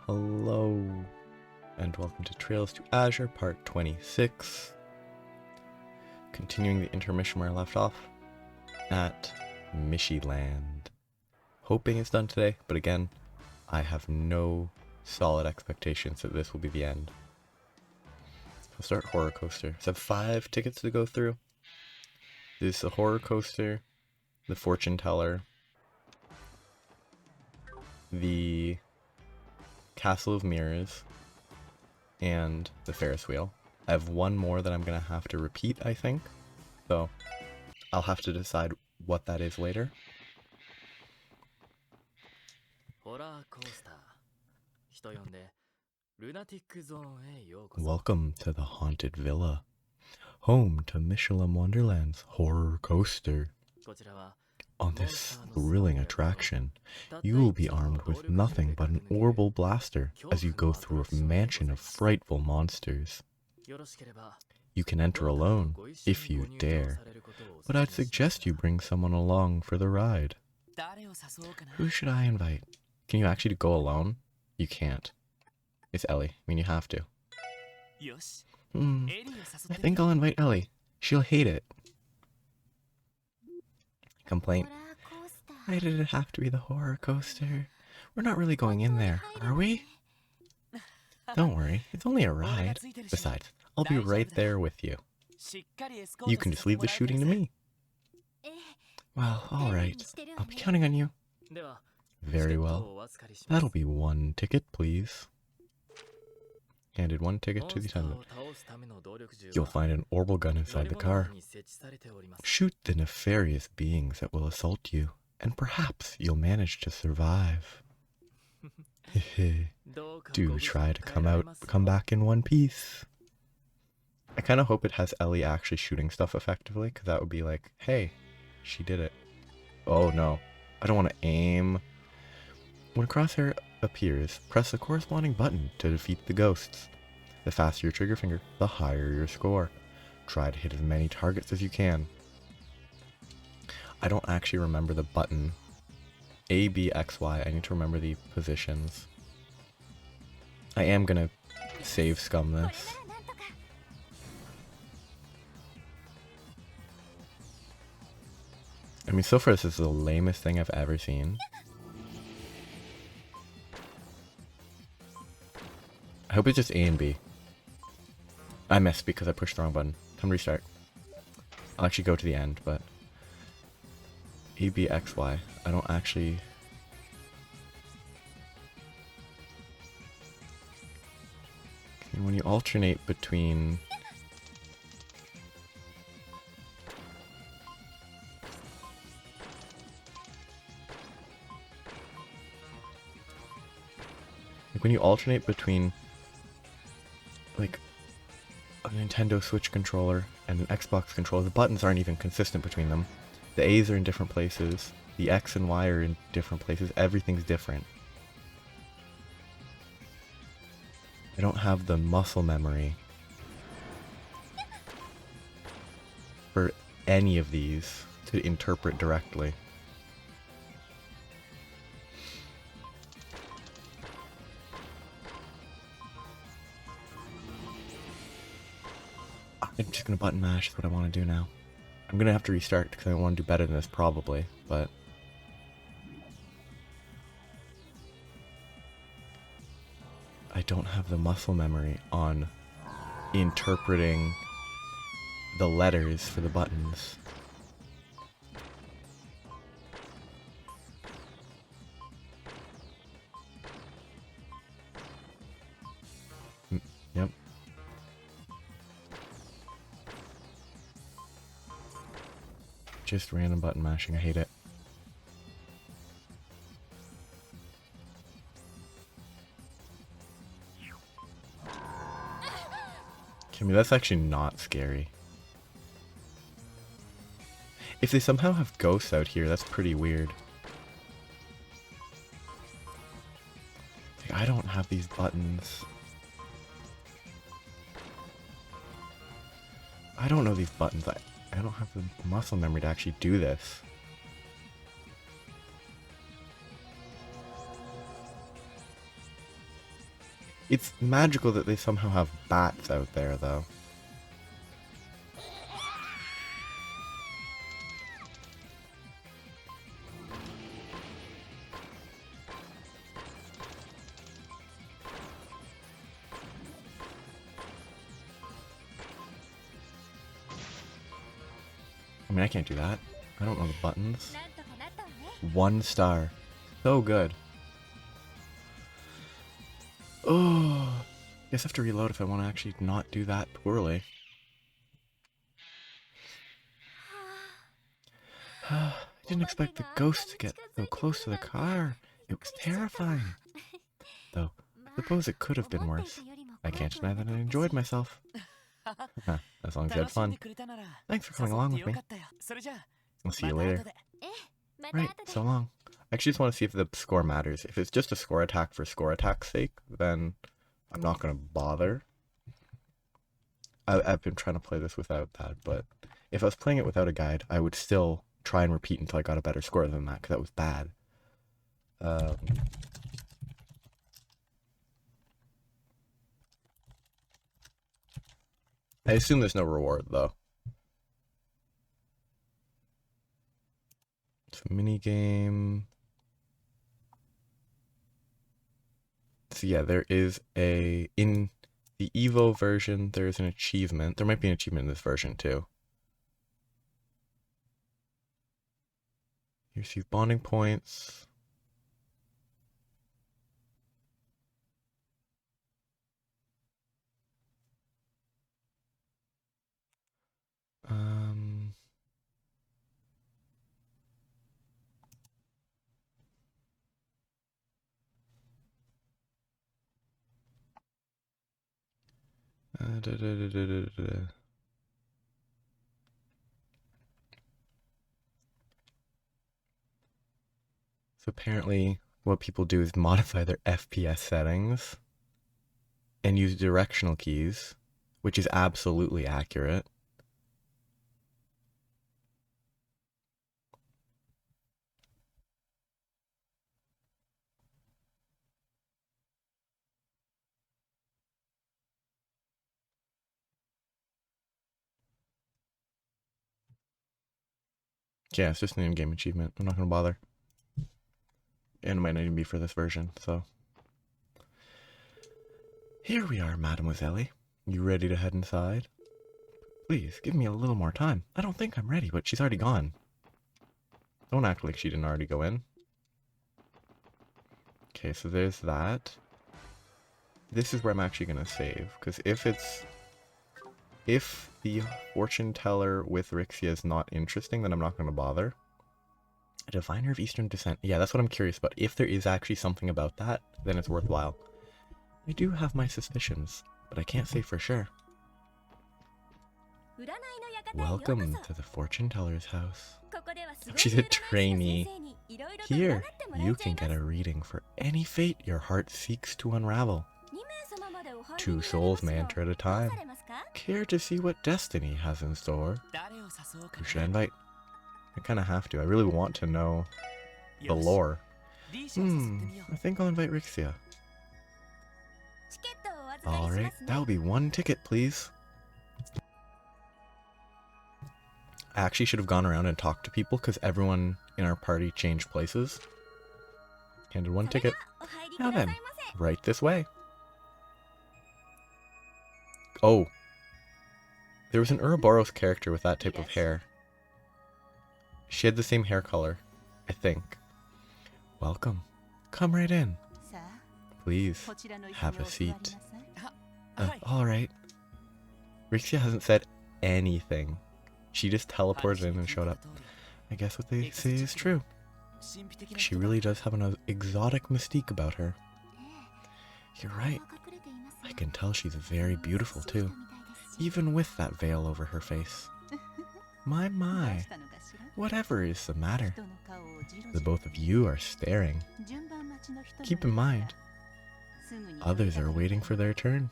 Hello, and welcome to Trails to Azure, part 26. Continuing the intermission where I left off at Misheland. Hoping it's done today, but again, I have no solid expectations that this will be the end. I'll start Horror Coaster. So I have 5 tickets to go through. This is the Horror Coaster, the Fortune Teller, the Castle of Mirrors, and the Ferris wheel. I have one more that I'm gonna have to repeat, I think. So I'll have to decide what that is later. Welcome to the Haunted Villa, home to Mishelam Wonderlands Horror Coaster. On this thrilling attraction, you will be armed with nothing but an orbital blaster as you go through a mansion of frightful monsters. You can enter alone, if you dare, but I'd suggest you bring someone along for the ride. Who should I invite? Can you actually go alone? You can't. It's Ellie. I mean, you have to. I think I'll invite Ellie. She'll hate it. Complaint. Why did it have to be the horror coaster? We're not really going in there, are we? Don't worry, it's only a ride. Besides, I'll be right there with you. You can just leave the shooting to me. Well, alright. I'll be counting on you. Very well. That'll be 1 ticket, please. Handed 1 ticket to the attendant. You'll find an orbital gun inside the car. Shoot the nefarious beings that will assault you, and perhaps you'll manage to survive. Do try to come back in one piece. I kind of hope it has Ellie actually shooting stuff effectively, because that would be like, hey, she did it. Oh no, I don't want to aim. When a crosshair appears, press the corresponding button to defeat the ghosts. The faster your trigger finger, the higher your score. Try to hit as many targets as you can. I don't actually remember the button. A, B, X, Y. I need to remember the positions. I am gonna save scum this. I mean, so far this is the lamest thing I've ever seen. I hope it's just A and B. I missed because I pushed the wrong button. Time to restart. I'll actually go to the end, but... A, B, X, Y. I don't actually... Okay, when you alternate between... Like when you alternate between... like a Nintendo Switch controller and an Xbox controller, the buttons aren't even consistent between them. The A's are in different places, the X and Y are in different places, everything's different. I don't have the muscle memory for any of these to interpret directly. I'm just gonna button mash, is what I want to do now. I'm gonna have to restart because I want to do better than this probably, but... I don't have the muscle memory on interpreting the letters for the buttons. Yep. Just random button mashing, I hate it. Kimmy, that's actually not scary. If they somehow have ghosts out here, that's pretty weird. Like, I don't have these buttons. I don't know these buttons. I don't have the muscle memory to actually do this. It's magical that they somehow have bats out there, though. I mean, I can't do that. I don't know the buttons. 1 star. So good. Oh, guess I have to reload if I want to actually not do that poorly. I didn't expect the ghost to get so close to the car. It was terrifying. Though, I suppose it could have been worse. I can't deny that I enjoyed myself. As long as you had fun. Thanks for coming along with me. I'll see you later. Right, so long. I actually just want to see if the score matters. If it's just a score attack for score attack's sake, then I'm not going to bother. I've been trying to play this without that, but if I was playing it without a guide, I would still try and repeat until I got a better score than that, because that was bad. I assume there's no reward, though. It's a minigame. So yeah, there is in the Evo version, there's an achievement. There might be an achievement in this version, too. You receive bonding points. So apparently what people do is modify their FPS settings and use directional keys, which is absolutely accurate. Yeah, it's just an in-game achievement. I'm not going to bother. And it might not even be for this version, so. Here we are, Mademoiselle. You ready to head inside? Please, give me a little more time. I don't think I'm ready, but she's already gone. Don't act like she didn't already go in. Okay, so there's that. This is where I'm actually going to save, because if the fortune teller with Rixia is not interesting, then I'm not going to bother. A diviner of Eastern descent. Yeah, that's what I'm curious about. If there is actually something about that, then it's worthwhile. I do have my suspicions, but I can't say for sure. Welcome to the fortune teller's house. She's a trainee. Here, you can get a reading for any fate your heart seeks to unravel. 2 souls may enter at a time. Care to see what destiny has in store? Who should I invite? I kind of have to. I really want to know the lore. I think I'll invite Rixia. Alright, that'll be 1 ticket, please. I actually should have gone around and talked to people because everyone in our party changed places. Handed 1 ticket. Now then, right this way. Oh. There was an Ouroboros character with that type of hair. She had the same hair color, I think. Welcome. Come right in. Please, have a seat. Alright. Rixia hasn't said anything. She just teleported in and showed up. I guess what they say is true. She really does have an exotic mystique about her. You're right. I can tell she's very beautiful too, even with that veil over her face. My. Whatever is the matter? The both of you are staring. Keep in mind, others are waiting for their turn.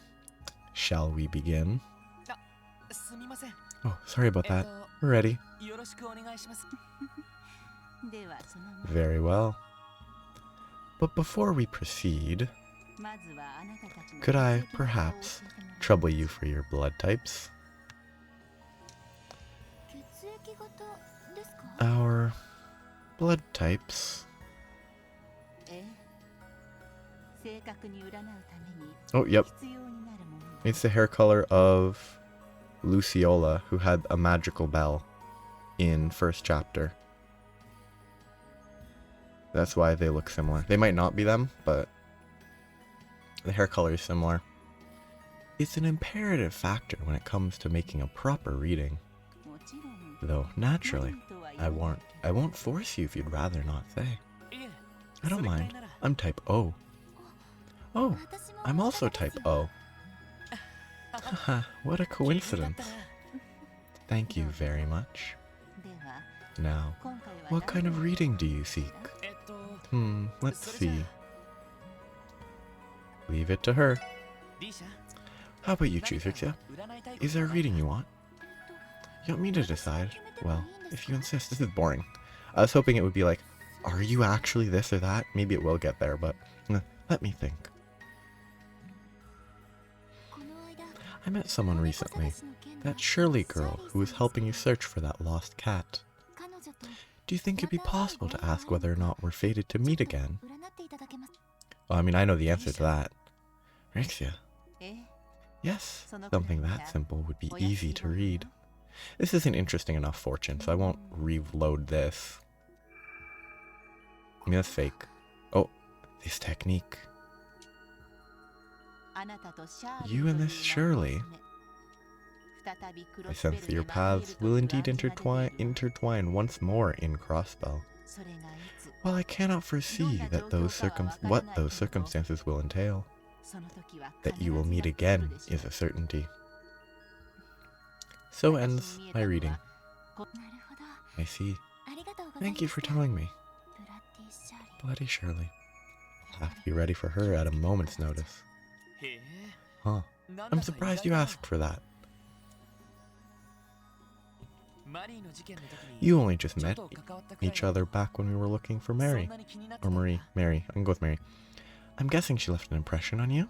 Shall we begin? Oh, sorry about that. We're ready. Very well. But before we proceed, Could I, perhaps, trouble you for your blood types? Our blood types. Oh, yep. It's the hair color of Luciola, who had a magical bell in first chapter. That's why they look similar. They might not be them, but the hair color is similar. It's an imperative factor when it comes to making a proper reading. Though, naturally, I won't force you if you'd rather not say. I don't mind. I'm type O. Oh, I'm also type O. Haha, what a coincidence. Thank you very much. Now, what kind of reading do you seek? Let's see. Leave it to her. How about you choose, Rixia? Is there a reading you want? You want me to decide? Well, if you insist. This is boring. I was hoping it would be like, are you actually this or that? Maybe it will get there, but let me think. I met someone recently. That Shirley girl who was helping you search for that lost cat. Do you think it'd be possible to ask whether or not we're fated to meet again? Well, I mean, I know the answer to that. Rixia. Yes, something that simple would be easy to read. This is an interesting enough fortune, so I won't reload this. I mean, that's fake. Oh, this technique. You and this Shirley. I sense that your paths will indeed intertwine once more in Crossbell. While I cannot foresee that what those circumstances will entail, that you will meet again is a certainty. So ends my reading. I see. Thank you for telling me. Bloody Shirley. I'll have to be ready for her at a moment's notice. Huh. I'm surprised you asked for that. You only just met each other back when we were looking for Mary. Or Marie. Mary. I can go with Mary. I'm guessing she left an impression on you?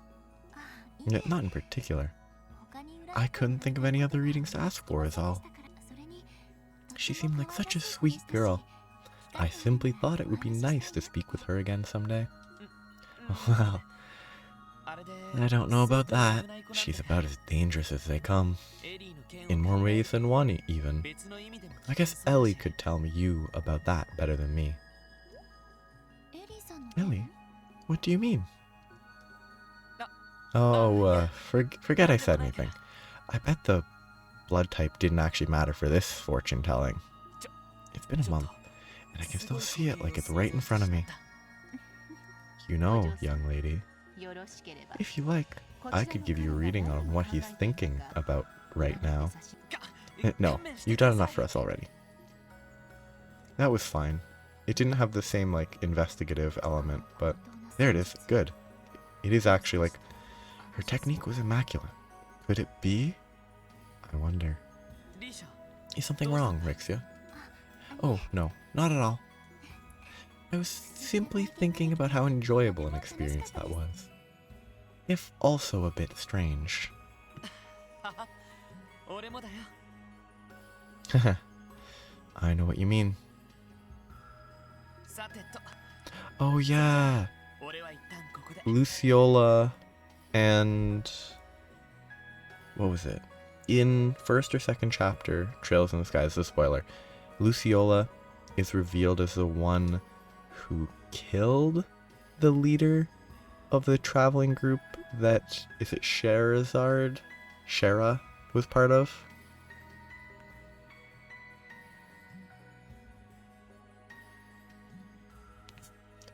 Yeah, not in particular. I couldn't think of any other readings to ask for is all. She seemed like such a sweet girl. I simply thought it would be nice to speak with her again someday. Well, I don't know about that. She's about as dangerous as they come. In more ways than one, even. I guess Ellie could tell me you about that better than me. Ellie? What do you mean? Oh, forget I said anything. I bet the blood type didn't actually matter for this fortune telling. It's been a month, and I can still see it like it's right in front of me. You know, young lady, if you like, I could give you a reading on what he's thinking about right now. No, you've done enough for us already. That was fine. It didn't have the same, like, investigative element, but there it is. Good. It is actually, like, her technique was immaculate. Could it be? I wonder. Is something wrong, Rixia? Oh, no, not at all. I was simply thinking about how enjoyable an experience that was. If also a bit strange. I know what you mean. Oh yeah! Luciola and... what was it? In first or second chapter, Trails in the Sky is a spoiler. Luciola is revealed as the one who killed the leader of the traveling group that, is it Shara was part of?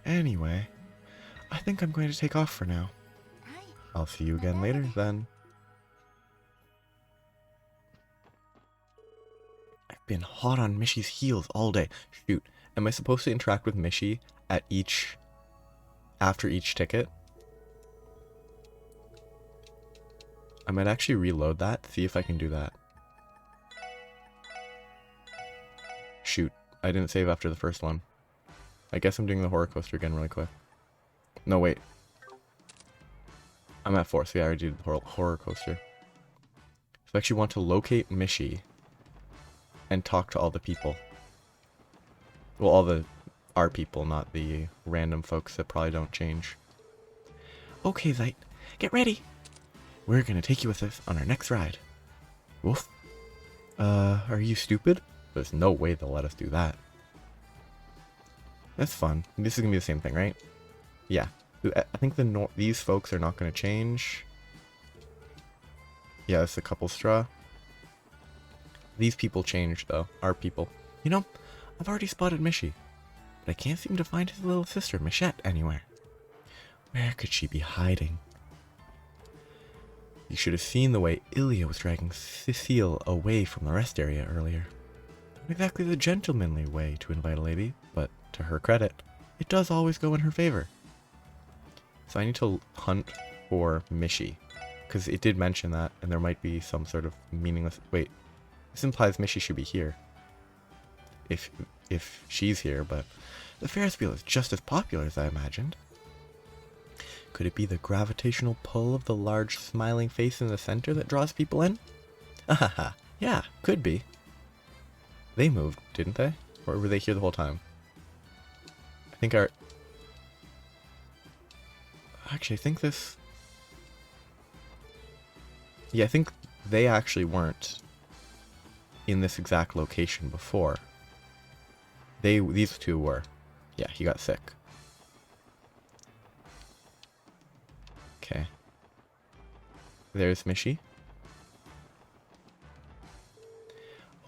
Anyway, I think I'm going to take off for now. I'll see you again later then. I've been hot on Mishy's heels all day. Shoot, am I supposed to interact with Mishy at after each ticket? I might actually reload that, see if I can do that. Shoot, I didn't save after the first one. I guess I'm doing the horror coaster again really quick. No, wait. I'm at 4, so yeah, I already did the horror coaster. So I actually want to locate Mishy and talk to all the people. Well, all our people, not the random folks that probably don't change. Okay, Zeit, get ready. We're gonna take you with us on our next ride. Woof. Are you stupid? There's no way they'll let us do that. That's fun. This is gonna be the same thing, right? Yeah. I think these folks are not gonna change. Yeah, it's a couple straw. These people changed, though. Our people. You know, I've already spotted Mishy, but I can't seem to find his little sister, Mishette, anywhere. Where could she be hiding? You should have seen the way Ilya was dragging Cecile away from the rest area earlier. Not exactly the gentlemanly way to invite a lady, but to her credit, it does always go in her favor. So I need to hunt for Mishy, because it did mention that, and there might be some sort of meaningless... Wait, this implies Mishy should be here. If she's here, but the Ferris wheel is just as popular as I imagined. Could it be the gravitational pull of the large smiling face in the center that draws people in? Ahaha, yeah, could be. They moved, didn't they? Or were they here the whole time? I think Actually, I think this... Yeah, I think they actually weren't in this exact location before. These two were. Yeah, he got sick. Okay. There's Mishy.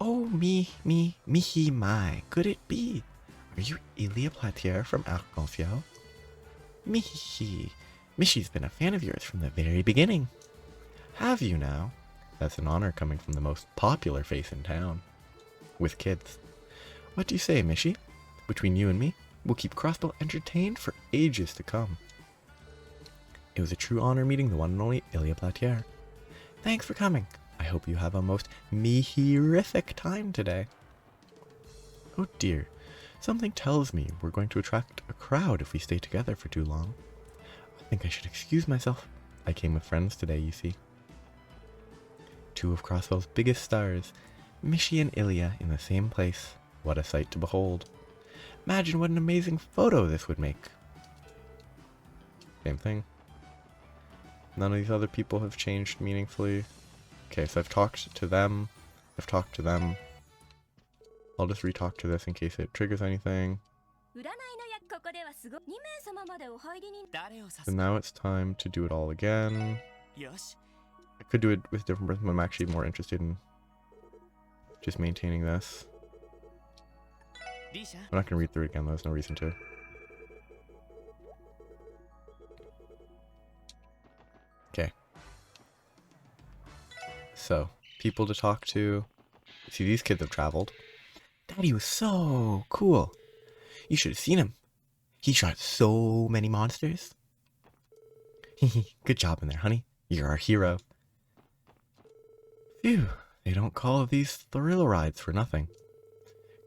Oh, Mihi, my. Could it be? Are you Ilya Platier from Arc-en-Ciel? Mihi. Mishy's been a fan of yours from the very beginning. Have you now? That's an honor coming from the most popular face in town. With kids. What do you say, Mishy? Between you and me, we'll keep Crossbow entertained for ages to come. It was a true honor meeting the one and only Ilya Platier. Thanks for coming. I hope you have a most miherific time today. Oh dear. Something tells me we're going to attract a crowd if we stay together for too long. I think I should excuse myself. I came with friends today, you see. Two of Crossbow's biggest stars, Mishy and Ilya, in the same place. What a sight to behold. Imagine what an amazing photo this would make. Same thing. None of these other people have changed meaningfully. Okay, so I've talked to them. I'll just re-talk to this in case it triggers anything. So now it's time to do it all again. I could do it with different person, but I'm actually more interested in just maintaining this. I'm not going to read through it again, there's no reason to. Okay. So, people to talk to. See, these kids have traveled. Daddy was so cool. You should have seen him. He shot so many monsters. Good job in there, honey. You're our hero. Phew, they don't call these thrill rides for nothing.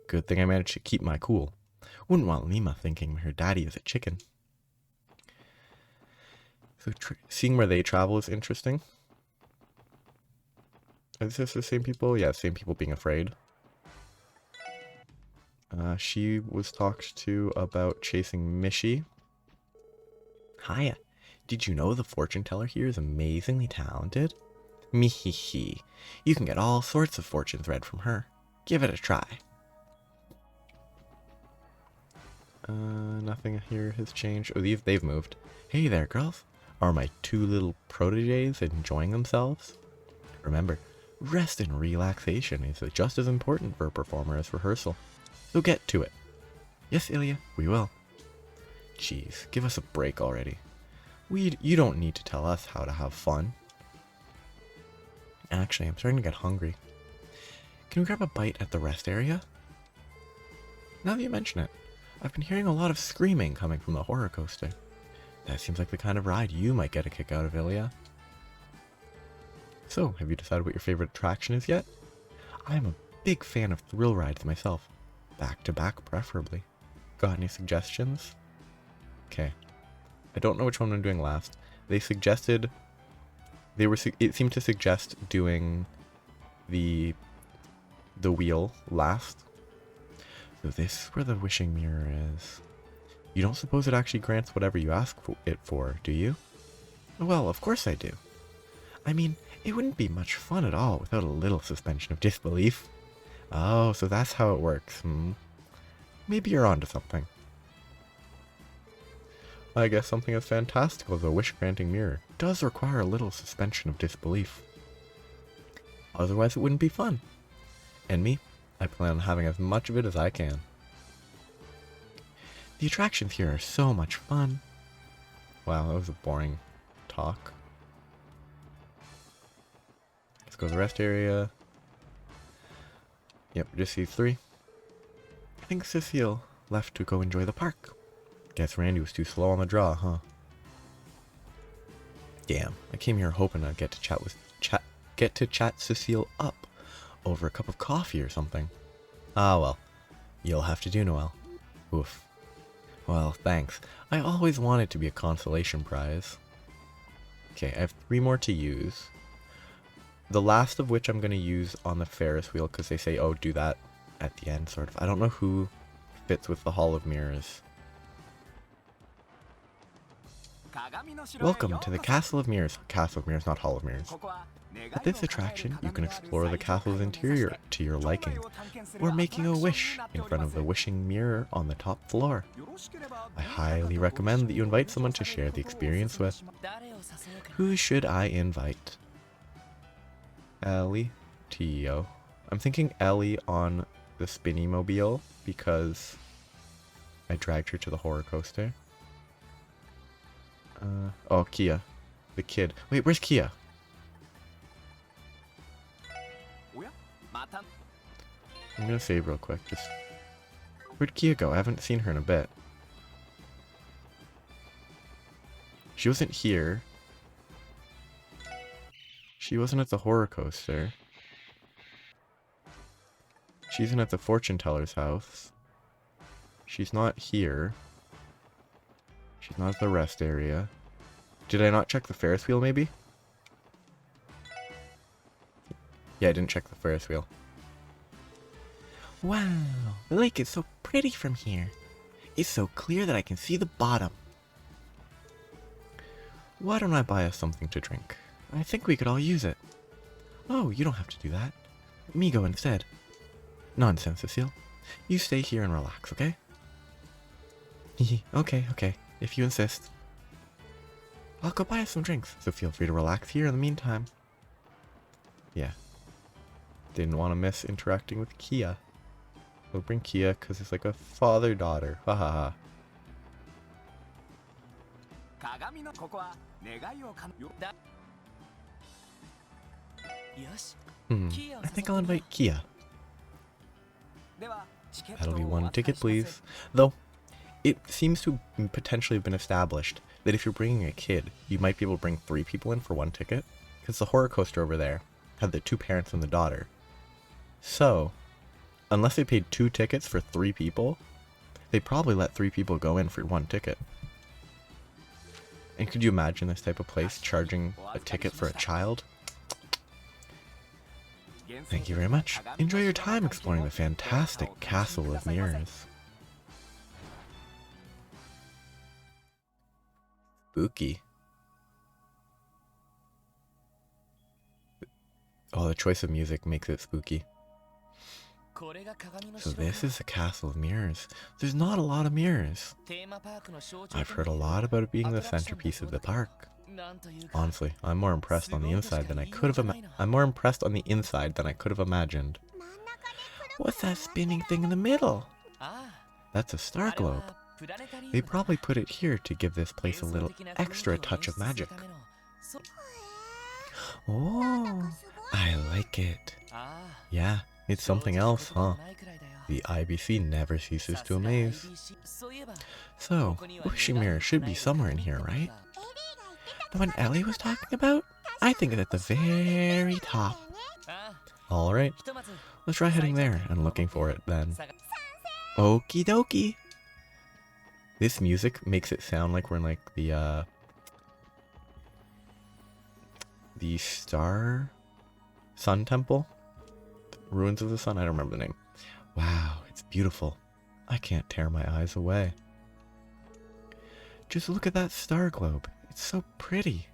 Good thing I managed to keep my cool. Wouldn't want Lima thinking her daddy is a chicken. So seeing where they travel is interesting. Is this the same people? Yeah, same people being afraid. She was talked to about chasing Mishy. Hiya. Did you know the fortune teller here is amazingly talented? Mihihi. You can get all sorts of fortunes read from her. Give it a try. Nothing here has changed. Oh, they've moved. Hey there, girls. Are my two little proteges enjoying themselves? Remember, rest and relaxation is just as important for a performer as rehearsal. So get to it. Yes, Ilya, we will. Jeez, give us a break already. You don't need to tell us how to have fun. Actually, I'm starting to get hungry. Can we grab a bite at the rest area? Now that you mention it, I've been hearing a lot of screaming coming from the horror coaster. That seems like the kind of ride you might get a kick out of, Ilya. So, have you decided what your favorite attraction is yet? I'm a big fan of thrill rides myself. Back to back, preferably. Got any suggestions? Okay. I don't know which one I'm doing last, They suggested... It seemed to suggest doing the wheel last. So this is where the wishing mirror is. You don't suppose it actually grants whatever you ask it for, do you? Well, of course I do. I mean, it wouldn't be much fun at all without a little suspension of disbelief. Oh, so that's how it works, Maybe you're onto something. I guess something as fantastical as a wish-granting mirror does require a little suspension of disbelief. Otherwise it wouldn't be fun. And me, I plan on having as much of it as I can. The attractions here are so much fun. Wow, that was a boring talk. Let's go to the rest area. Yep, just these three. I think Cecile left to go enjoy the park. Guess Randy was too slow on the draw, huh? Damn, I came here hoping I'd get to chat Cecile up over a cup of coffee or something. Ah well, you'll have to do, Noelle. Oof. Well, thanks. I always wanted to be a consolation prize. Okay, I have 3 more to use. The last of which I'm going to use on the Ferris wheel because they say, oh, do that at the end, sort of. I don't know who fits with the Hall of Mirrors. Welcome to the Castle of Mirrors. Castle of Mirrors, not Hall of Mirrors. At this attraction, you can explore the castle's interior to your liking, or making a wish in front of the wishing mirror on the top floor. I highly recommend that you invite someone to share the experience with. Who should I invite? Ellie, Tio. I'm thinking Ellie on the spinny mobile because I dragged her to the horror coaster. Oh, Kia. The kid. Wait, where's Kia? I'm gonna save real quick. Just where'd Kia go? I haven't seen her in a bit. She wasn't here. She wasn't at the horror coaster. She isn't at the fortune teller's house. She's not here. She's not at the rest area. Did I not check the Ferris wheel, maybe? Yeah, I didn't check the Ferris wheel. Wow, the lake is so pretty from here. It's so clear that I can see the bottom. Why don't I buy us something to drink? I think we could all use it. Oh, you don't have to do that. Me go instead. Nonsense, Cecile. You stay here and relax, okay? Okay, if you insist. I'll go buy us some drinks, so feel free to relax here in the meantime. Yeah. Didn't want to miss interacting with Kia. We'll bring Kia because it's like a father-daughter. Ha ha ha. I think I'll invite Kia. That'll be 1 ticket, please. Though, it seems to potentially have been established that if you're bringing a kid, you might be able to bring 3 people in for 1 ticket. Because the horror coaster over there had the 2 parents and the daughter. So, unless they paid 2 tickets for 3 people, they probably let 3 people go in for 1 ticket. And could you imagine this type of place charging a ticket for a child? Thank you very much. Enjoy your time exploring the fantastic Castle of Mirrors. Spooky. Oh, the choice of music makes it spooky. So this is the Castle of Mirrors. There's not a lot of mirrors. I've heard a lot about it being the centerpiece of the park. Honestly, I'm more impressed on the inside than I could have imagined. What's that spinning thing in the middle? That's a star globe. They probably put it here to give this place a little extra touch of magic. Oh, I like it. Yeah, it's something else, huh? The IBC never ceases to amaze. So, wishing mirror should be somewhere in here, right? The one Ellie was talking about? I think it's at the very top. Alright, let's try heading there and looking for it then. Okie dokie! This music makes it sound like we're in like the the Sun Temple? Ruins of the Sun? I don't remember the name. Wow, it's beautiful. I can't tear my eyes away. Just look at that star globe. It's so pretty.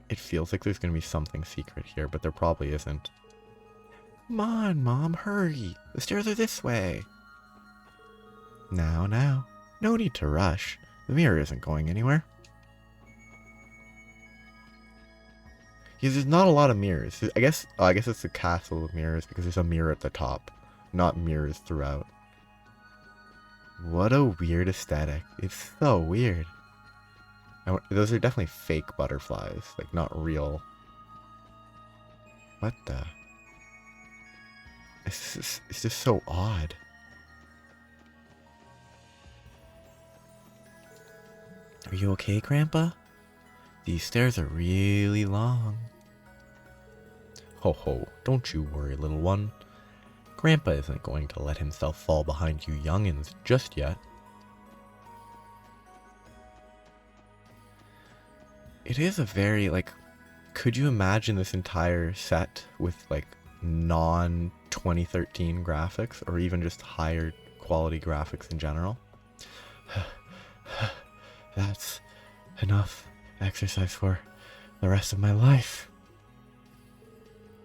It feels like there's going to be something secret here, but there probably isn't. Come on, Mom, hurry. The stairs are this way. Now. No need to rush. The mirror isn't going anywhere. Yeah, there's not a lot of mirrors. I guess it's the castle of mirrors because there's a mirror at the top, not mirrors throughout. What a weird aesthetic. It's so weird. Those are definitely fake butterflies, like not real. What the? It's just so odd. Are you okay, Grandpa? These stairs are really long. Ho ho, don't you worry, little one. Grandpa isn't going to let himself fall behind you youngins just yet. It is a very, could you imagine this entire set with, non-2013 graphics, or even just higher quality graphics in general? That's enough exercise for the rest of my life.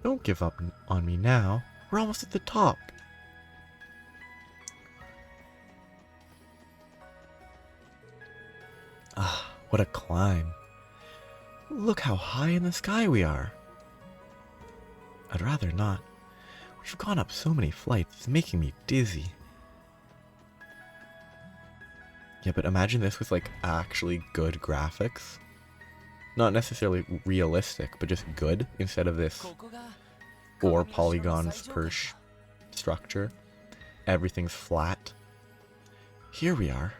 Don't give up on me now. We're almost at the top. Ah, what a climb. Look how high in the sky we are. I'd rather not. We've gone up so many flights, it's making me dizzy. Yeah, but imagine this with actually good graphics. Not necessarily realistic, but just good instead of this 4 polygons per structure. Everything's flat. Here we are.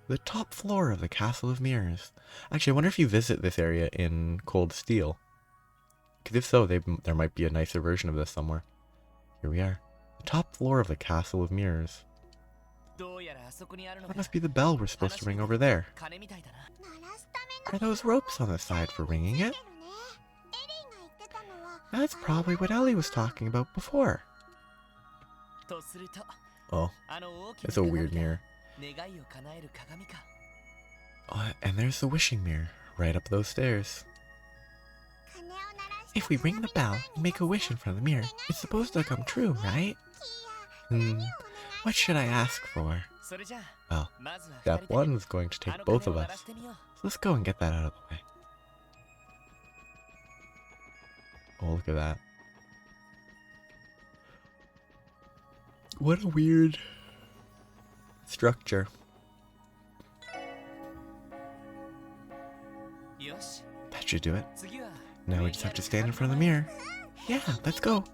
The top floor of the Castle of Mirrors. Actually, I wonder if you visit this area in Cold Steel. Because if so, there might be a nicer version of this somewhere. Here we are. The top floor of the Castle of Mirrors. That must be the bell we're supposed to ring over there. Are those ropes on the side for ringing it? That's probably what Ellie was talking about before. Oh, it's a weird mirror. Oh, and there's the wishing mirror, right up those stairs. If we ring the bell and make a wish in front of the mirror, it's supposed to come true, right? What should I ask for? Well, step 1 is going to take both of us. So let's go and get that out of the way. Oh, look at that. What a weird structure. That should do it. Now we just have to stand in front of the mirror. Yeah, let's go.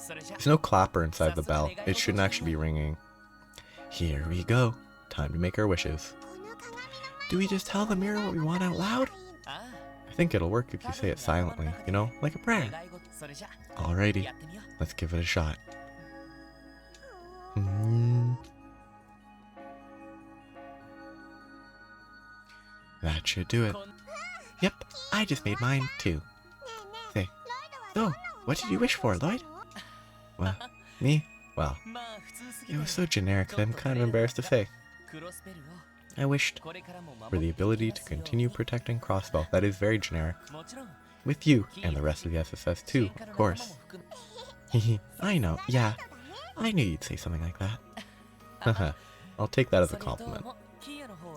There's no clapper inside the bell. It shouldn't actually be ringing. Here we go. Time to make our wishes. Do we just tell the mirror what we want out loud? I think it'll work if you say it silently, you know, like a prayer. Alrighty, let's give it a shot. That should do it. Yep, I just made mine too. Say, so, what did you wish for, Lloyd? Well, me? Well, it was so generic that I'm kind of embarrassed to say. I wished for the ability to continue protecting Crossbell. That is very generic. With you, and the rest of the SSS too, of course. I know, yeah. I knew you'd say something like that. Haha, I'll take that as a compliment.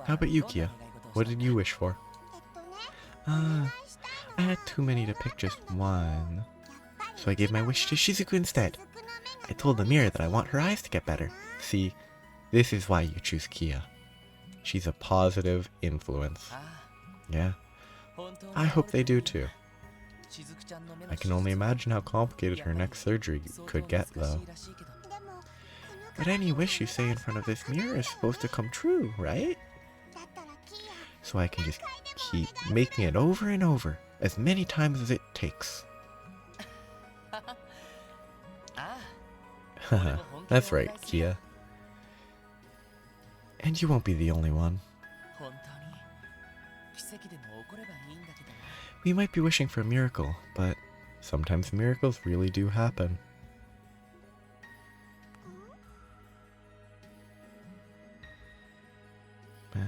How about you, Kia? What did you wish for? I had too many to pick just one. So I gave my wish to Shizuku instead. I told the mirror that I want her eyes to get better. See, this is why you choose Kia. She's a positive influence. Yeah. I hope they do too. I can only imagine how complicated her next surgery could get, though. But any wish you say in front of this mirror is supposed to come true, right? So I can just keep making it over and over, as many times as it takes. Haha, that's right, Kia. And you won't be the only one. We might be wishing for a miracle, but sometimes miracles really do happen. Huh?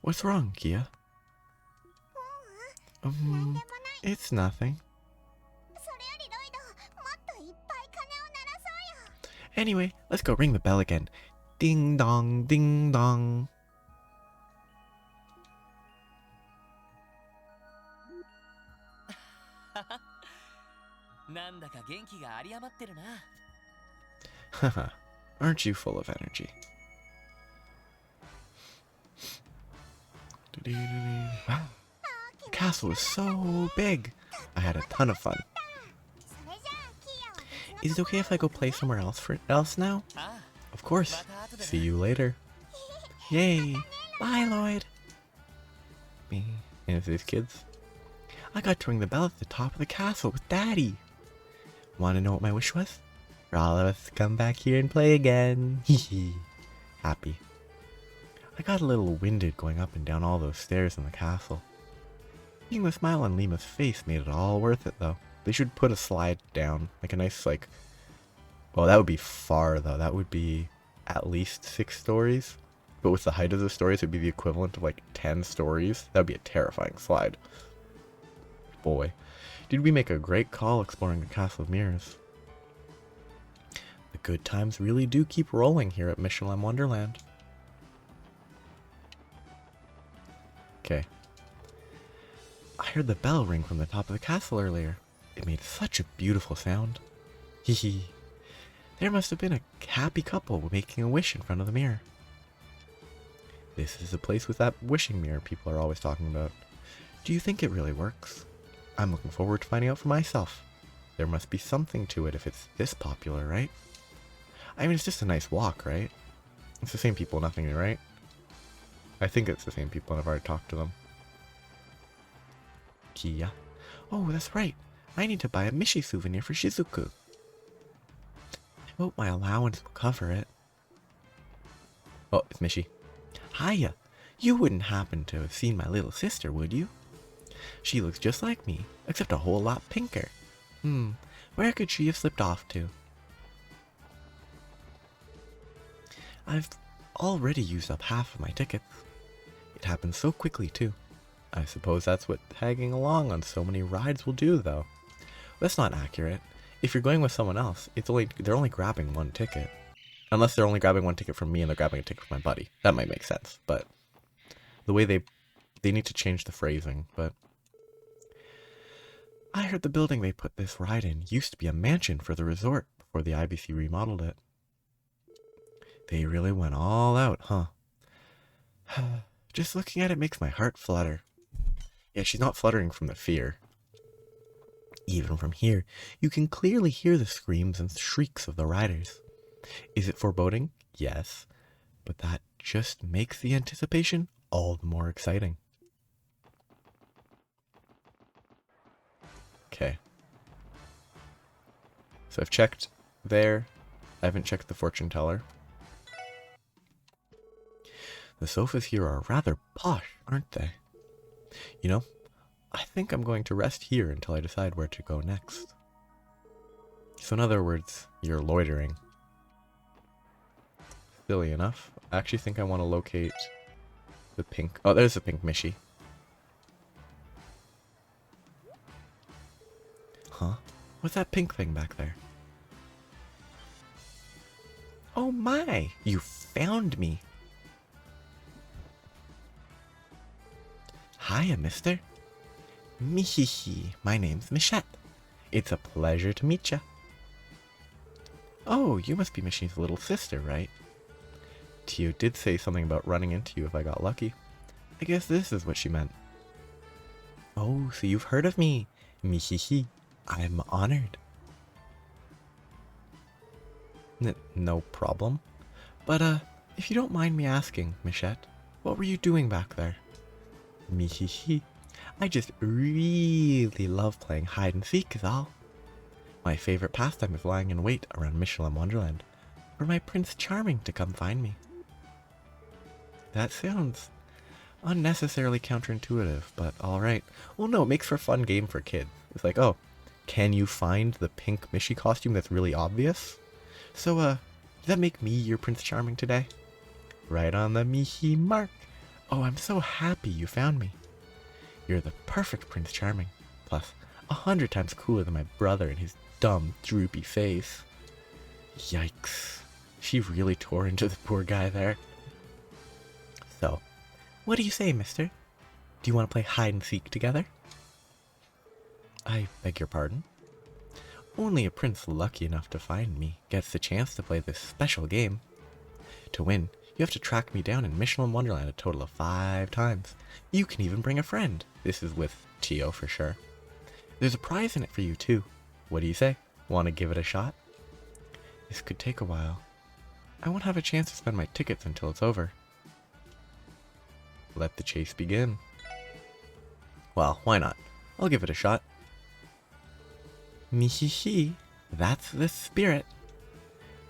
What's wrong, Kia? It's nothing. Anyway, let's go ring the bell again. Ding dong, ding dong. Haha, aren't you full of energy? Wow, the castle is so big. I had a ton of fun. Is it okay if I go play somewhere else now? Of course. See you later. Yay! Bye, Lloyd. Me and his kids. I got to ring the bell at the top of the castle with Daddy. Want to know what my wish was? For all of us to come back here and play again. Hee Happy. I got a little winded going up and down all those stairs in the castle. Seeing the smile on Lima's face made it all worth it, though. They should put a slide down, like a nice, like... Well, that would be far, though. That would be at least 6 stories. But with the height of the stories, it would be the equivalent of, like, 10 stories. That would be a terrifying slide. Boy, did we make a great call exploring the Castle of Mirrors. The good times really do keep rolling here at Mishelam Wonderland. Okay. I heard the bell ring from the top of the castle earlier. It made such a beautiful sound. Hee. There must have been a happy couple making a wish in front of the mirror. This is the place with that wishing mirror people are always talking about. Do you think it really works? I'm looking forward to finding out for myself. There must be something to it if it's this popular, right? I mean, it's just a nice walk, right? It's the same people, nothing new, right? I think it's the same people and I've already talked to them. Kia. Oh, that's right. I need to buy a Mishi souvenir for Shizuku. I hope my allowance will cover it. Oh, it's Mishi. Hiya. You wouldn't happen to have seen my little sister, would you? She looks just like me, except a whole lot pinker. Where could she have slipped off to? I've already used up half of my tickets. It happened so quickly, too. I suppose that's what tagging along on so many rides will do, though. That's not accurate. If you're going with someone else, they're only grabbing one ticket. Unless they're only grabbing one ticket from me and they're grabbing a ticket from my buddy. That might make sense, but the way they need to change the phrasing, but I heard the building they put this ride in used to be a mansion for the resort before the IBC remodeled it. They really went all out, huh? Just looking at it makes my heart flutter. Yeah, she's not fluttering from the fear. Even from here, you can clearly hear the screams and shrieks of the riders. Is it foreboding? Yes. But that just makes the anticipation all the more exciting. Okay. So I've checked there. I haven't checked the fortune teller. The sofas here are rather posh, aren't they? You know, I think I'm going to rest here until I decide where to go next. So in other words, you're loitering. Silly enough. I actually think I want to locate the pink... Oh, there's the pink Mishi. Huh? What's that pink thing back there? Oh my! You found me! Hiya, mister. Mihihi, my name's Mishette. It's a pleasure to meet ya. Oh, you must be Mishi's little sister, right? Tio did say something about running into you if I got lucky. I guess this is what she meant. Oh, so you've heard of me. Mihihi, I'm honored. No problem. But, if you don't mind me asking, Mishette, what were you doing back there? Mihihi, I just really love playing hide and seek is all. My favorite pastime is lying in wait around Mishelam Wonderland for my Prince Charming to come find me. That sounds unnecessarily counterintuitive, but alright. Well, no, it makes for a fun game for kids. It's like, oh, can you find the pink Mishy costume that's really obvious? So, does that make me your Prince Charming today? Right on the Mihi mark. Oh, I'm so happy you found me. You're the perfect Prince Charming. Plus, 100 times cooler than my brother and his dumb, droopy face. Yikes. She really tore into the poor guy there. So, what do you say, mister? Do you want to play hide and seek together? I beg your pardon? Only a prince lucky enough to find me gets the chance to play this special game. To win, you have to track me down in Mishelam Wonderland a total of 5 times. You can even bring a friend. This is with Tio for sure. There's a prize in it for you too. What do you say? Want to give it a shot? This could take a while. I won't have a chance to spend my tickets until it's over. Let the chase begin. Well, why not? I'll give it a shot. Mihihi, that's the spirit.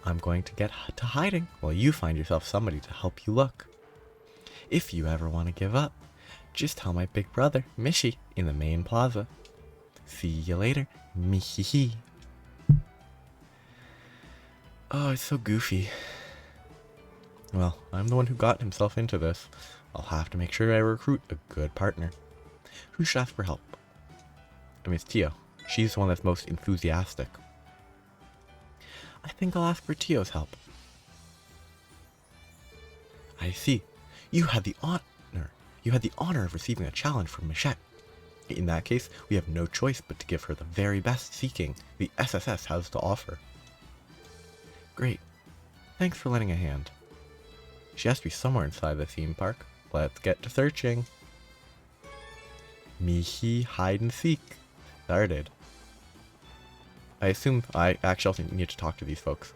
I'm going to get to hiding while you find yourself somebody to help you look. If you ever want to give up, just tell my big brother, Mishy, in the main plaza. See you later, Mihihi. Oh, it's so goofy. Well, I'm the one who got himself into this. I'll have to make sure I recruit a good partner. Who should ask for help? I mean, it's Tio. She's the one that's most enthusiastic. I think I'll ask for Tio's help. I see. You had the honor of receiving a challenge from Mishette. In that case, we have no choice but to give her the very best seeking the SSS has to offer. Great. Thanks for lending a hand. She has to be somewhere inside the theme park. Let's get to searching. Mihi hide and seek started. I assume I actually also need to talk to these folks.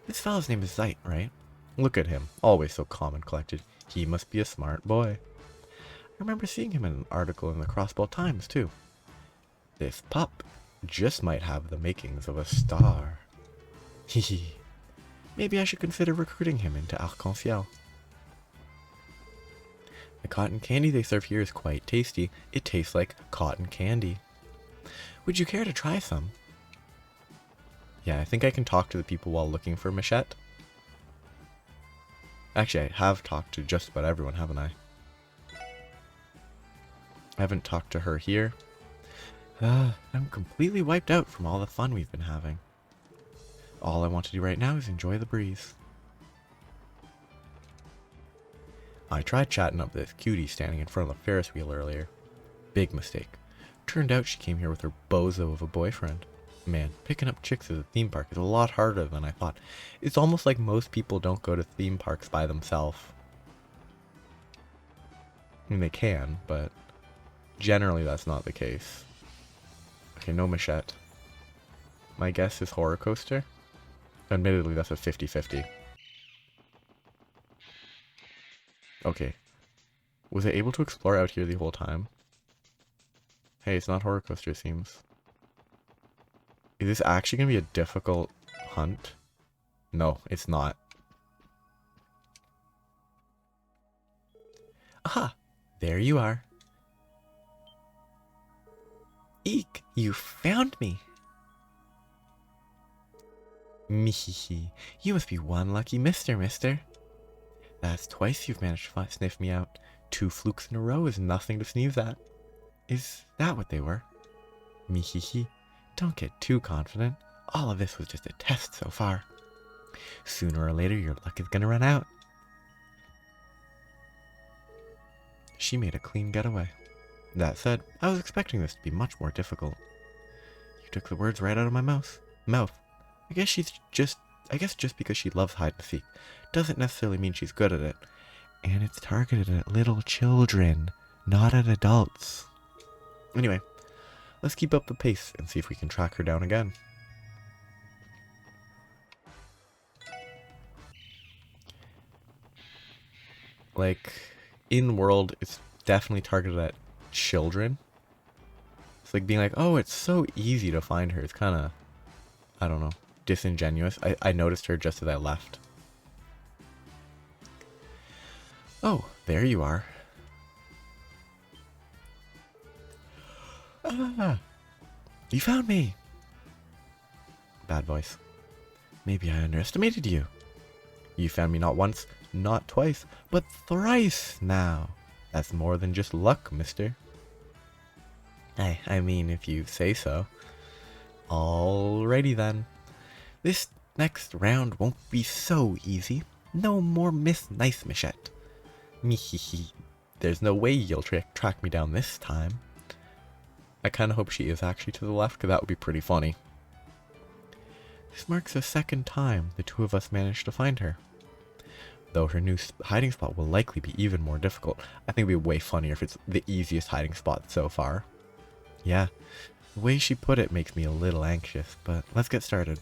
This fellow's name is Zeit, right? Look at him, always so calm and collected. He must be a smart boy. I remember seeing him in an article in the Crossbow Times, too. This pup just might have the makings of a star. Hehe. Maybe I should consider recruiting him into Arc-en-Ciel. The cotton candy they serve here is quite tasty. It tastes like cotton candy. Would you care to try some? Yeah, I think I can talk to the people while looking for Mishette. Actually, I have talked to just about everyone, haven't I? I haven't talked to her here. I'm completely wiped out from all the fun we've been having. All I want to do right now is enjoy the breeze. I tried chatting up this cutie standing in front of the Ferris wheel earlier. Big mistake. Turned out she came here with her bozo of a boyfriend. Man, picking up chicks at a theme park is a lot harder than I thought. It's almost like most people don't go to theme parks by themselves. I mean, they can, but generally that's not the case. Okay, no Mishette. My guess is Horror Coaster. Admittedly, that's a 50-50. Okay. Was I able to explore out here the whole time? Hey, it's not Horror Coaster, it seems. Is this actually going to be a difficult hunt? No, it's not. Aha! There you are. Eek! You found me! Mihihi, you must be one lucky mister. That's twice you've managed to sniff me out. 2 flukes in a row is nothing to sneeze at. Is that what they were? Mihihi, don't get too confident. All of this was just a test so far. Sooner or later your luck is gonna run out. She made a clean getaway. That said, I was expecting this to be much more difficult. You took the words right out of my mouth. I guess just because she loves hide and seek doesn't necessarily mean she's good at it. And it's targeted at little children, not at adults. Anyway, let's keep up the pace and see if we can track her down again. Like, in world, it's definitely targeted at children, It's like being like, oh, it's so easy to find her. It's kind of, I don't know, disingenuous. I noticed her just as I left. Oh, there you are. Ah, you found me. Bad voice. Maybe I underestimated you. You found me not once, not twice, but thrice now. That's more than just luck, mister. I mean, if you say so. Alrighty then. This next round won't be so easy. No more Miss Nice Mishette. Mehehe. There's no way you'll track me down this time. I kind of hope she is actually to the left, because that would be pretty funny. This marks the second time the two of us managed to find her. Though her new hiding spot will likely be even more difficult. I think it would be way funnier if it's the easiest hiding spot so far. Yeah, the way she put it makes me a little anxious, but let's get started.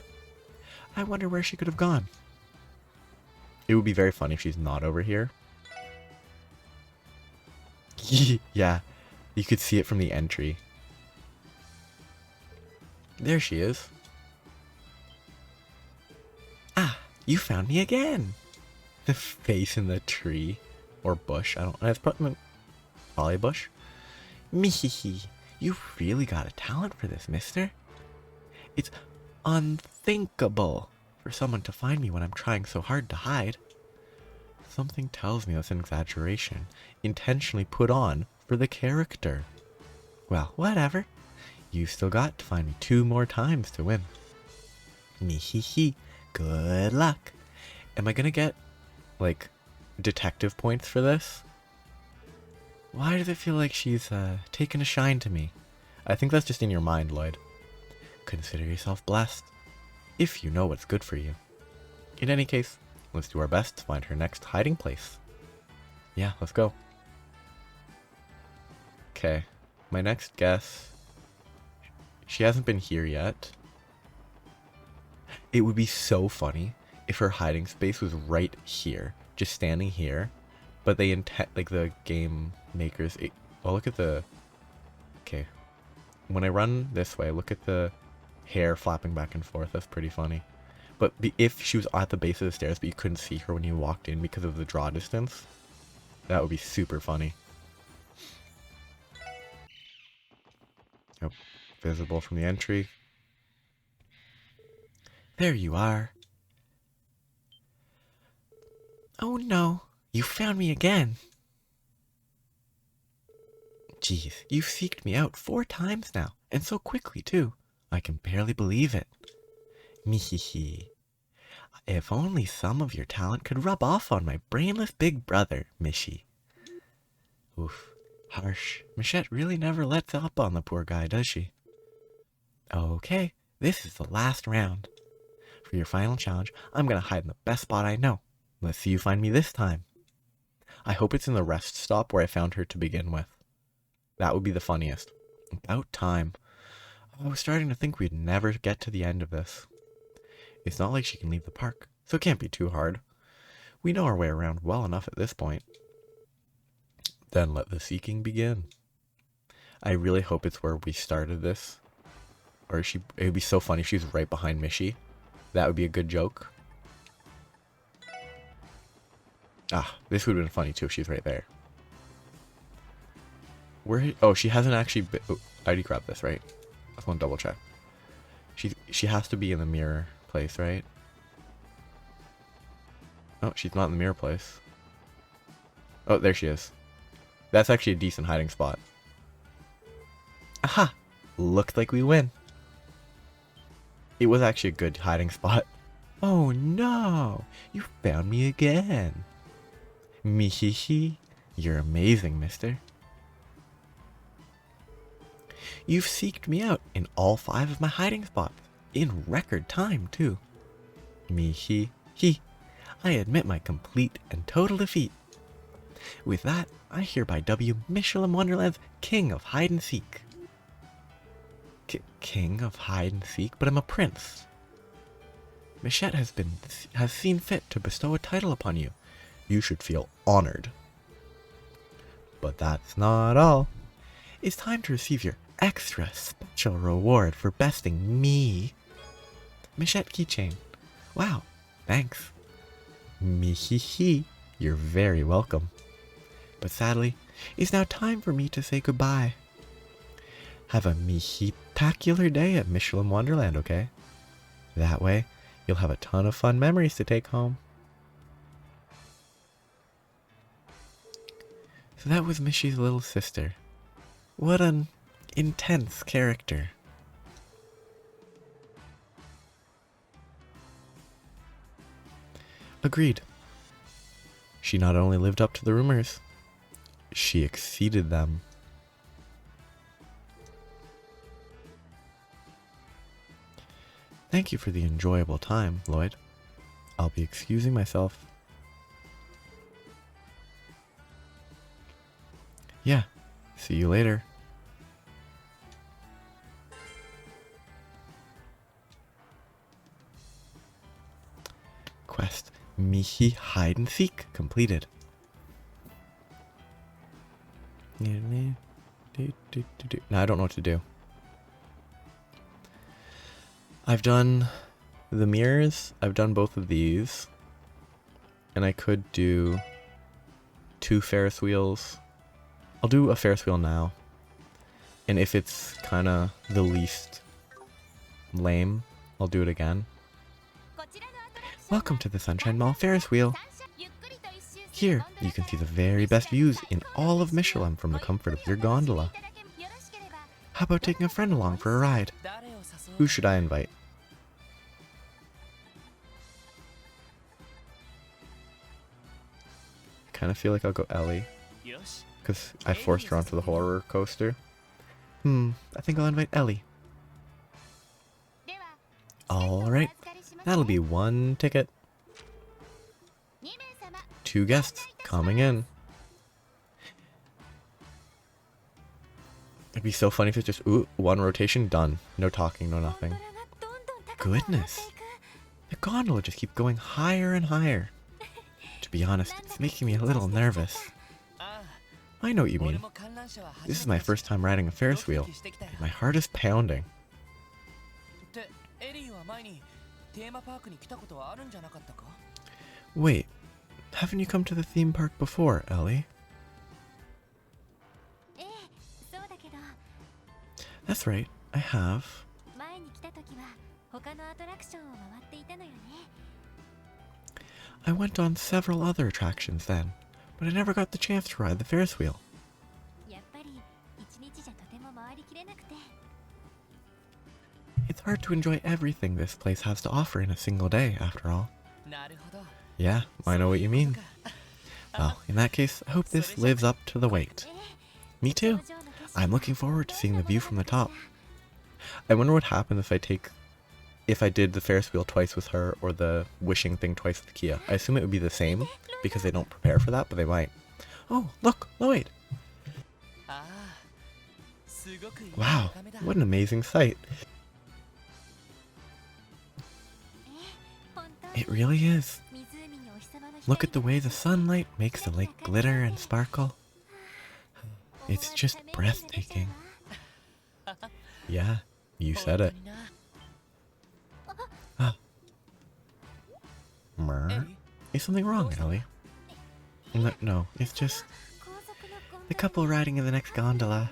I wonder where she could have gone. It would be very funny if she's not over here. Yeah, you could see it from the entry. There she is. Ah, you found me again. The face in the tree. Or bush. I don't know. It's probably a bush. Mehehe. You really got a talent for this, mister. It's unthinkable for someone to find me when I'm trying so hard to hide. Something tells me that's an exaggeration, intentionally put on for the character. Well, whatever. You've still got to find me 2 more times to win. Mehehe. Good luck. Am I gonna get, like, detective points for this? Why does it feel like she's taken a shine to me? I think that's just in your mind, Lloyd. Consider yourself blessed, if you know what's good for you. In any case, let's do our best to find her next hiding place. Yeah, let's go. Okay, my next guess... She hasn't been here yet. It would be so funny if her hiding space was right here, just standing here, but they like the game makers. Oh, look at the. Okay, when I run this way, look at the hair flapping back and forth. That's pretty funny. But if she was at the base of the stairs, but you couldn't see her when you walked in because of the draw distance, that would be super funny. Oh, visible from the entry. There you are. Oh no, you found me again. Jeez, you've seeked me out 4 times now, and so quickly too. I can barely believe it. Mehehe. If only some of your talent could rub off on my brainless big brother, Mishy. Oof, harsh. Mishette really never lets up on the poor guy, does she? Okay, this is the last round. For your final challenge, I'm gonna hide in the best spot I know. Let's see you find me this time. I hope it's in the rest stop where I found her to begin with. That would be the funniest. About time. I was starting to think we'd never get to the end of this. It's not like she can leave the park, so it can't be too hard. We know our way around well enough at this point. Then let the seeking begin. I really hope it's where we started this. Or it would be so funny if she was right behind Mishy. That would be a good joke. Ah, this would have been funny too if she's right there. Oh, she hasn't actually been... Oh, I already grabbed this, right? I just want to double check. She has to be in the mirror place, right? Oh, she's not in the mirror place. Oh, there she is. That's actually a decent hiding spot. Aha! Looks like we win. It was actually a good hiding spot. Oh no! You found me again. Mehehe. You're amazing, mister. You've seeked me out in all 5 of my hiding spots. In record time, too. Mehehe. I admit my complete and total defeat. With that, I hereby dub you Mishelam Wonderlands King of Hide and Seek. King of Hide and Seek? But I'm a prince. Mishette has seen fit to bestow a title upon you. You should feel honored. But that's not all. It's time to receive your extra special reward for besting me. Mishette keychain. Wow, thanks. Mihihi, you're very welcome. But sadly, it's now time for me to say goodbye. Have a mihitacular day at Mishelam Wonderland, okay? That way, you'll have a ton of fun memories to take home. So that was Mishy's little sister. What an intense character. Agreed. She not only lived up to the rumors, she exceeded them. Thank you for the enjoyable time, Lloyd. I'll be excusing myself. Yeah, see you later. Quest Mihi Hide and Seek completed. Now I don't know what to do. I've done the mirrors, I've done both of these, and I could do 2 Ferris wheels. I'll do a Ferris wheel now, and if it's kind of the least lame, I'll do it again. Welcome to the Sunshine Mall Ferris wheel. Here, you can see the very best views in all of Mishelam from the comfort of your gondola. How about taking a friend along for a ride? Who should I invite? I kind of feel like I'll go Ellie, because I forced her onto the horror coaster. I think I'll invite Ellie. Alright, that'll be 1 ticket. 2 guests coming in. It'd be so funny if it's just, 1 rotation, done. No talking, no nothing. Goodness. The gondola just keeps going higher and higher. To be honest, it's making me a little nervous. I know what you mean. This is my first time riding a Ferris wheel, and my heart is pounding. Wait, haven't you come to the theme park before, Ellie? That's right, I have. I went on several other attractions then, but I never got the chance to ride the Ferris wheel. It's hard to enjoy everything this place has to offer in a single day, after all. Yeah, I know what you mean. Well, in that case, I hope this lives up to the wait. Me too. I'm looking forward to seeing the view from the top. I wonder what happens if I did the Ferris wheel twice with her or the wishing thing twice with Kia. I assume it would be the same because they don't prepare for that, but they might. Oh, look, Lloyd. Wow, what an amazing sight. It really is. Look at the way the sunlight makes the lake glitter and sparkle. It's just breathtaking. Yeah, you said it. Is something wrong, Ellie? No, it's just the couple riding in the next gondola.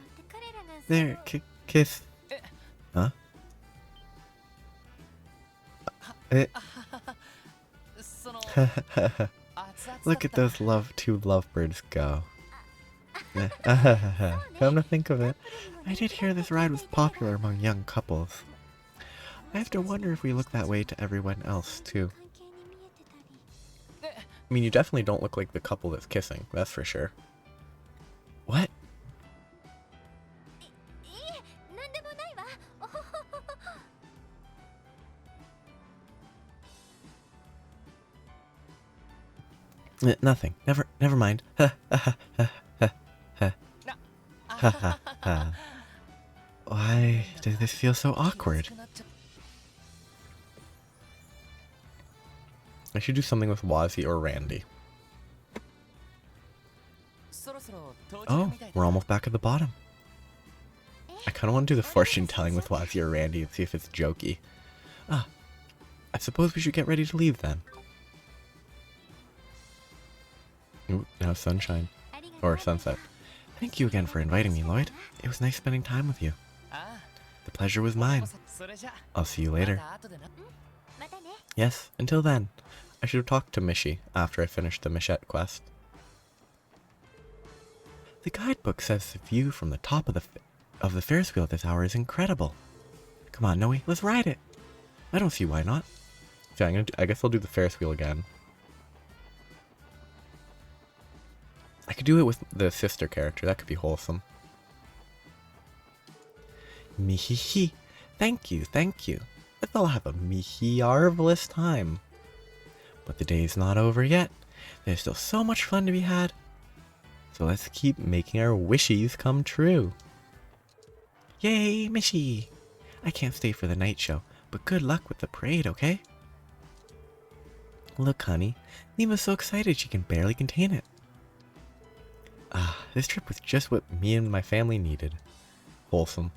There, kiss. Huh? Look at those two lovebirds go. Come to think of it, I did hear this ride was popular among young couples. I have to wonder if we look that way to everyone else, too. I mean, you definitely don't look like the couple that's kissing, that's for sure. What? Nothing. Never mind. Why does this feel so awkward? I should do something with Wazzy or Randy. Oh, we're almost back at the bottom. I kind of want to do the fortune telling with Wazi or Randy and see if it's jokey. Ah, I suppose we should get ready to leave then. Ooh, now sunshine. Or sunset. Thank you again for inviting me, Lloyd. It was nice spending time with you. The pleasure was mine. I'll see you later. Yes, until then. I should have talked to Mishi after I finished the Mishette quest. The guidebook says the view from the top of the Ferris wheel at this hour is incredible. Come on, Noe, let's ride it. I don't see why not. So I guess I'll do the Ferris wheel again. I could do it with the sister character. That could be wholesome. Mihihi. Thank you, thank you. I thought I'll have a mihi-arvelous time. But the day's not over yet. There's still so much fun to be had. So let's keep making our wishes come true. Yay, Mishi! I can't stay for the night show, but good luck with the parade, okay? Look, honey. Nima's so excited she can barely contain it. Ah, this trip was just what me and my family needed. Wholesome.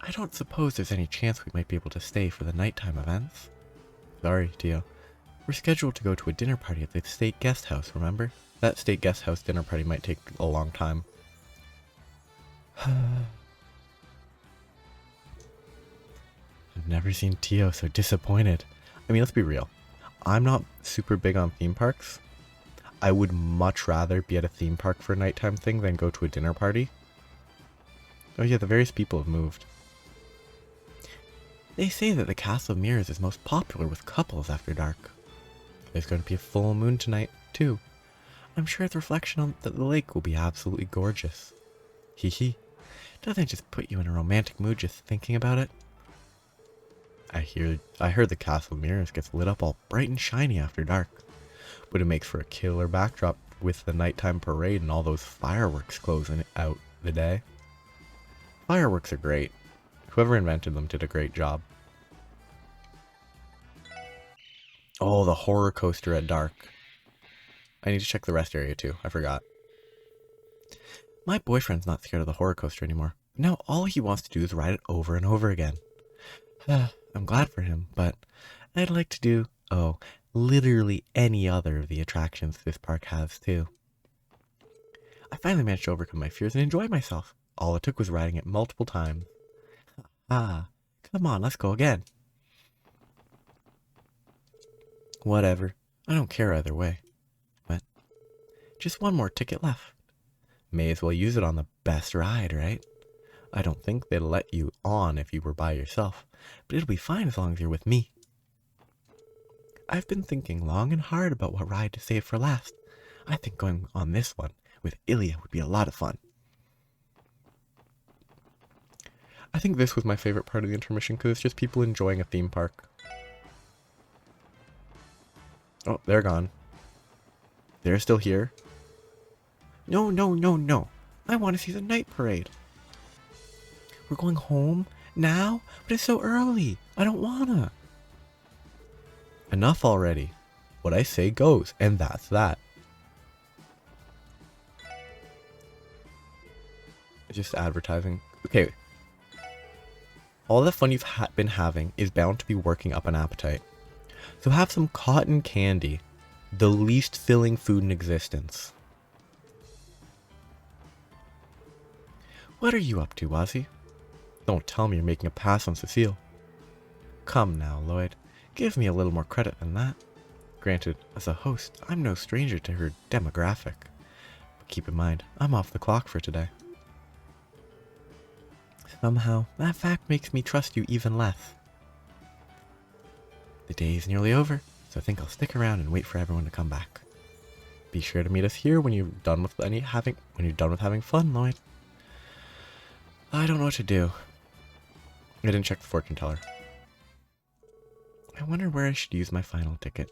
I don't suppose there's any chance we might be able to stay for the nighttime events. Sorry, Tio. We're scheduled to go to a dinner party at the state guest house, remember? That state guest house dinner party might take a long time. I've never seen Tio so disappointed. I mean, let's be real. I'm not super big on theme parks. I would much rather be at a theme park for a nighttime thing than go to a dinner party. Oh yeah, the various people have moved. They say that the Castle of Mirrors is most popular with couples after dark. There's going to be a full moon tonight, too. I'm sure its reflection on the lake will be absolutely gorgeous. Hee hee. Doesn't it just put you in a romantic mood just thinking about it? I heard the Castle of Mirrors gets lit up all bright and shiny after dark. But it makes for a killer backdrop with the nighttime parade and all those fireworks closing out the day. Fireworks are great. Whoever invented them did a great job. Oh, the horror coaster at dark. I need to check the rest area too. I forgot. My boyfriend's not scared of the horror coaster anymore. Now all he wants to do is ride it over and over again. I'm glad for him, but I'd like to do, literally any other of the attractions this park has too. I finally managed to overcome my fears and enjoy myself. All it took was riding it multiple times. Come on, let's go again. Whatever. I don't care either way. But just one more ticket left. May as well use it on the best ride, right? I don't think they'd let you on if you were by yourself, but it'll be fine as long as you're with me. I've been thinking long and hard about what ride to save for last. I think going on this one with Ilya would be a lot of fun. I think this was my favorite part of the intermission because it's just people enjoying a theme park. Oh, they're gone. They're still here. No, no, no, no. I want to see the night parade. We're going home now? But it's so early. I don't wanna. Enough already. What I say goes, and that's that. Just advertising. Okay. All the fun you've been having is bound to be working up an appetite. So have some cotton candy, the least filling food in existence. What are you up to, Ozzy? Don't tell me you're making a pass on Cecile. Come now, Lloyd. Give me a little more credit than that. Granted, as a host, I'm no stranger to her demographic. But keep in mind, I'm off the clock for today. Somehow, that fact makes me trust you even less. The day is nearly over, so I think I'll stick around and wait for everyone to come back. Be sure to meet us here when you're done with having fun, Lloyd. I don't know what to do. I didn't check the fortune teller. I wonder where I should use my final ticket.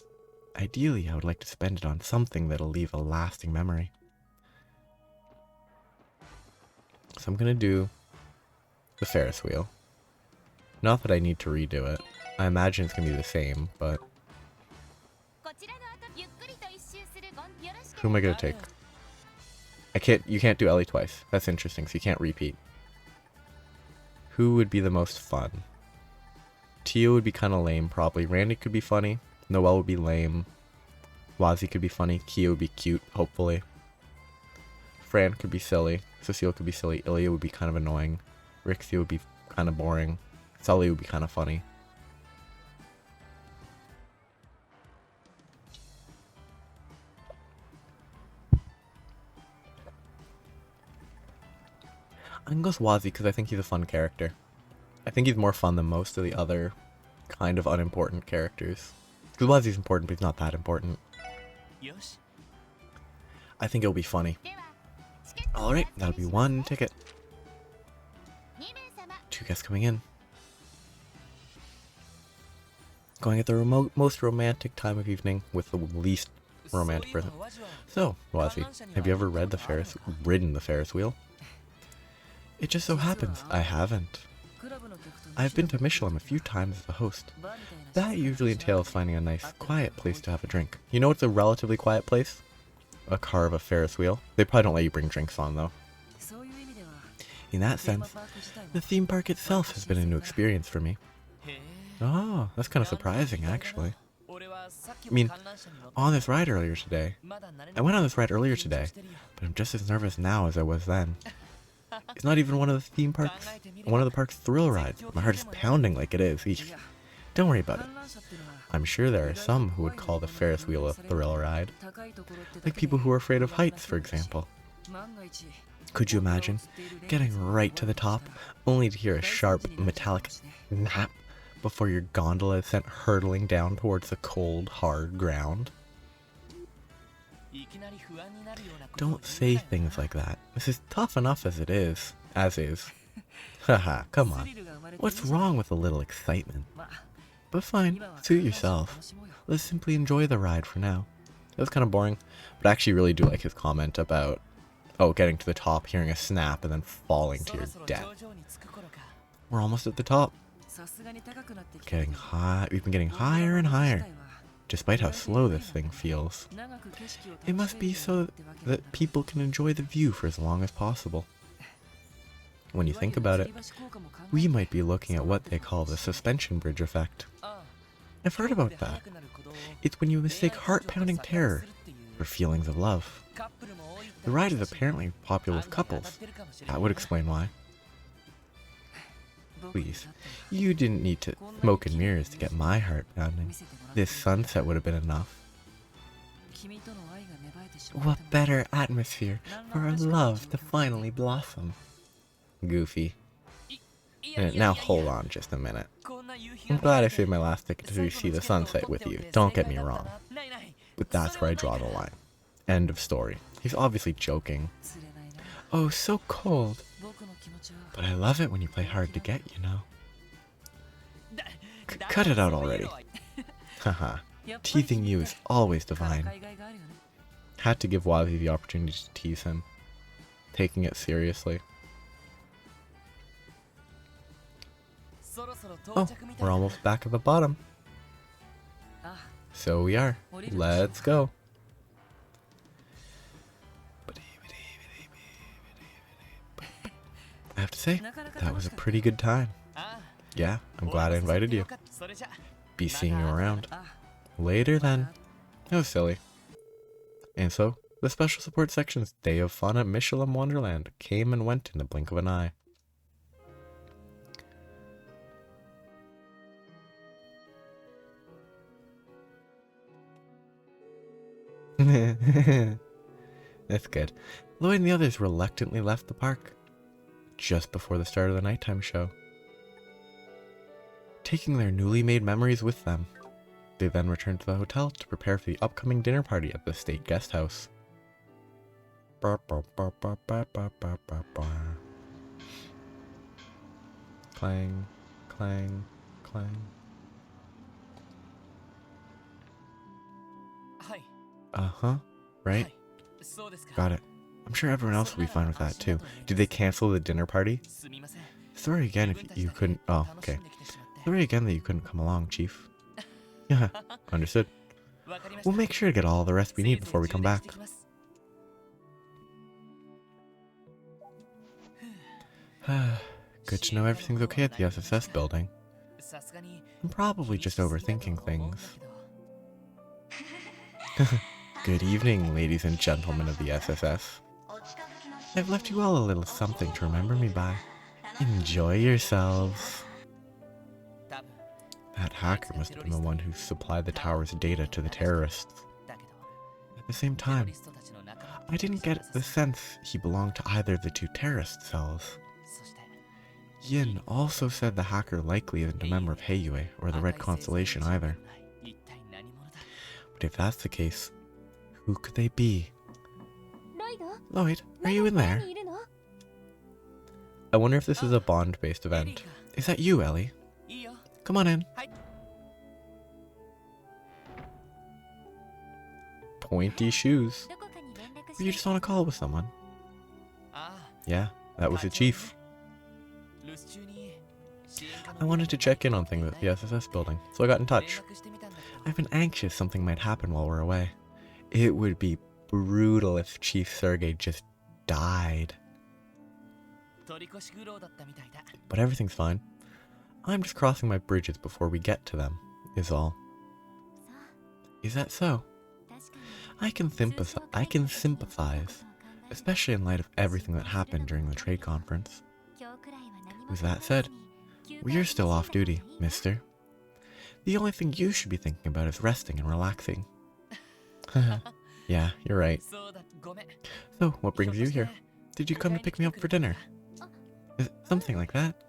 Ideally, I would like to spend it on something that'll leave a lasting memory. So I'm gonna do the Ferris wheel. Not that I need to redo it. I imagine it's gonna be the same, but who am I gonna take? You can't do Ellie twice. That's interesting, so you can't repeat. Who would be the most fun? Tio would be kind of lame, probably. Randy could be funny. Noelle would be lame. Wazzy could be funny. Keo would be cute, hopefully. Fran could be silly. Cecile could be silly. Ilya would be kind of annoying. Rixie would be kind of boring. Sully would be kind of funny. I'm gonna go with Wazzy because I think he's a fun character. I think he's more fun than most of the other kind of unimportant characters. Because Wazzy's important, but he's not that important. I think it'll be funny. Alright, that'll be 1 ticket. 2 guests coming in. Going at the most romantic time of evening with the least romantic person. So, Wazzy, have you ever ridden the Ferris wheel? It just so happens I haven't. I've been to Mishelam a few times as a host. That usually entails finding a nice, quiet place to have a drink. You know what's a relatively quiet place? A car of a Ferris wheel. They probably don't let you bring drinks on, though. In that sense, the theme park itself has been a new experience for me. Oh, that's kind of surprising, actually. I mean, on this ride earlier today. I went on this ride earlier today, but I'm just as nervous now as I was then. It's not even one of the park's thrill rides. My heart is pounding like it is. Eesh. Don't worry about it. I'm sure there are some who would call the Ferris wheel a thrill ride. Like people who are afraid of heights, for example. Could you imagine getting right to the top, only to hear a sharp, metallic snap before your gondola is sent hurtling down towards the cold, hard ground? Don't say things like that. This is tough enough as it is. Haha, come on. What's wrong with a little excitement? But fine, suit yourself. Let's simply enjoy the ride for now. It was kind of boring, but I actually really do like his comment about, getting to the top, hearing a snap, and then falling to your death. We're almost at the top. Getting high. We've been getting higher and higher, despite how slow this thing feels. It must be so that people can enjoy the view for as long as possible. When you think about it, we might be looking at what they call the suspension bridge effect. I've heard about that. It's when you mistake heart-pounding terror for feelings of love. The ride is apparently popular with couples. That would explain why. Please, you didn't need to smoke and mirrors to get my heart pounding. This sunset would have been enough. What better atmosphere for our love to finally blossom? Goofy. Now hold on just a minute. I'm glad I saved my last ticket to see the sunset with you, don't get me wrong. But that's where I draw the line. End of story. He's obviously joking. Oh, so cold. But I love it when you play hard to get, you know. Cut it out already. Haha. Teasing you is always divine. Had to give Wazzy the opportunity to tease him. Taking it seriously. Oh, we're almost back at the bottom. So we are. Let's go. I have to say, that was a pretty good time. Yeah, I'm glad I invited you. Be seeing you around. Later then. That was silly. And so, the special support section's day of fun at Mishelam Wonderland came and went in the blink of an eye. That's good. Lloyd and the others reluctantly left the park just before the start of the nighttime show, taking their newly made memories with them. They then returned to the hotel to prepare for the upcoming dinner party at the state guest house. Clang, clang, clang. Uh-huh, right? Got it. I'm sure everyone else will be fine with that too. Did they cancel the dinner party? Sorry again if you couldn't... Oh, okay. Sorry again that you couldn't come along, Chief. Yeah, understood. We'll make sure to get all the rest we need before we come back. Good to know everything's okay at the SSS building. I'm probably just overthinking things. Good evening, ladies and gentlemen of the SSS. I've left you all a little something to remember me by. Enjoy yourselves. That hacker must have been the one who supplied the tower's data to the terrorists. At the same time, I didn't get the sense he belonged to either of the two terrorist cells. Yin also said the hacker likely isn't a member of Heiyue or the Red Constellation either. But if that's the case, who could they be? Lloyd, are you in there? I wonder if this is a Bond-based event. Is that you, Ellie? Come on in. Pointy shoes. Were you just on a call with someone? Yeah, that was the chief. I wanted to check in on things at the SSS building, so I got in touch. I've been anxious something might happen while we're away. It would be brutal if Chief Sergei just died. But everything's fine. I'm just crossing my bridges before we get to them, is all. Is that so? I can sympathize, especially in light of everything that happened during the trade conference. With that said, we're still off duty, mister. The only thing you should be thinking about is resting and relaxing. Yeah, you're right. So, what brings you here? Did you come to pick me up for dinner? Something like that.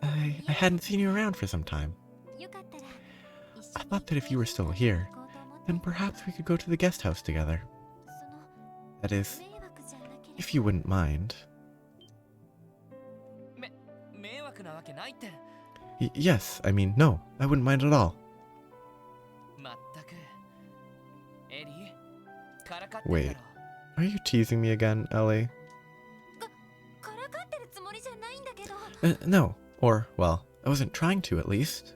I hadn't seen you around for some time. I thought that if you were still here, then perhaps we could go to the guest house together. That is, if you wouldn't mind. Yes, I mean, no, I wouldn't mind at all. Wait, are you teasing me again, Ellie? No, or, well, I wasn't trying to at least.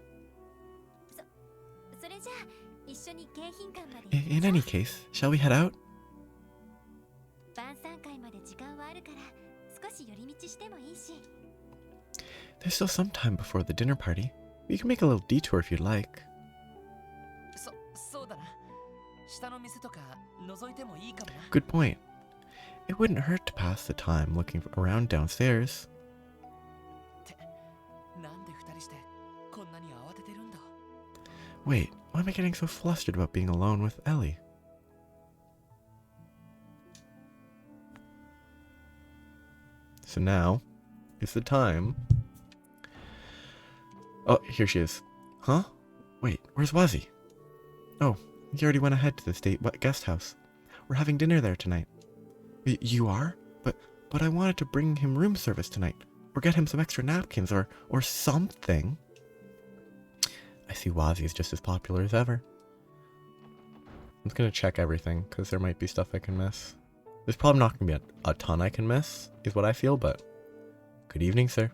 In any case, shall we head out? There's still some time before the dinner party. We can make a little detour if you'd like. Good point. It wouldn't hurt to pass the time looking around downstairs. Wait, why am I getting so flustered about being alone with Ellie? So now is the time. Oh, here she is. Huh? Wait, where's Wazzy? Oh, he already went ahead to the state guest house. We're having dinner there tonight. You are? But I wanted to bring him room service tonight. Or get him some extra napkins or something. I see Wazzy is just as popular as ever. I'm just gonna check everything, because there might be stuff I can miss. There's probably not gonna be a ton I can miss, is what I feel, but... Good evening, sir.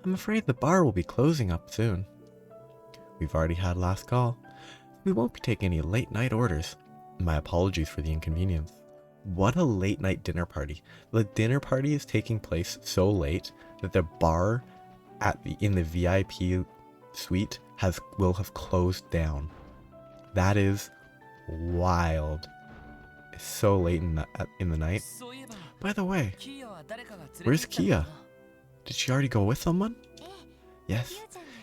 I'm afraid the bar will be closing up soon. We've already had last call. We won't be taking any late night orders. My apologies for the inconvenience. What a late night dinner party. The dinner party is taking place so late that the bar in the VIP suite will have closed down. That is wild. It's so late in the night. By the way, where's Kia? Did she already go with someone? Yes,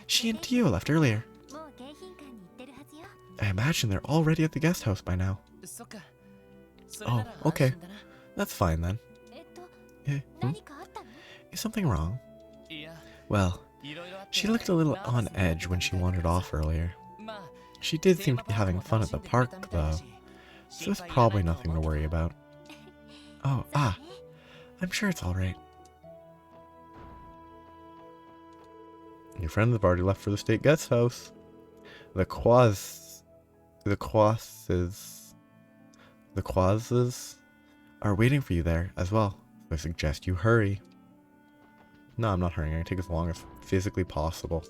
she and Tio left earlier. I imagine they're already at the guest house by now. Oh, okay. That's fine then. Is something wrong? Well, she looked a little on edge when she wandered off earlier. She did seem to be having fun at the park, though, so it's probably nothing to worry about. Oh, I'm sure it's alright. Your friends have already left for the state guest house. The Quazes are waiting for you there as well. So I suggest you hurry. No, I'm not hurrying. I'm going to take as long as physically possible.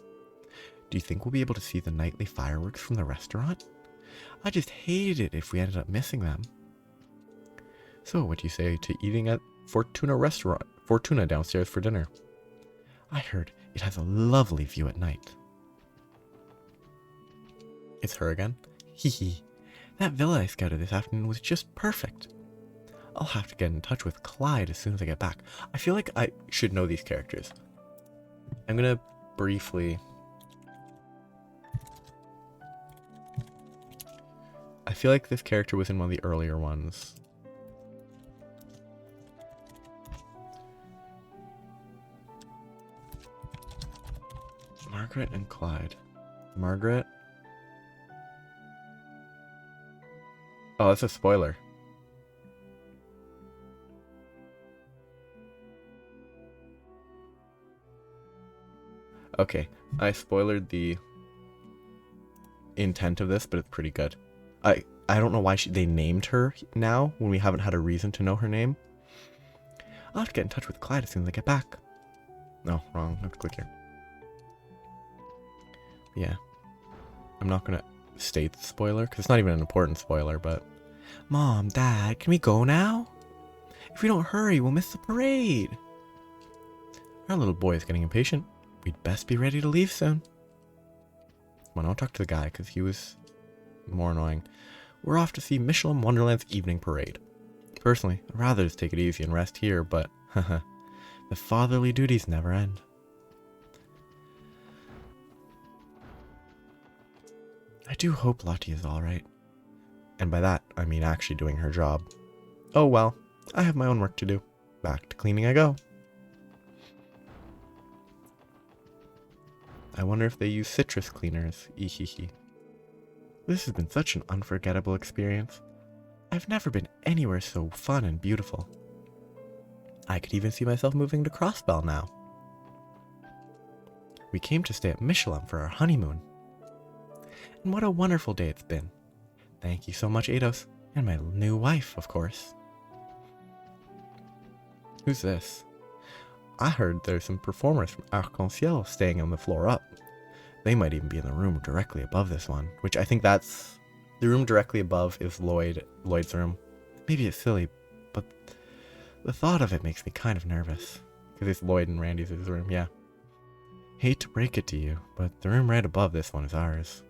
Do you think we'll be able to see the nightly fireworks from the restaurant? I just hated it if we ended up missing them. So, what do you say to eating at Fortuna downstairs for dinner? I heard It has a lovely view at night. It's her again? Hee hee. That villa I scouted this afternoon was just perfect. I'll have to get in touch with Clyde as soon as I get back. I feel like I should know these characters. I'm gonna briefly... I feel like this character was in one of the earlier ones. Margaret and Clyde. Margaret? Oh, that's a spoiler. Okay, I spoilered the intent of this, but it's pretty good. I don't know why they named her now when we haven't had a reason to know her name. I'll have to get in touch with Clyde as soon as I get back. No, wrong. I have to click here. Yeah. I'm not going to state the spoiler, because it's not even an important spoiler, but... Mom, Dad, can we go now? If we don't hurry, we'll miss the parade. Our little boy is getting impatient. We'd best be ready to leave soon. Well, I'll talk to the guy, because he was more annoying. We're off to see Mishelam Wonderlands evening parade. Personally, I'd rather just take it easy and rest here, but the fatherly duties never end. I do hope Lottie is alright. And by that, I mean actually doing her job. Oh well, I have my own work to do. Back to cleaning I go. I wonder if they use citrus cleaners. Ehehe. This has been such an unforgettable experience. I've never been anywhere so fun and beautiful. I could even see myself moving to Crossbell now. We came to stay at Mishelam for our honeymoon. And what a wonderful day it's been. Thank you so much, Eidos. And my new wife, of course. Who's this? I heard there's some performers from Arc-en-Ciel staying on the floor up. They might even be in the room directly above this one, which I think that's... The room directly above is Lloyd's room. Maybe it's silly, but the thought of it makes me kind of nervous. Because it's Lloyd and Randy's room, yeah. Hate to break it to you, but the room right above this one is ours.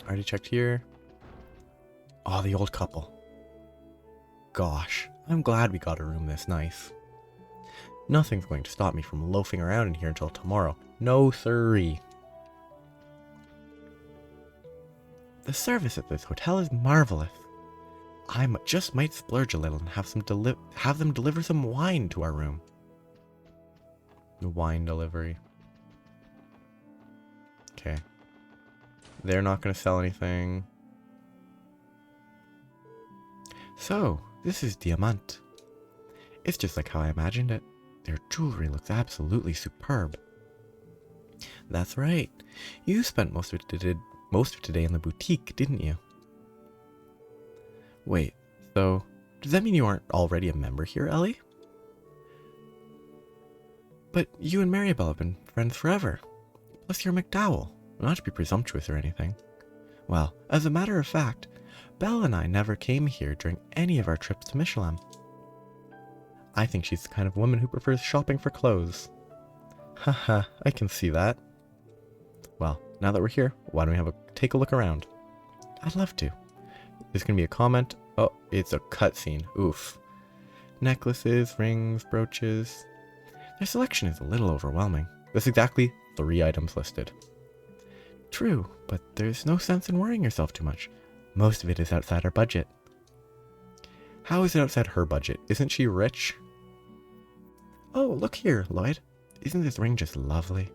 Already checked here. Oh, the old couple. Gosh, I'm glad we got a room this nice. Nothing's going to stop me from loafing around in here until tomorrow. No siree. The service at this hotel is marvelous. I just might splurge a little and have them deliver some wine to our room. The wine delivery. Okay. They're not going to sell anything. So, this is Diamant. It's just like how I imagined it. Their jewelry looks absolutely superb. That's right. You spent most of today in the boutique, didn't you? Wait, so does that mean you aren't already a member here, Ellie? But you and Maribel have been friends forever. Plus you're McDowell. Not to be presumptuous or anything. Well, as a matter of fact, Belle and I never came here during any of our trips to Mishelam. I think she's the kind of woman who prefers shopping for clothes. Haha, I can see that. Well, now that we're here, why don't we take a look around? I'd love to. There's gonna be a comment. Oh, it's a cutscene. Oof. Necklaces, rings, brooches. Their selection is a little overwhelming. There's exactly 3 items listed. True, but there's no sense in worrying yourself too much. Most of it is outside our budget. How is it outside her budget? Isn't she rich? Oh, look here, Lloyd. Isn't this ring just lovely?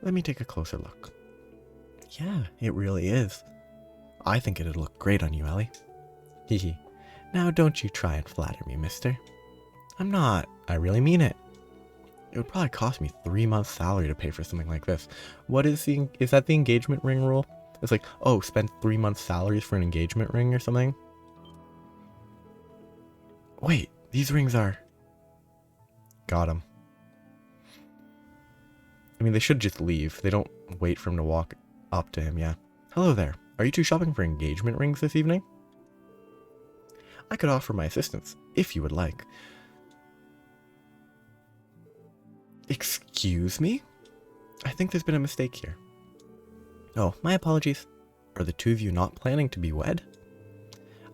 Let me take a closer look. Yeah, it really is. I think it'd look great on you, Ellie. Hehe. Now don't you try and flatter me, mister. I'm not. I really mean it. It would probably cost me 3 months' salary to pay for something like this. What is is that the engagement ring rule? It's like, oh, spend 3 months' salaries for an engagement ring or something? Wait, these rings are... Got him. I mean, they should just leave. They don't wait for him to walk up to him, yeah. Hello there. Are you two shopping for engagement rings this evening? I could offer my assistance, if you would like. Excuse me? I think there's been a mistake here. Oh, my apologies. Are the two of you not planning to be wed?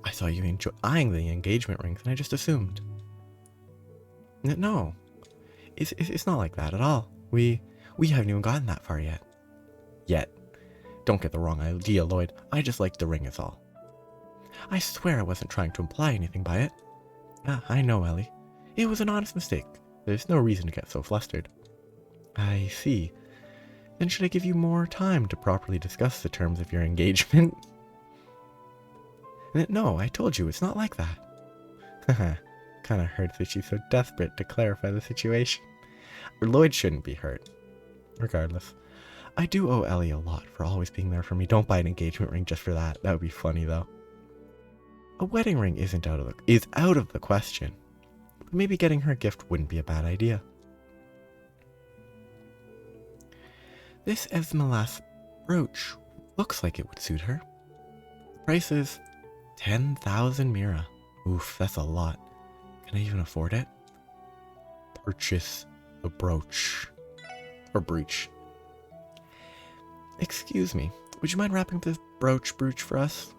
I saw you eyeing the engagement rings, and I just assumed. No, it's not like that at all. We haven't even gotten that far yet. Don't get the wrong idea, Lloyd. I just liked the ring is all. I swear I wasn't trying to imply anything by it. Ah, I know, Ellie. It was an honest mistake. There's no reason to get so flustered. I see. Then should I give you more time to properly discuss the terms of your engagement? No, I told you, it's not like that. Haha, kinda hurts that she's so desperate to clarify the situation. Lloyd shouldn't be hurt. Regardless. I do owe Ellie a lot for always being there for me. Don't buy an engagement ring just for that. That would be funny, though. A wedding ring is out of the question. But maybe getting her a gift wouldn't be a bad idea. This Esmeralda brooch looks like it would suit her. The price is 10,000 mira. Oof, that's a lot. Can I even afford it? Purchase the brooch. Or breach. Excuse me, would you mind wrapping this brooch for us?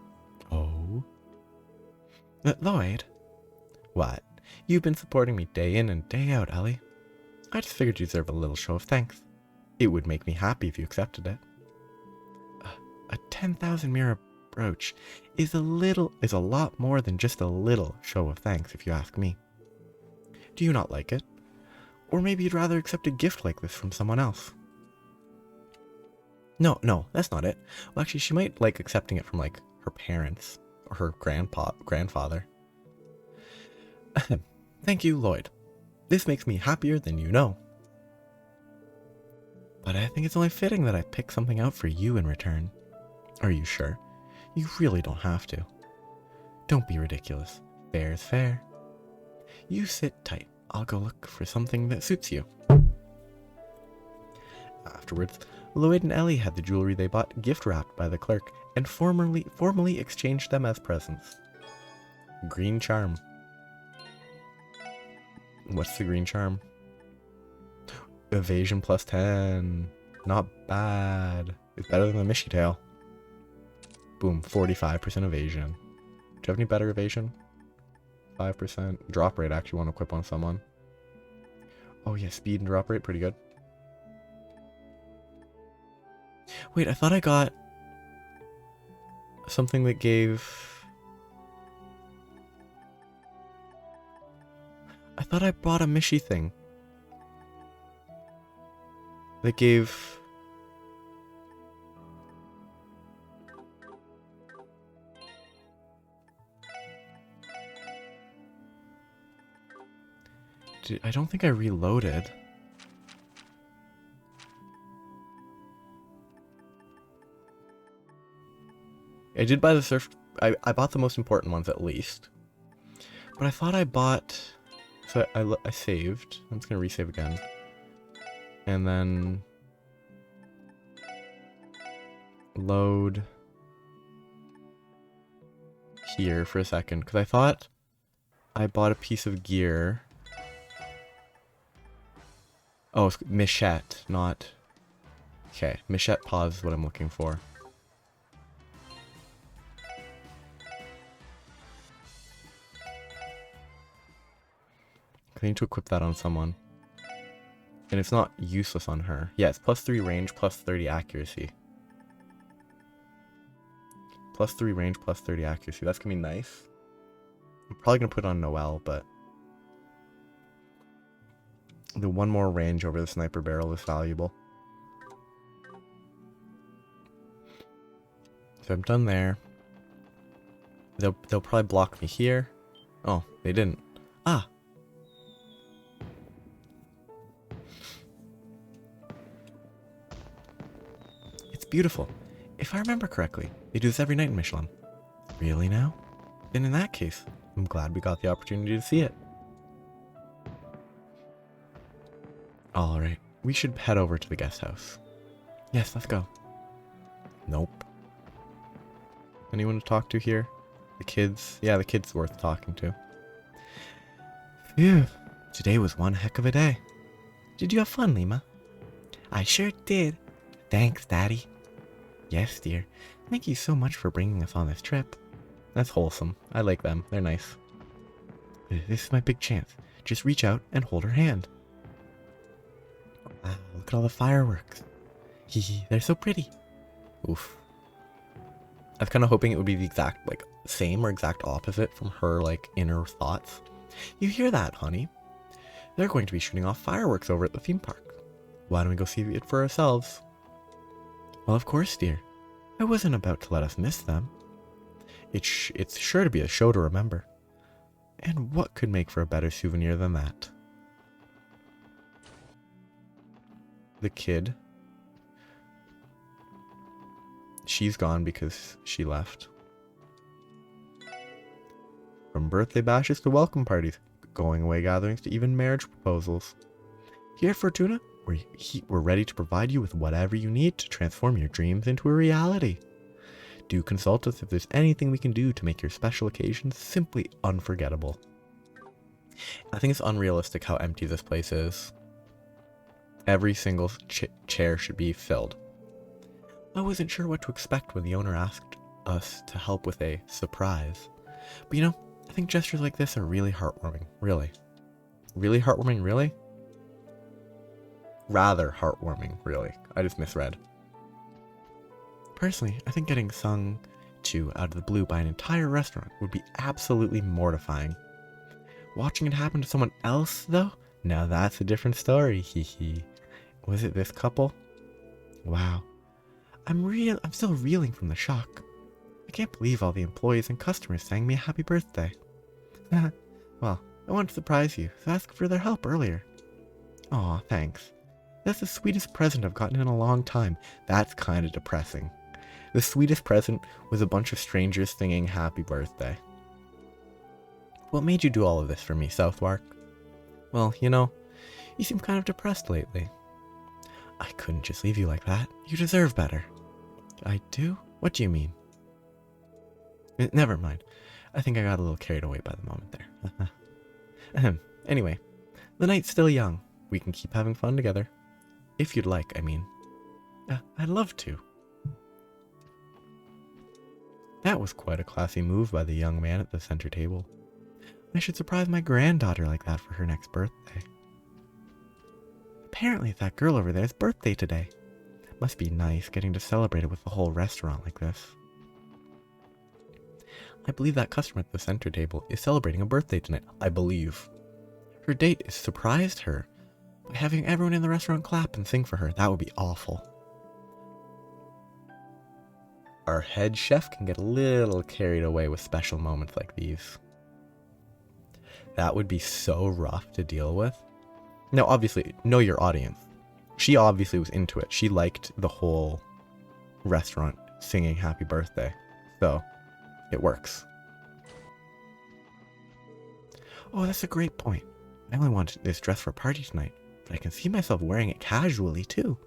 Oh? Lloyd? What? You've been supporting me day in and day out, Ellie. I just figured you deserve a little show of thanks. It would make me happy if you accepted it. A 10,000 mira brooch is a lot more than just a little show of thanks, if you ask me. Do you not like it? Or maybe you'd rather accept a gift like this from someone else. No, that's not it. Well, actually, she might like accepting it from, like, her parents or her grandfather. Thank you, Lloyd. This makes me happier than you know. But I think it's only fitting that I pick something out for you in return. Are you sure? You really don't have to. Don't be ridiculous. Fair is fair. You sit tight. I'll go look for something that suits you. Afterwards, Lloyd and Ellie had the jewelry they bought gift-wrapped by the clerk and formally exchanged them as presents. Green charm. What's the green charm? Evasion plus 10. Not bad. It's better than the Mishy tail. Boom, 45% evasion. Do you have any better evasion? 5%. Drop rate, I actually want to equip on someone. Oh yeah, speed and drop rate, pretty good. Wait, I thought I got something that gave... I thought I bought a Mishy thing that gave... I don't think I reloaded. I did buy the surf... I bought the most important ones at least. But I thought I bought... So I saved. I'm just going to resave again. And then... load... here for a second. Because I thought I bought a piece of gear... Oh, it's Mishette, not... Okay, Mishette pause is what I'm looking for. I need to equip that on someone. And it's not useless on her. Yeah, it's plus 3 range, plus 30 accuracy. Plus 3 range, plus 30 accuracy. That's gonna be nice. I'm probably gonna put it on Noelle, but... the one more range over the sniper barrel is valuable. So I'm done there. They'll probably block me here. Oh, they didn't. Ah! It's beautiful. If I remember correctly, they do this every night in Mishelam. Really now? Then in that case, I'm glad we got the opportunity to see it. Alright, we should head over to the guest house. Yes, let's go. Nope. Anyone to talk to here? The kids? Yeah, the kids worth talking to. Phew, today was one heck of a day. Did you have fun, Lima? I sure did. Thanks, Daddy. Yes, dear. Thank you so much for bringing us on this trip. That's wholesome. I like them. They're nice. This is my big chance. Just reach out and hold her hand. Wow, look at all the fireworks. Hee, they're so pretty. Oof. I was kind of hoping it would be the exact, same or exact opposite from her, inner thoughts. You hear that, honey? They're going to be shooting off fireworks over at the theme park. Why don't we go see it for ourselves? Well, of course, dear. I wasn't about to let us miss them. It's sure to be a show to remember. And what could make for a better souvenir than that? The kid. She's gone because she left. From birthday bashes to welcome parties, going away gatherings to even marriage proposals. Here at Fortuna, we're ready to provide you with whatever you need to transform your dreams into a reality. Do consult us if there's anything we can do to make your special occasions simply unforgettable. I think it's unrealistic how empty this place is. Every single chair should be filled. I wasn't sure what to expect when the owner asked us to help with a surprise. But I think gestures like this are really heartwarming, really. Really heartwarming, really? Rather heartwarming, really. I just misread. Personally, I think getting sung to out of the blue by an entire restaurant would be absolutely mortifying. Watching it happen to someone else, though? Now that's a different story, hee. Was it this couple? Wow. I'm still reeling from the shock. I can't believe all the employees and customers sang me a happy birthday. Well, I wanted to surprise you, so ask for their help earlier. Aw, thanks. That's the sweetest present I've gotten in a long time. That's kinda depressing. The sweetest present was a bunch of strangers singing happy birthday. What made you do all of this for me, Southwark? Well, you seem kind of depressed lately. I couldn't just leave you like that. You deserve better. I do? What do you mean? Never mind. I think I got a little carried away by the moment there. Anyway, the night's still young. We can keep having fun together. If you'd like, I mean. I'd love to. That was quite a classy move by the young man at the center table. I should surprise my granddaughter like that for her next birthday. Apparently it's that girl over there's birthday today. Must be nice getting to celebrate it with the whole restaurant like this. I believe that customer at the center table is celebrating a birthday tonight. I believe. Her date has surprised her by having everyone in the restaurant clap and sing for her. That would be awful. Our head chef can get a little carried away with special moments like these. That would be so rough to deal with. Now, obviously, know your audience. She obviously was into it. She liked the whole restaurant singing happy birthday. So, it works. Oh, that's a great point. I only wanted this dress for a party tonight, but I can see myself wearing it casually, too.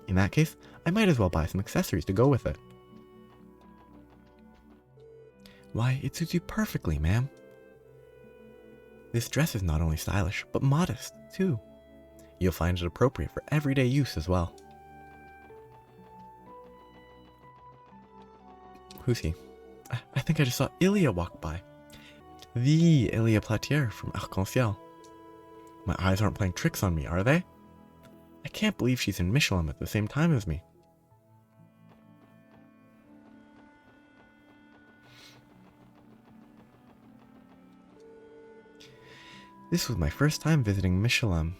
In that case, I might as well buy some accessories to go with it. Why, it suits you perfectly, ma'am. This dress is not only stylish, but modest, too. You'll find it appropriate for everyday use as well. Who's he? I think I just saw Ilya walk by. The Ilya Platier from Arc-en-Ciel. My eyes aren't playing tricks on me, are they? I can't believe she's in Mishelam at the same time as me. This was my first time visiting Mishelam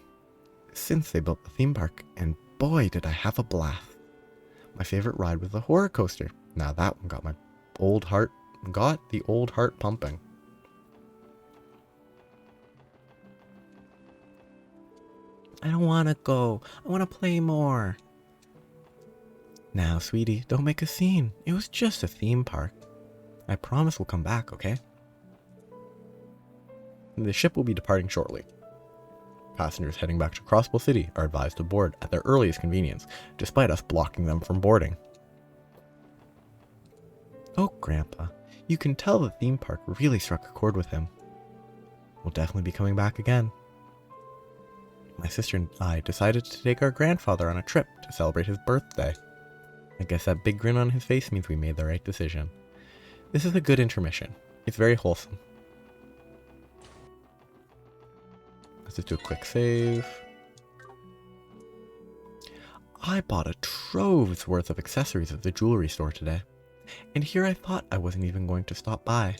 since they built the theme park, and boy did I have a blast. My favorite ride was the horror coaster. Now that one got the old heart pumping. I don't want to go. I want to play more. Now, sweetie, don't make a scene. It was just a theme park. I promise we'll come back, okay? The ship will be departing shortly. Passengers heading back to Crossbow City are advised to board at their earliest convenience, despite us blocking them from boarding. Oh, Grandpa, you can tell the theme park really struck a chord with him. We'll definitely be coming back again. My sister and I decided to take our grandfather on a trip to celebrate his birthday. I guess that big grin on his face means we made the right decision. This is a good intermission. It's very wholesome. Let's just do a quick save. I bought a trove's worth of accessories at the jewelry store today, and here I thought I wasn't even going to stop by.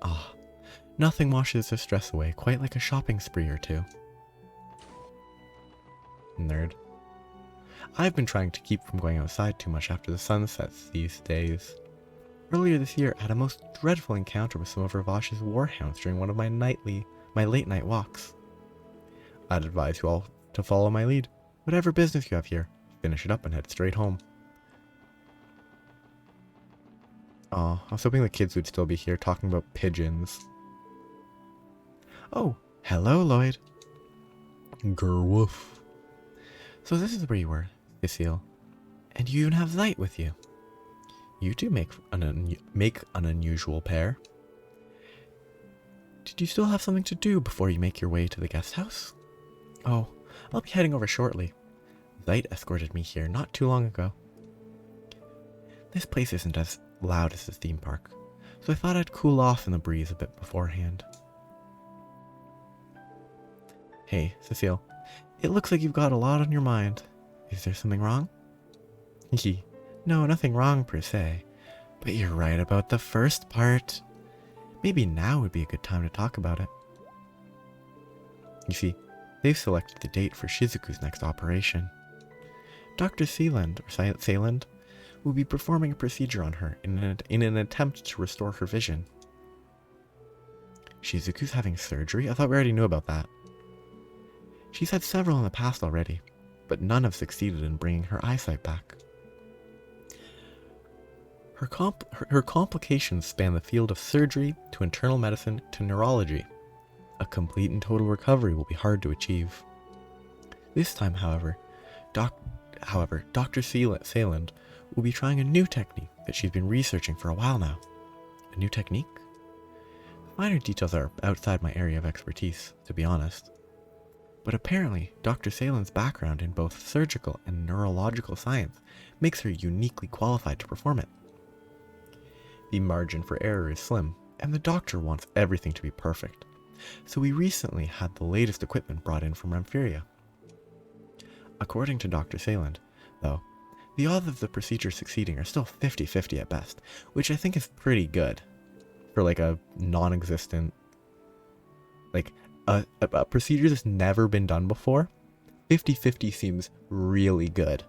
Ah, nothing washes the stress away quite like a shopping spree or two. Nerd. I've been trying to keep from going outside too much after the sun sets these days. Earlier this year, I had a most dreadful encounter with some of Ravash's warhounds during one of my late night walks. I'd advise you all to follow my lead. Whatever business you have here, finish it up and head straight home. Aw, I was hoping the kids would still be here talking about pigeons. Oh, hello, Lloyd. Gerwoof. So this is where you were, Cecile. And you even have Light with you. You two make an unusual pair. Did you still have something to do before you make your way to the guest house? Oh, I'll be heading over shortly. Light escorted me here not too long ago. This place isn't as loud as the theme park, so I thought I'd cool off in the breeze a bit beforehand. Hey, Cecile. It looks like you've got a lot on your mind. Is there something wrong? No, nothing wrong per se. But you're right about the first part. Maybe now would be a good time to talk about it. You see, they've selected the date for Shizuku's next operation. Dr. Sealand will be performing a procedure on her in an attempt to restore her vision. Shizuku's having surgery? I thought we already knew about that. She's had several in the past already, but none have succeeded in bringing her eyesight back. Her complications span the field of surgery to internal medicine to neurology. A complete and total recovery will be hard to achieve. This time, however, Dr. Sealand will be trying a new technique that she's been researching for a while now. A new technique? The finer details are outside my area of expertise, to be honest. But apparently, Dr. Sealand's background in both surgical and neurological science makes her uniquely qualified to perform it. The margin for error is slim, and the doctor wants everything to be perfect, so we recently had the latest equipment brought in from Remphiria. According to Dr. Sealand, though, the odds of the procedure succeeding are still 50-50 at best, which I think is pretty good for like a non-existent, like a procedure that's never been done before. 50-50 seems really good.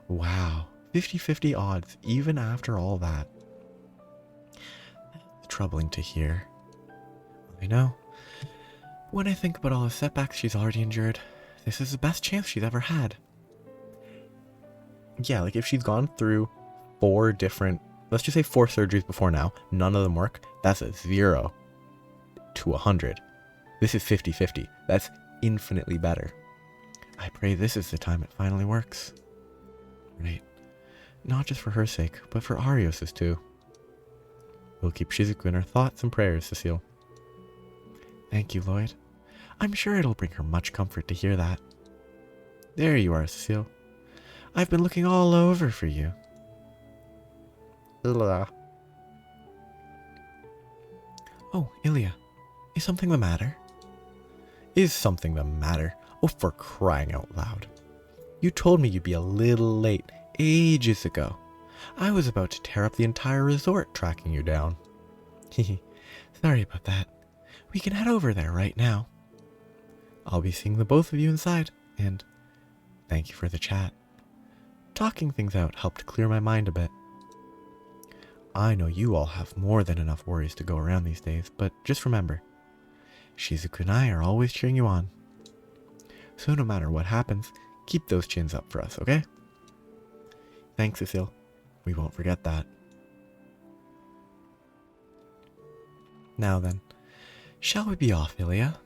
Wow, 50-50 odds even after all that. It's troubling to hear. I know. When I think about all the setbacks she's already endured, this is the best chance she's ever had. Yeah, like if she's gone through 4 different, let's just say 4 surgeries before now, none of them work, that's a 0 to 100. This is 50-50. That's infinitely better. I pray this is the time it finally works. Right. Not just for her sake, but for Arios's too. We'll keep Shizuku in our thoughts and prayers, Cecile. Thank you, Lloyd. I'm sure it'll bring her much comfort to hear that. There you are, Cecile. I've been looking all over for you. Ilya. Oh, Ilya. Is something the matter? Is something the matter? Oh, for crying out loud. You told me you'd be a little late ages ago. I was about to tear up the entire resort tracking you down. Hehe, sorry about that. We can head over there right now. I'll be seeing the both of you inside, and thank you for the chat. Talking things out helped clear my mind a bit. I know you all have more than enough worries to go around these days, but just remember, Shizuku and I are always cheering you on. So no matter what happens, keep those chins up for us, okay? Thanks, Cecile. We won't forget that. Now then, shall we be off, Ilya?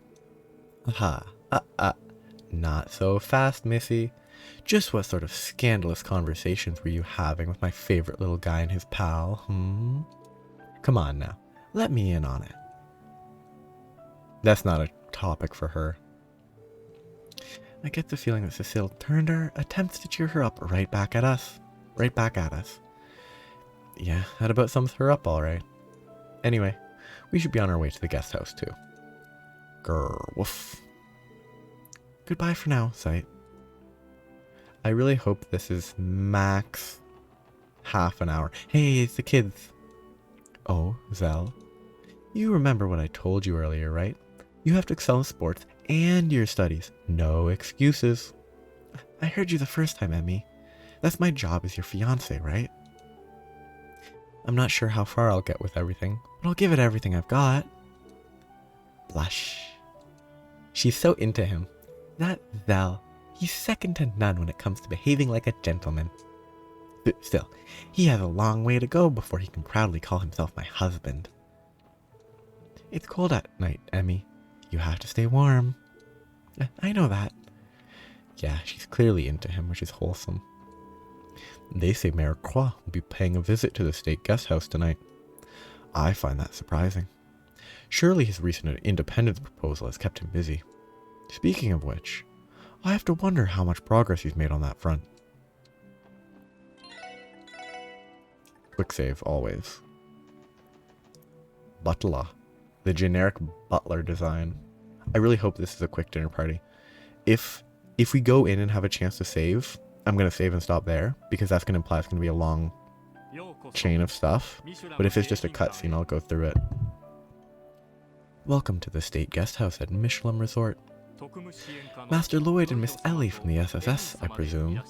Aha, not so fast, Missy. Just what sort of scandalous conversations were you having with my favorite little guy and his pal, Come on now, let me in on it. That's not a topic for her. I get the feeling that Cecile turned her attempts to cheer her up right back at us. Right back at us. Yeah, that about sums her up alright. Anyway, we should be on our way to the guest house too. Grr, woof. Goodbye for now, Sight. I really hope this is max half an hour. Hey, it's the kids. Oh, Zell. You remember what I told you earlier, right? You have to excel in sports and your studies. No excuses. I heard you the first time, Emmy. That's my job as your fiancé, right? I'm not sure how far I'll get with everything, but I'll give it everything I've got. Blush. She's so into him. That Zell. He's second to none when it comes to behaving like a gentleman. But still, he has a long way to go before he can proudly call himself my husband. It's cold at night, Emmy. You have to stay warm. I know that. Yeah, she's clearly into him, which is wholesome. They say Mayor Croix will be paying a visit to the state guest house tonight. I find that surprising. Surely his recent independence proposal has kept him busy. Speaking of which, I have to wonder how much progress he's made on that front. Quick save, always. Butler. The generic butler design. I really hope this is a quick dinner party. If we go in and have a chance to save, I'm going to save and stop there, because that's going to imply it's going to be a long chain of stuff. But if it's just a cutscene, I'll go through it. Welcome to the state guest house at Mishelam Resort. Master Lloyd and Miss Ellie from the SSS, I presume.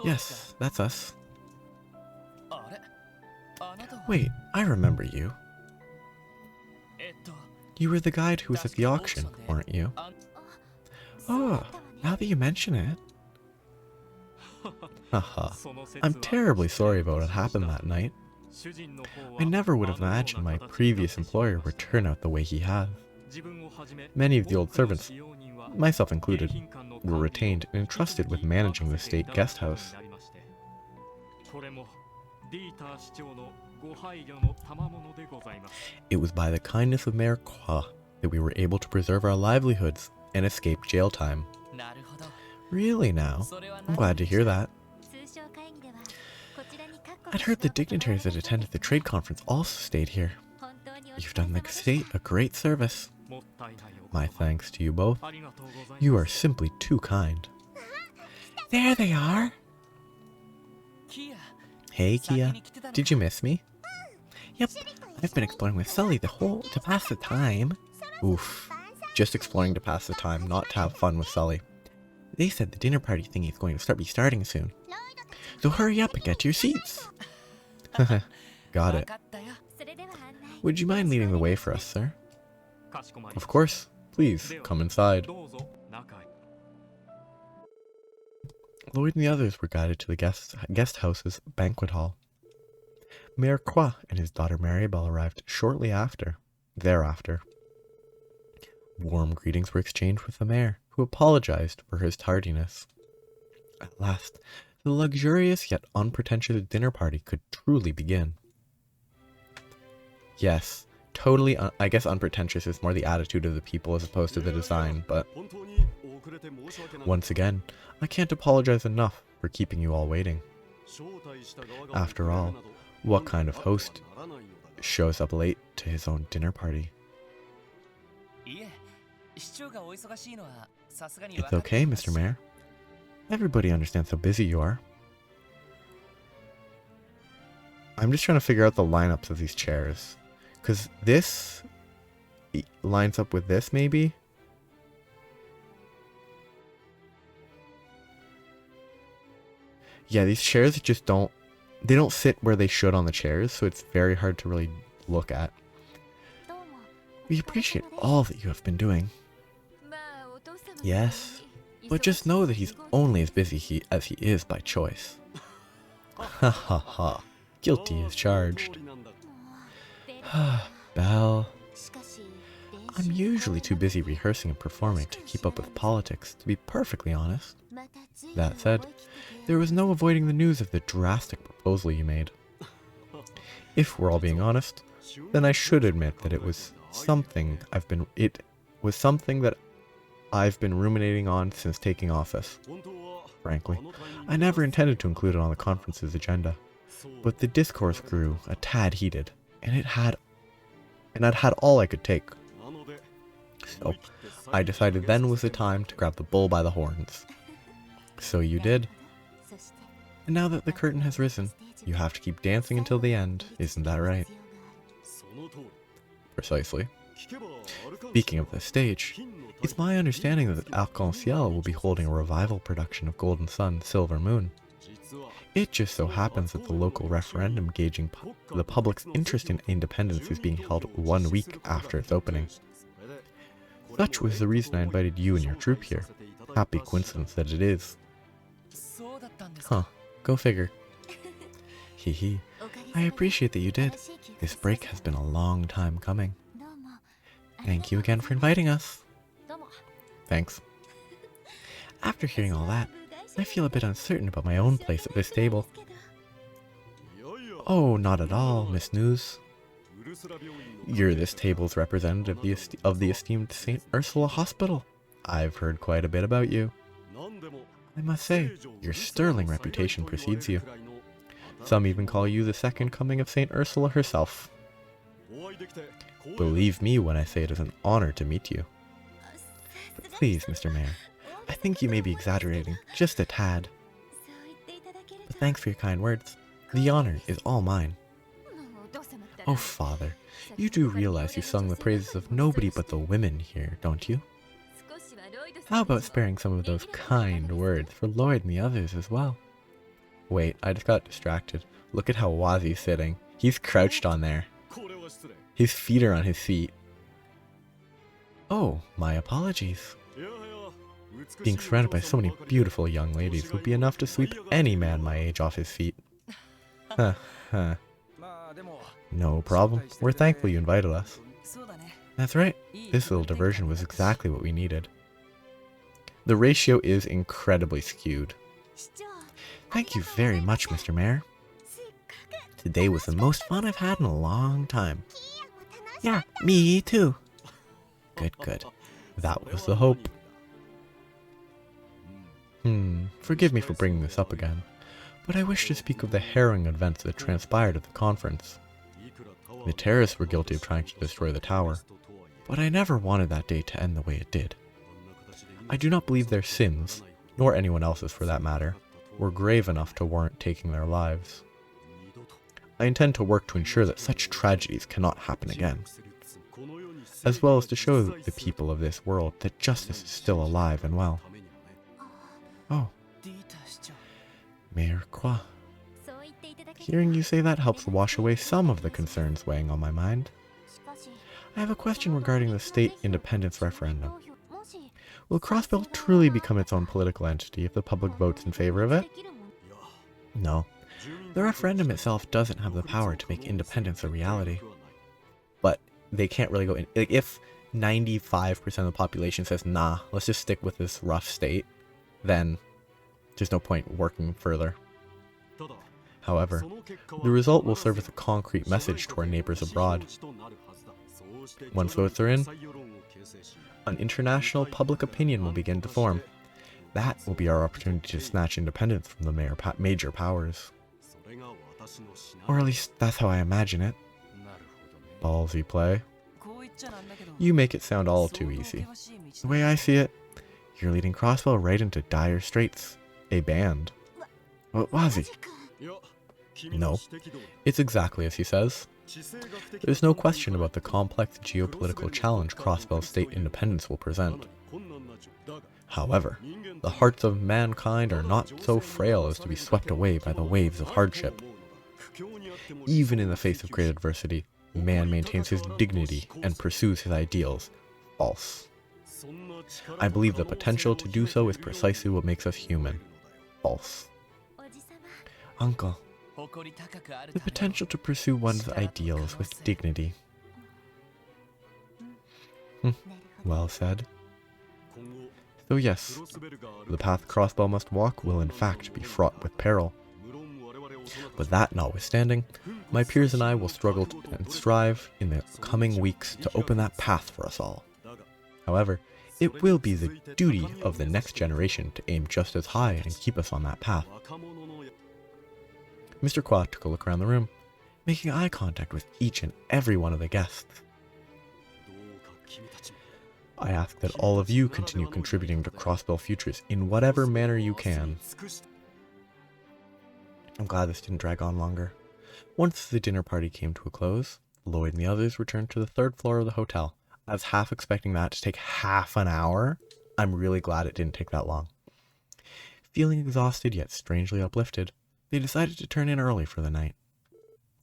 Yes, that's us. Wait, I remember you. You were the guide who was at the auction, weren't you? Oh, now that you mention it. Haha, I'm terribly sorry about what happened that night. I never would have imagined my previous employer would turn out the way he has. Many of the old servants, myself included, were retained and entrusted with managing the state guest house. It was by the kindness of Mayor Croix that we were able to preserve our livelihoods and escape jail time. Really now? I'm glad to hear that. I'd heard the dignitaries that attended the trade conference also stayed here. You've done the state a great service. My thanks to you both. You are simply too kind. There they are! Hey, Kia. Did you miss me? Yep, I've been exploring with Sully to pass the time. Oof. Just exploring to pass the time, not to have fun with Sully. They said the dinner party thingy is going to be starting soon. So hurry up and get to your seats. Got it. Would you mind leading the way for us, sir? Of course. Please, come inside. Lloyd and the others were guided to the guest house's banquet hall. Mayor Croix and his daughter Maribel arrived shortly thereafter. Warm greetings were exchanged with the mayor, who apologized for his tardiness. At last, the luxurious yet unpretentious dinner party could truly begin. Yes, totally, I guess unpretentious is more the attitude of the people as opposed to the design, but once again, I can't apologize enough for keeping you all waiting. After all, what kind of host shows up late to his own dinner party? It's okay, Mr. Mayor. Everybody understands how busy you are. I'm just trying to figure out the lineups of these chairs. Because this lines up with this, maybe? Yeah, these chairs just don't... They don't sit where they should on the chairs, so it's very hard to really look at. We appreciate all that you have been doing. Yes, but just know that he's only as busy as he is by choice. Ha ha ha. Guilty as charged. Belle. I'm usually too busy rehearsing and performing to keep up with politics, to be perfectly honest. That said, there was no avoiding the news of the drastic proposal you made. If we're all being honest, then I should admit that it was something that I've been ruminating on since taking office. Frankly, I never intended to include it on the conference's agenda, but the discourse grew a tad heated, and I'd had all I could take. So, I decided then was the time to grab the bull by the horns. So you did. And now that the curtain has risen, you have to keep dancing until the end, isn't that right? Precisely. Speaking of the stage, it's my understanding that Arc-en-Ciel will be holding a revival production of Golden Sun, Silver Moon. It just so happens that the local referendum gauging the public's interest in independence is being held 1 week after its opening. Such was the reason I invited you and your troupe here. Happy coincidence that it is. Huh, go figure. Hee. I appreciate that you did. This break has been a long time coming. Thank you again for inviting us. Thanks. After hearing all that, I feel a bit uncertain about my own place at this table. Oh, not at all, Miss News. You're this table's representative of the esteemed St. Ursula Hospital. I've heard quite a bit about you. I must say, your sterling reputation precedes you. Some even call you the second coming of St. Ursula herself. Believe me when I say it is an honor to meet you. But please, Mr. Mayor, I think you may be exaggerating just a tad. But thanks for your kind words. The honor is all mine. Oh, Father, you do realize you sung the praises of nobody but the women here, don't you? How about sparing some of those kind words for Lloyd and the others as well? Wait, I just got distracted. Look at how Wazi's sitting. He's crouched on there. His feet are on his feet. Oh, my apologies. Being surrounded by so many beautiful young ladies would be enough to sweep any man my age off his feet. No problem. We're thankful you invited us. That's right. This little diversion was exactly what we needed. The ratio is incredibly skewed. Thank you very much, Mr. Mayor. Today was the most fun I've had in a long time. Yeah, me too. Good. That was the hope. Forgive me for bringing this up again, but I wish to speak of the harrowing events that transpired at the conference. The terrorists were guilty of trying to destroy the tower, but I never wanted that day to end the way it did. I do not believe their sins, nor anyone else's for that matter, were grave enough to warrant taking their lives. I intend to work to ensure that such tragedies cannot happen again, as well as to show the people of this world that justice is still alive and well. Oh. Mayor Kwa. Hearing you say that helps wash away some of the concerns weighing on my mind. I have a question regarding the state independence referendum. Will Crossbell truly become its own political entity if the public votes in favor of it? No. The referendum itself doesn't have the power to make independence a reality. But they can't really go in. Like, if 95% of the population says, nah, let's just stick with this rough state, then there's no point working further. However, the result will serve as a concrete message to our neighbors abroad. Once votes are in, an international public opinion will begin to form. That will be our opportunity to snatch independence from the major powers. Or at least that's how I imagine it. Ballsy play. You make it sound all too easy. The way I see it, you're leading Crossbell right into dire straits. A band. What was he? No, it's exactly as he says. There's no question about the complex geopolitical challenge Crossbell's state independence will present. However, the hearts of mankind are not so frail as to be swept away by the waves of hardship. Even in the face of great adversity, man maintains his dignity and pursues his ideals. False. I believe the potential to do so is precisely what makes us human. False. Uncle, the potential to pursue one's ideals with dignity. Well said. So yes, the path Crossbell must walk will in fact be fraught with peril. But that notwithstanding, my peers and I will struggle and strive in the coming weeks to open that path for us all. However, It will be the duty of the next generation to aim just as high and keep us on that path. Mr. Qua took a look around the room, making eye contact with each and every one of the guests. I ask that all of you continue contributing to Crossbell Futures in whatever manner you can. I'm glad this didn't drag on longer. Once the dinner party came to a close, Lloyd and the others returned to the 3rd floor of the hotel. I was half expecting that to take half an hour. I'm really glad it didn't take that long. Feeling exhausted yet strangely uplifted, they decided to turn in early for the night.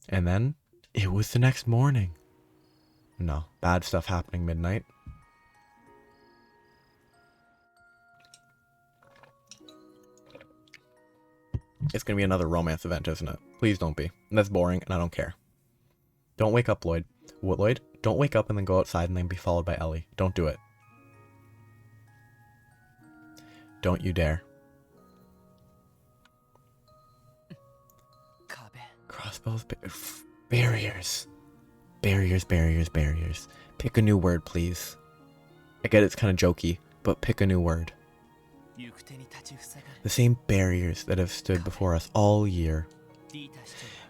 And then, it was the next morning. No, bad stuff happening midnight. It's gonna be another romance event, isn't it? Please don't be. That's boring, and I don't care. Don't wake up, Lloyd. What, Lloyd? Don't wake up and then go outside and then be followed by Ellie. Don't do it. Don't you dare. Crossbells, barriers. Barriers. Pick a new word, please. I get it's kind of jokey, but pick a new word. The same barriers that have stood before us all year.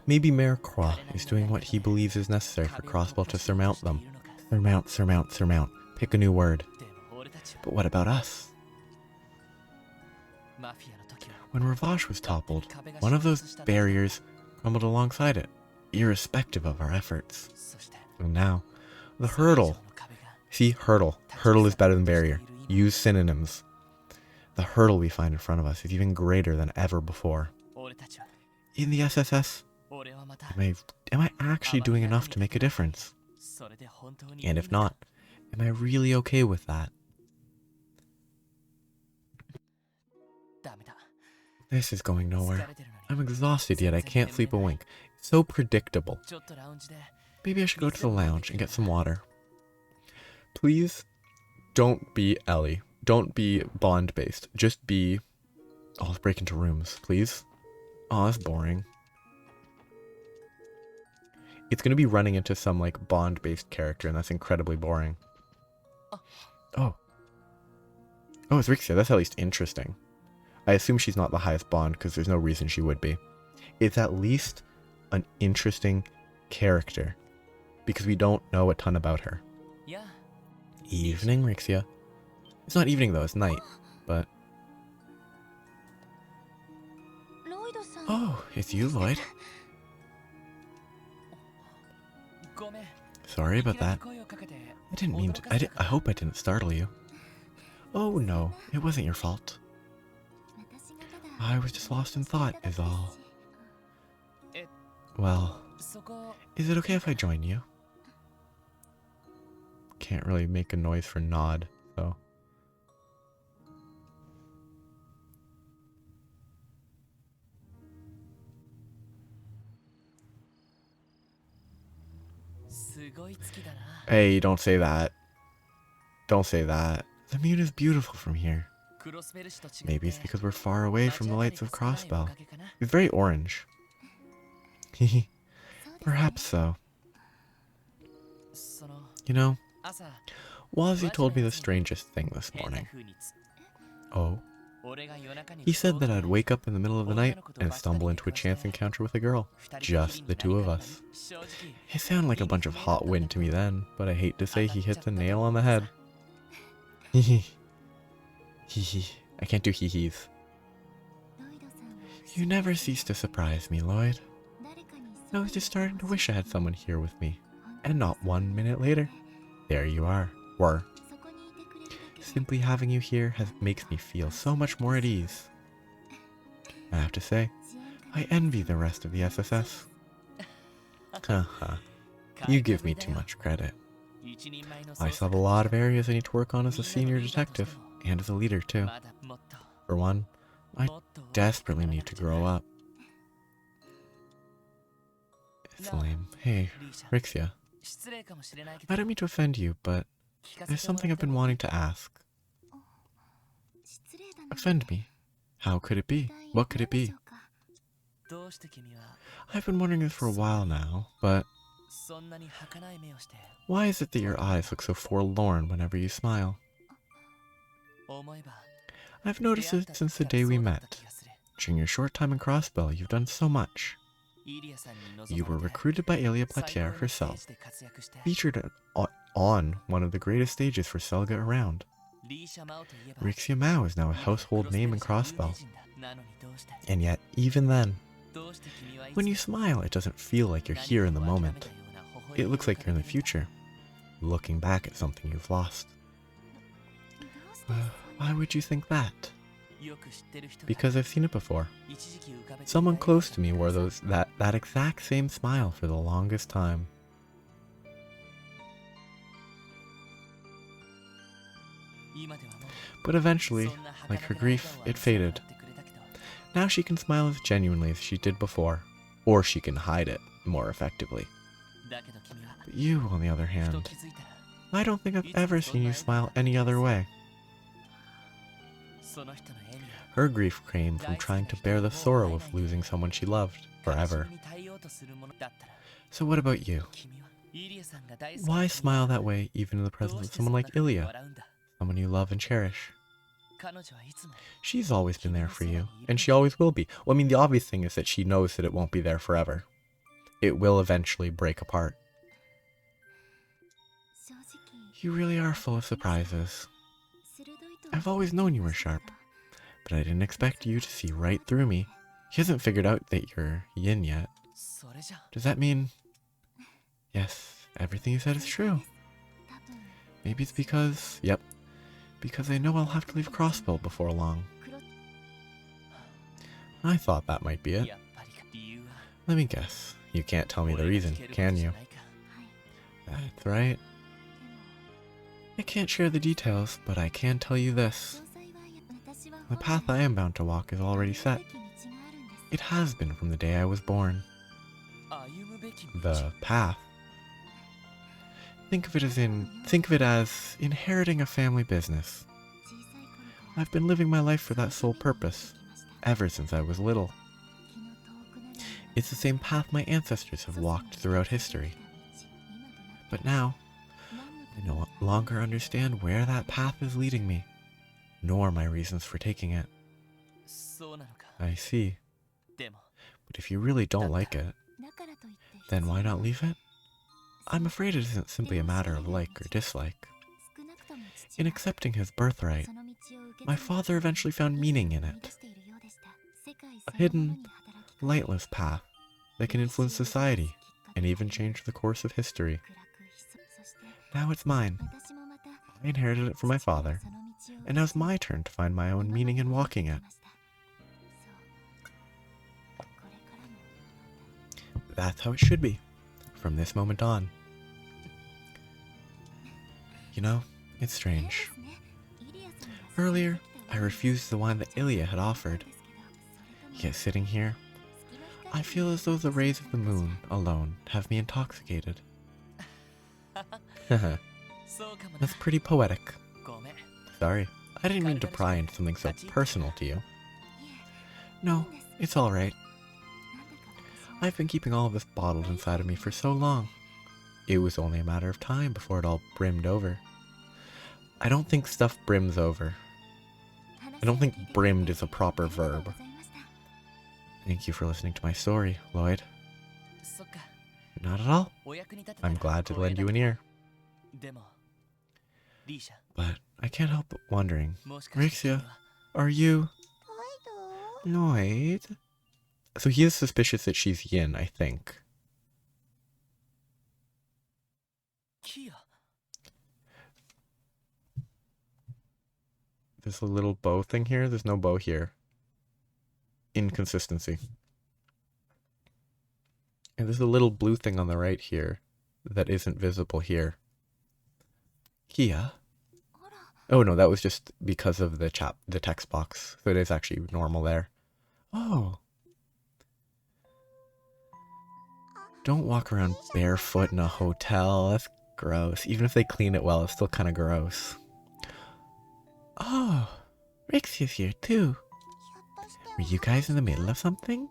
Maybe Mayor Croix is doing what he believes is necessary for Crossbell to surmount them. Surmount. Pick a new word. But what about us? When Ravash was toppled, one of those barriers crumbled alongside it, irrespective of our efforts. And now, the hurdle. See, hurdle. Hurdle is better than barrier. Use synonyms. The hurdle we find in front of us is even greater than ever before. In the SSS, am I actually doing enough to make a difference? And if not, am I really okay with that? This is going nowhere. I'm exhausted yet I can't sleep a wink. It's so predictable. Maybe I should go to the lounge and get some water. Please, don't be Ellie. Don't be Bond-based. Just be... Oh, let's break into rooms, please. Oh, that's boring. It's gonna be running into some, like, Bond-based character, and that's incredibly boring. Oh. Oh, it's Rixia. That's at least interesting. I assume she's not the highest Bond, because there's no reason she would be. It's at least an interesting character, because we don't know a ton about her. Evening, Rixia. It's not evening though, it's night, but... Oh, it's you, Lloyd. Sorry about that. I didn't mean to... I hope I didn't startle you. Oh no, it wasn't your fault. I was just lost in thought, is all. Well, is it okay if I join you? Can't really make a noise for nod, so... Hey, don't say that. Don't say that. The moon is beautiful from here. Maybe it's because we're far away from the lights of Crossbell. It's very orange. Perhaps so. You know, Wazzy told me the strangest thing this morning. Oh? He said that I'd wake up in the middle of the night and stumble into a chance encounter with a girl. Just the two of us. It sounded like a bunch of hot wind to me then, but I hate to say he hit the nail on the head. Hee hee. I can't do hee-hees. You never cease to surprise me, Lloyd. I was just starting to wish I had someone here with me. And not 1 minute later, there you are. Simply having you here makes me feel so much more at ease. I have to say, I envy the rest of the SSS. Haha, you give me too much credit. I still have a lot of areas I need to work on as a senior detective, and as a leader too. For one, I desperately need to grow up. It's lame. Hey, Rixia. I don't mean to offend you, but there's something I've been wanting to ask. Offend me? How could it be? What could it be? I've been wondering this for a while now, but... Why is it that your eyes look so forlorn whenever you smile? I've noticed it since the day we met. During your short time in Crossbell, you've done so much. You were recruited by Elia Platier herself, featured on one of the greatest stages for Selga around. Rixia Mao is now a household name in Crossbell. And yet, even then, when you smile, it doesn't feel like you're here in the moment. It looks like you're in the future, looking back at something you've lost. Why would you think that? Because I've seen it before. Someone close to me wore that exact same smile for the longest time. But eventually, like her grief, it faded. Now she can smile as genuinely as she did before, or she can hide it more effectively. But you, on the other hand, I don't think I've ever seen you smile any other way. Her grief came from trying to bear the sorrow of losing someone she loved forever. So what about you? Why smile that way even in the presence of someone like Ilya, someone you love and cherish? She's always been there for you, and she always will be. Well, I mean, the obvious thing is that she knows that it won't be there forever. It will eventually break apart. You really are full of surprises. I've always known you were sharp, but I didn't expect you to see right through me. He hasn't figured out that you're yin yet. Does that mean... Yes, everything you said is true. Maybe it's because... Yep. Because I know I'll have to leave Crossbell before long. I thought that might be it. Let me guess. You can't tell me the reason, can you? That's right. I can't share the details, but I can tell you this. The path I am bound to walk is already set. It has been from the day I was born. The path. Think of it as inheriting a family business. I've been living my life for that sole purpose, ever since I was little. It's the same path my ancestors have walked throughout history. But now, I no longer understand where that path is leading me, nor my reasons for taking it. I see. But if you really don't like it, then why not leave it? I'm afraid it isn't simply a matter of like or dislike. In accepting his birthright, my father eventually found meaning in it. A hidden, lightless path that can influence society and even change the course of history. Now it's mine. I inherited it from my father, and now it's my turn to find my own meaning in walking it. That's how it should be, from this moment on. You know, it's strange. Earlier, I refused the wine that Ilya had offered. Yet sitting here, I feel as though the rays of the moon alone have me intoxicated. That's pretty poetic. Sorry, I didn't mean to pry into something so personal to you. No, it's alright. I've been keeping all of this bottled inside of me for so long. It was only a matter of time before it all brimmed over. I don't think stuff brims over. I don't think brimmed is a proper verb. Thank you for listening to my story, Lloyd. Not at all. I'm glad to lend you an ear. But I can't help but wondering, Rixia, are you... Lloyd? So he is suspicious that she's yin, I think. There's a little bow thing here. There's no bow here. Inconsistency. And there's a little blue thing on the right here that isn't visible here. Kia? Oh no, that was just because of the text box. So it is actually normal there. Oh. Don't walk around barefoot in a hotel. That's gross. Even if they clean it well, it's still kind of gross. Oh, Rixia's here too. Were you guys in the middle of something?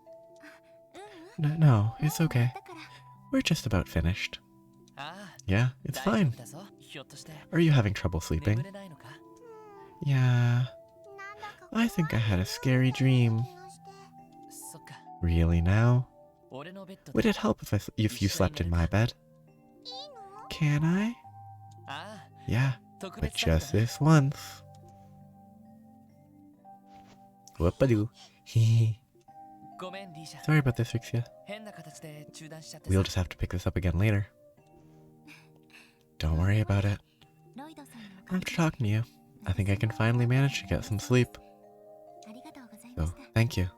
No, it's okay. We're just about finished. Yeah, it's fine. Are you having trouble sleeping? Yeah, I think I had a scary dream. Really now? Would it help if you slept in my bed? Can I? Yeah, but just this once. Whoop-a-doo. Sorry about this, Rixia. We'll just have to pick this up again later. Don't worry about it. After talking to you, I think I can finally manage to get some sleep. So, thank you.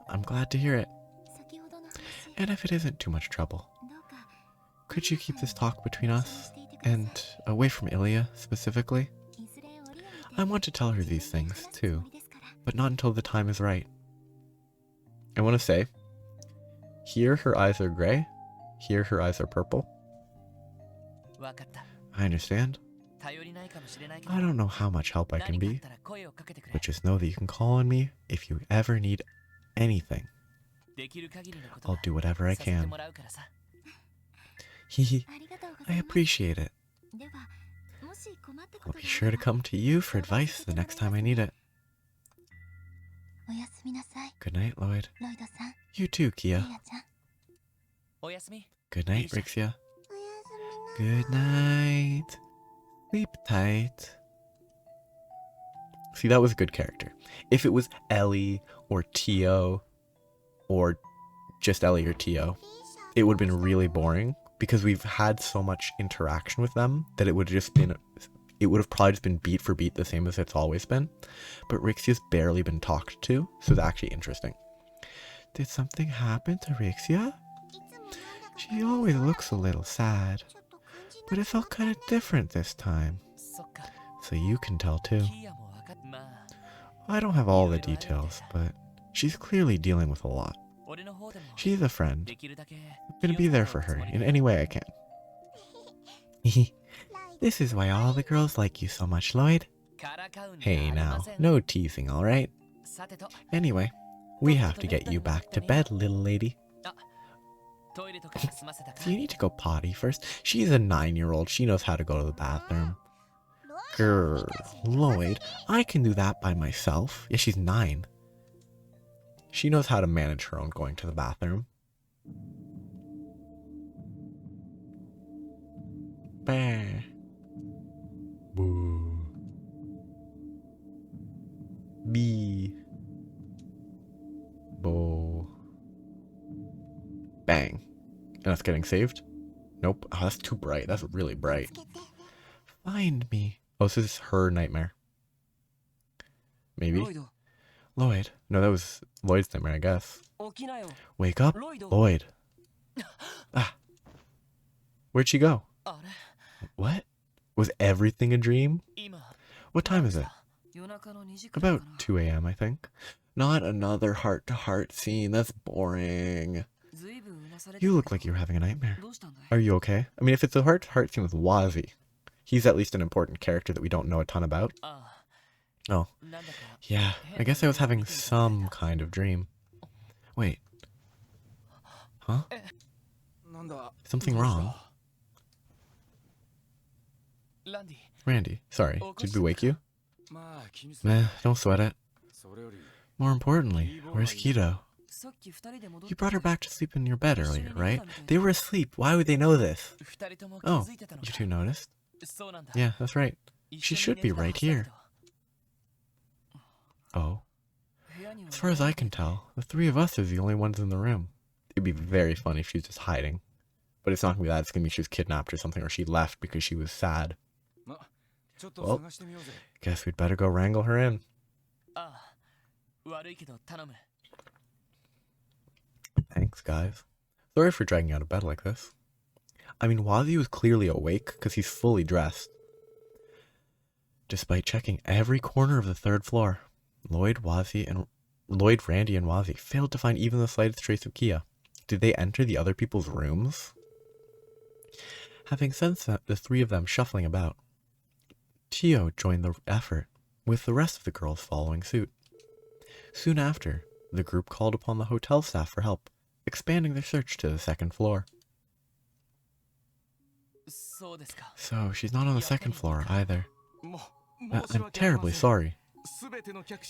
I'm glad to hear it. And if it isn't too much trouble, could you keep this talk between us and away from Ilya specifically? I want to tell her these things too, but not until the time is right. I want to say, here her eyes are gray, here her eyes are purple. I understand. I don't know how much help I can be, but just know that you can call on me if you ever need anything. I'll do whatever I can. Hehe, I appreciate it. I'll be sure to come to you for advice the next time I need it. Good night, Lloyd. You too, Kia. Good night, Rixia. Good night. Sleep tight. See, that was a good character. If it was Ellie or Tio, or just Ellie or Tio, it would have been really boring because we've had so much interaction with them that it would have probably just been beat for beat the same as it's always been. But Rixia's barely been talked to, so it's actually interesting. Did something happen to Rixia? She always looks a little sad, but it felt kind of different this time. So you can tell too. I don't have all the details, but she's clearly dealing with a lot. She's a friend. I'm gonna be there for her in any way I can. This is why all the girls like you so much, Lloyd. Hey now, no teasing, alright? Anyway, we have to get you back to bed, little lady. So you need to go potty first. She's a 9-year-old. She knows how to go to the bathroom. Grrr, Lloyd, I can do that by myself. Yeah, she's 9. She knows how to manage her own going to the bathroom. Bah. Boo. Bee. Bo. Bang. And that's getting saved? Nope. Oh, that's too bright. That's really bright. Find me. Oh, this is her nightmare. Maybe. Lloyd. No, that was Lloyd's nightmare, I guess. Wake up, Lloyd. Ah. Where'd she go? What? Was everything a dream? What time is it? About 2 a.m., I think. Not another heart-to-heart scene. That's boring. You look like you're having a nightmare. Are you okay? I mean, if it's a heart-to-heart scene with Wazi, he's at least an important character that we don't know a ton about. Oh. Yeah, I guess I was having some kind of dream. Wait. Huh? Something wrong? Randy, sorry. Did we wake you? Nah, don't sweat it. More importantly, where's Keto? You brought her back to sleep in your bed earlier, right? They were asleep. Why would they know this? Oh, you two noticed? Yeah, that's right. She should be right here. Oh. As far as I can tell, the 3 of us are the only ones in the room. It'd be very funny if she's just hiding. But it's not gonna be that. It's gonna be she was kidnapped or something, or she left because she was sad. Well, guess we'd better go wrangle her in. Thanks, guys. Sorry for dragging you out of bed like this. I mean, Wazi was clearly awake because he's fully dressed. Despite checking every corner of the 3rd floor, Lloyd, Randy, and Wazi failed to find even the slightest trace of Kia. Did they enter the other people's rooms? Having sensed the 3 of them shuffling about, Tio joined the effort, with the rest of the girls following suit. Soon after, the group called upon the hotel staff for help, expanding their search to the 2nd floor. So, she's not on the 2nd floor either. I'm terribly sorry.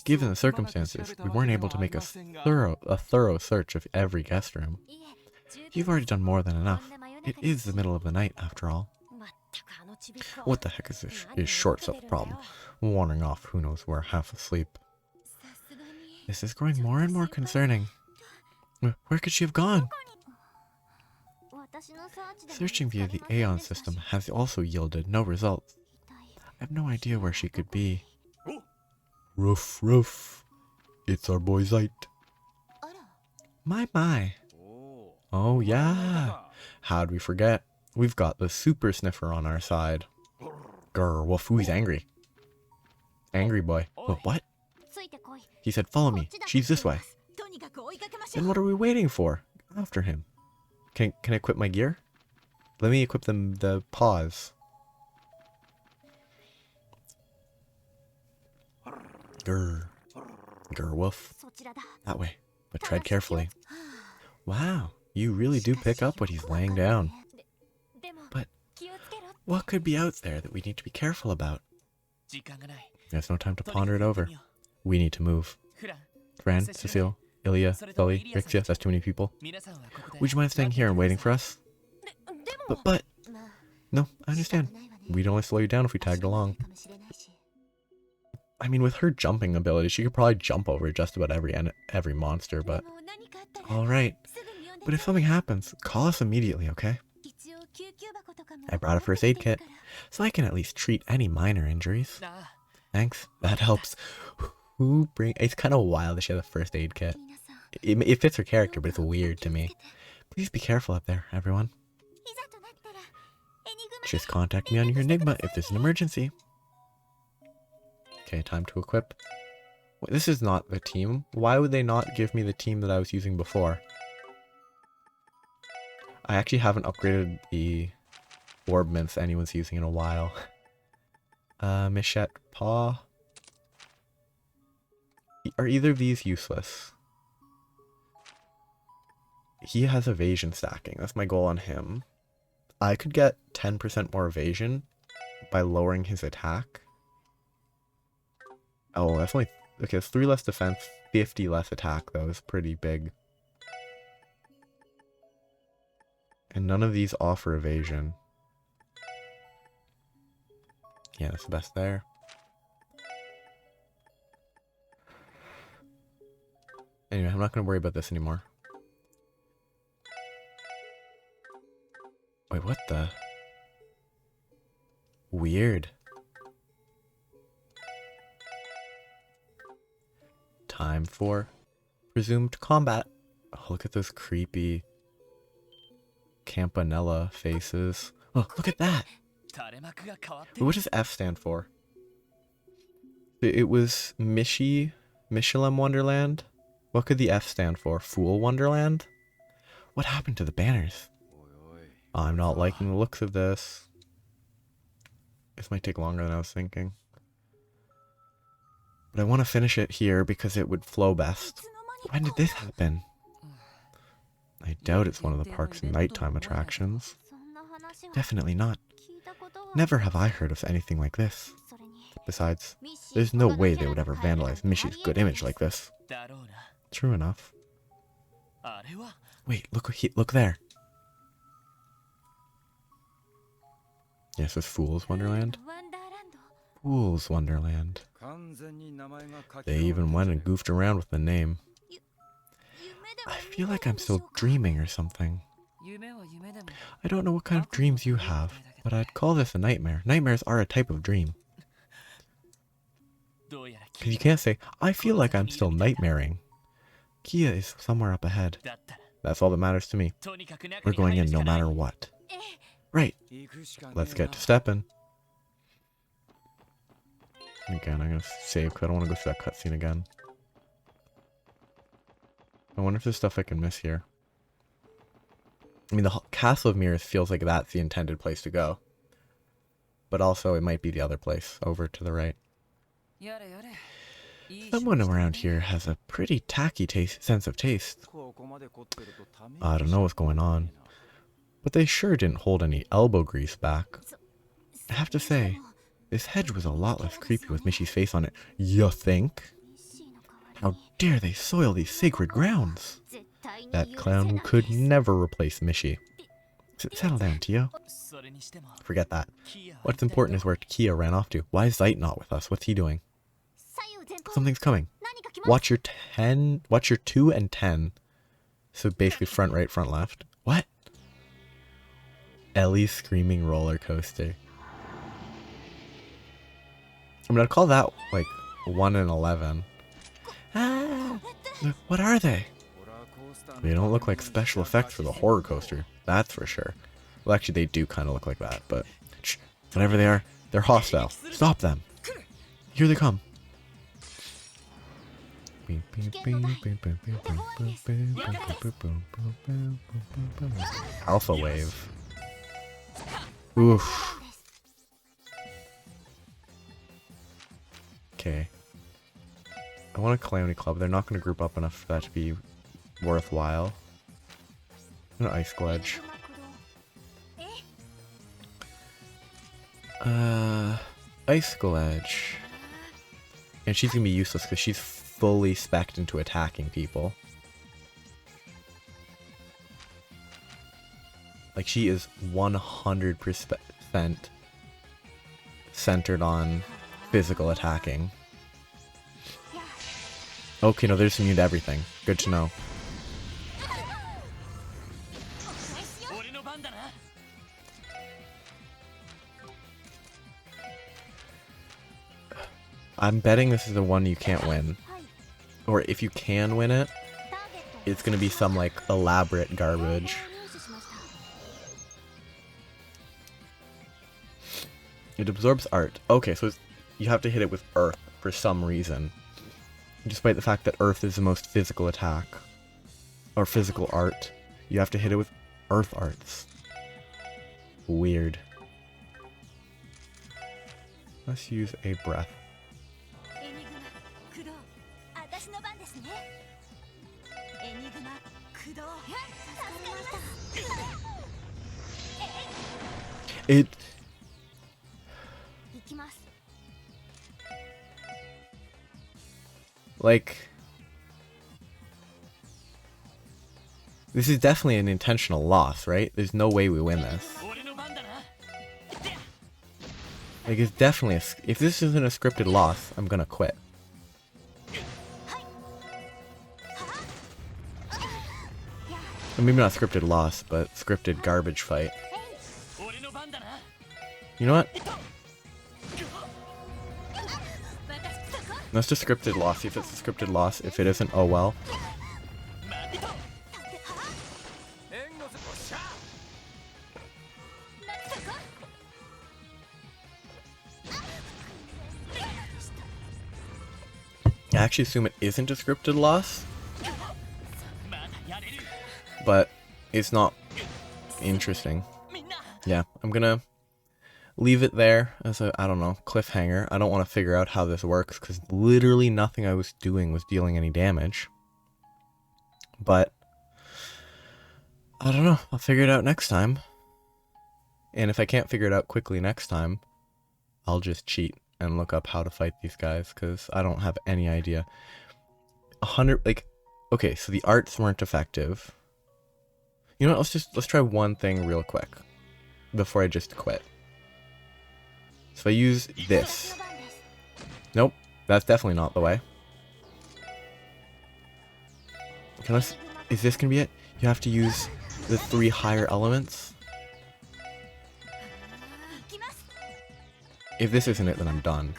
Given the circumstances, we weren't able to make a thorough search of every guest room. You've already done more than enough. It is the middle of the night, after all. What the heck is this? Is short stuff the problem? Wandering off who knows where, half asleep. This is growing more and more concerning. Where could she have gone? Searching via the Aeon system has also yielded no results. I have no idea where she could be. Ruff. It's our boy Zeit. My. Oh yeah. How'd we forget? We've got the super sniffer on our side. Grr, woof, he's angry. Angry boy. Oh, what? He said, follow me. She's this way. Then what are we waiting for? After him. Can I equip my gear? Let me equip them the paws. Grr. Grr, woof. That way. But tread carefully. Wow, you really do pick up what he's laying down. But what could be out there that we need to be careful about? There's no time to ponder it over. We need to move. Fran, Cecile, Ilya, Sully, Rixia, that's too many people. Would you mind staying here and waiting for us? But... No, I understand. We'd only slow you down if we tagged along. I mean, with her jumping ability, she could probably jump over just about every monster, but... Alright. But if something happens, call us immediately, okay? I brought a first aid kit, so I can at least treat any minor injuries. Thanks, that helps. It's kind of wild that she has a first aid kit. It fits her character, but it's weird to me. Please be careful up there, everyone. Just contact me on your Enigma if there's an emergency. Okay, time to equip. Wait, this is not the team. Why would they not give me the team that I was using before? I actually haven't upgraded the orb mints anyone's using in a while. Mishette, Paw. Are either of these useless? He has evasion stacking. That's my goal on him. I could get 10% more evasion by lowering his attack. Oh, that's only... Okay, it's 3 less defense, 50 less attack, though. It's pretty big. And none of these offer evasion. Yeah, that's the best there. Anyway, I'm not going to worry about this anymore. Wait, what the? Weird. Time for presumed combat. Oh, look at those creepy Campanella faces. Oh, look at that! What does F stand for? It was Mishelam Wonderland? What could the F stand for? Fool Wonderland? What happened to the banners? I'm not liking the looks of this. This might take longer than I was thinking. But I want to finish it here because it would flow best. When did this happen? I doubt it's one of the park's nighttime attractions. Definitely not. Never have I heard of anything like this. Besides, there's no way they would ever vandalize Mishy's good image like this. True enough. Wait, look there. Yes, it's Fool's Wonderland. Fool's Wonderland. They even went and goofed around with the name. I feel like I'm still dreaming or something. I don't know what kind of dreams you have, but I'd call this a nightmare. Nightmares are a type of dream. Because you can't say, I feel like I'm still nightmaring. Kia is somewhere up ahead. That's all that matters to me. We're going in no matter what. Right. Let's get to stepping. Again, I'm going to save because I don't want to go through that cutscene again. I wonder if there's stuff I can miss here. I mean, the Castle of Mirrors feels like that's the intended place to go. But also, it might be the other place, over to the right. Someone around here has a pretty tacky sense of taste. I don't know what's going on. But they sure didn't hold any elbow grease back. I have to say, This hedge was a lot less creepy with Mishy's face on it. You think? How dare they soil these sacred grounds? That clown could never replace Mishy. Settle down, Tio. Forget that. What's important is where Kia ran off to. Why is Zeit not with us? What's he doing? Something's coming. Watch your 2 and 10. So basically front right, front left. What? Ellie's screaming roller coaster. I'm gonna call that like 1 and 11. Ah, what are they? They don't look like special effects for the horror coaster, that's for sure. Well, actually, they do kind of look like that, but shh, whatever they are, they're hostile. Stop them. Here they come. Alpha wave. Oof. Okay. I want a Calamity Club. They're not going to group up enough for that to be worthwhile. An Ice Gledge. Ice Gledge. And she's going to be useless because she's fully spec'd into attacking people. Like, she is 100% centered on physical attacking. Okay, no, they're just immune to everything. Good to know. I'm betting this is the one you can't win. Or if you can win it, it's gonna be some, like, elaborate garbage. It absorbs art. Okay, so you have to hit it with earth for some reason. Despite the fact that earth is the most physical attack. Or physical art. You have to hit it with earth arts. Weird. Let's use a breath. It... Like... This is definitely an intentional loss, right? There's no way we win this. Like, it's definitely a... If this isn't a scripted loss, I'm gonna quit. Or maybe not scripted loss, but scripted garbage fight. You know what? That's just scripted loss. See if it's a scripted loss. If it isn't, oh well. I actually assume it isn't a scripted loss. But it's not interesting. Yeah, I'm gonna leave it there as a, I don't know, cliffhanger. I don't want to figure out how this works because literally nothing I was doing was dealing any damage. But I don't know. I'll figure it out next time. And if I can't figure it out quickly next time, I'll just cheat and look up how to fight these guys because I don't have any idea. 100, like, okay, so the arts weren't effective. You know what, let's try one thing real quick before I just quit. So I use this. Nope, that's definitely not the way. Is this gonna be it? You have to use the 3 higher elements. If this isn't it, then I'm done.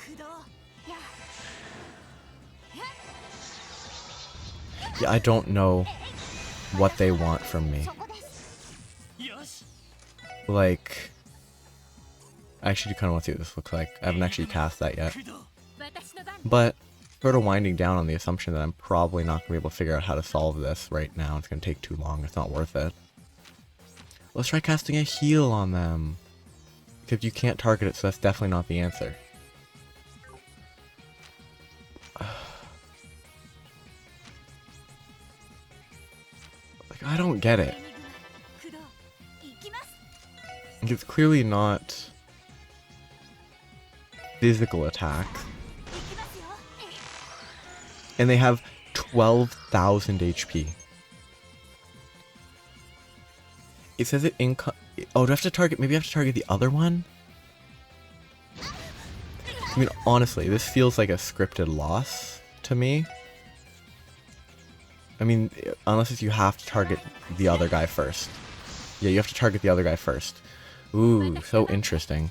Yeah, I don't know what they want from me. Like, I actually do kind of want to see what this looks like. I haven't actually cast that yet. But, sort of winding down on the assumption that I'm probably not going to be able to figure out how to solve this right now. It's going to take too long. It's not worth it. Let's try casting a heal on them. Except you can't target it, so that's definitely not the answer. Like, I don't get it. It's clearly not... physical attacks. And they have 12,000 HP. It says it in... Oh, do I have to target... Maybe I have to target the other one? I mean, honestly, this feels like a scripted loss to me. I mean, unless you have to target the other guy first. Yeah, you have to target the other guy first. Ooh, so interesting.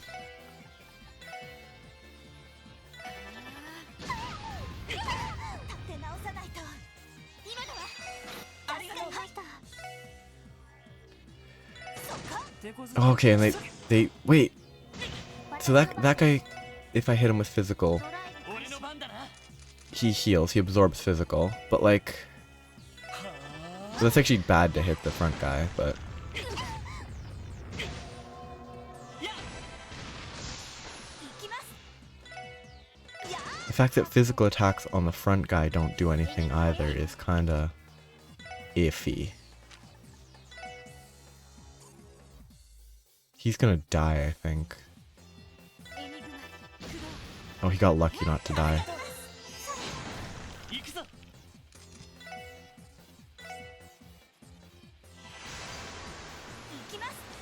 Okay, and they wait. So that guy, if I hit him with physical, he heals, he absorbs physical, but like, so that's actually bad to hit the front guy, but the fact that physical attacks on the front guy don't do anything either is kinda iffy. He's gonna die, I think. Oh, he got lucky not to die.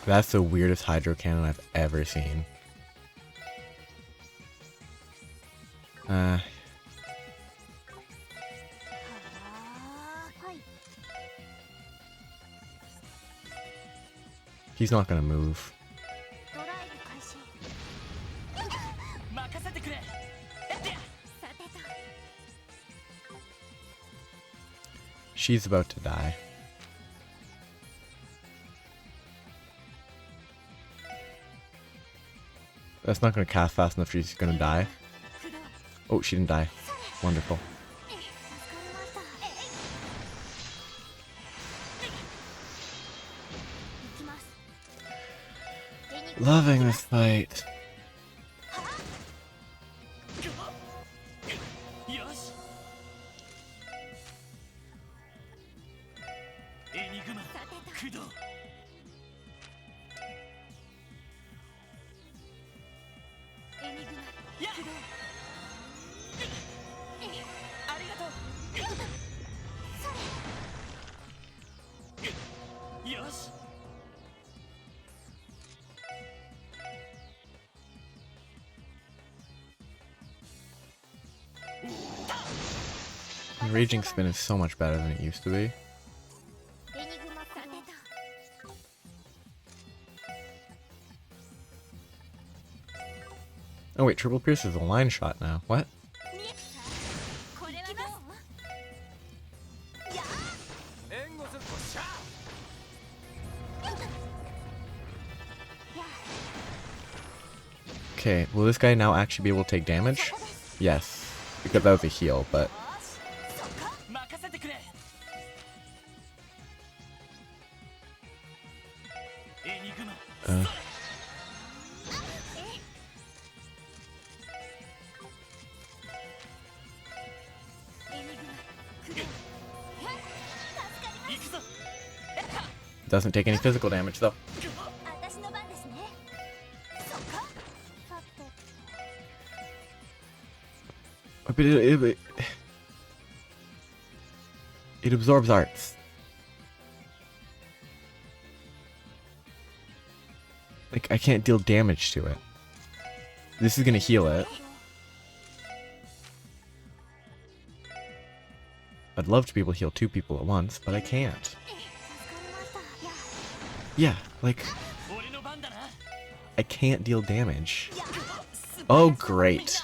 That's the weirdest hydro cannon I've ever seen. He's not gonna move. She's about to die. That's not gonna cast fast enough, she's gonna die. Oh, she didn't die. Wonderful. Loving this fight. Raging Spin is so much better than it used to be. Oh wait, Triple Pierce is a line shot now. What? Okay, will this guy now actually be able to take damage? Yes, because that was a heal, but... Doesn't take any physical damage though. But it absorbs arts. Like, I can't deal damage to it. This is gonna heal it. I'd love to be able to heal two people at once, but I can't. Yeah, like... I can't deal damage. Oh, great.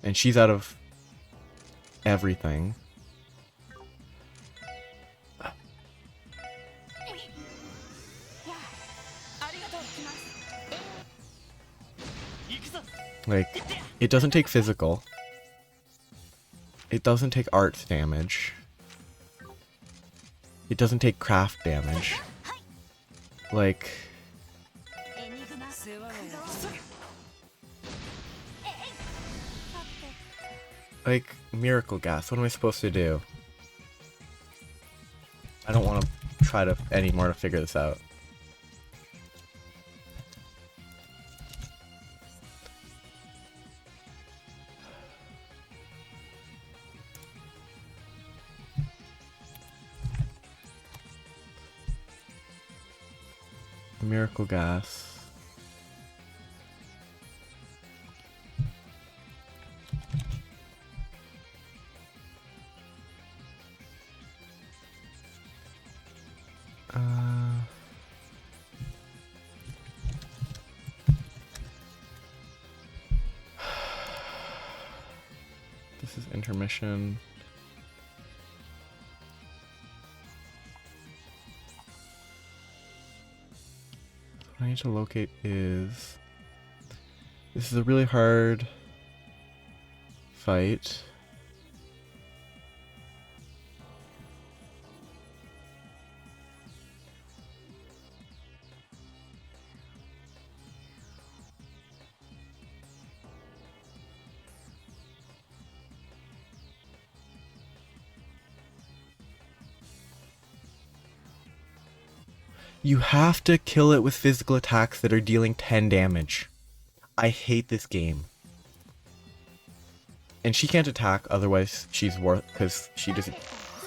And she's out of everything. Like, it doesn't take physical. It doesn't take arts damage. It doesn't take craft damage. Like... Like, Miracle Gas, what am I supposed to do? I don't want to try to anymore to figure this out. Miracle gas. This is intermission. What I need to locate is... This is a really hard fight. You have to kill it with physical attacks that are dealing 10 damage. I hate this game. And she can't attack, otherwise she's worth, because she just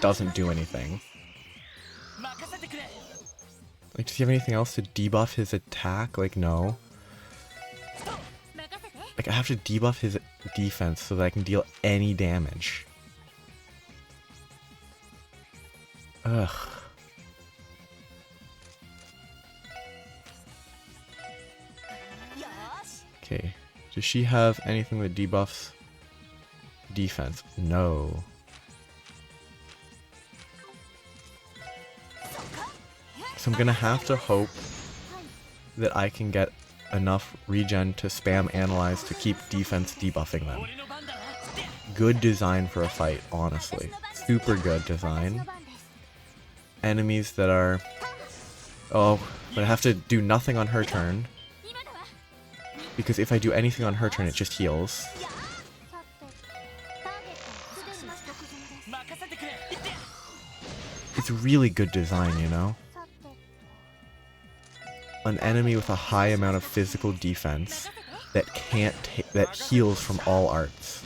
doesn't do anything. Like, does he have anything else to debuff his attack? Like, no. Like, I have to debuff his defense so that I can deal any damage. Ugh. Okay, does she have anything that debuffs defense? No. So I'm gonna have to hope that I can get enough regen to spam analyze to keep defense debuffing them. Good design for a fight, honestly. Super good design. Enemies that are... Oh, but I have to do nothing on her turn. Because if I do anything on her turn, it just heals. It's really good design, you know? An enemy with a high amount of physical defense that that heals from all arts.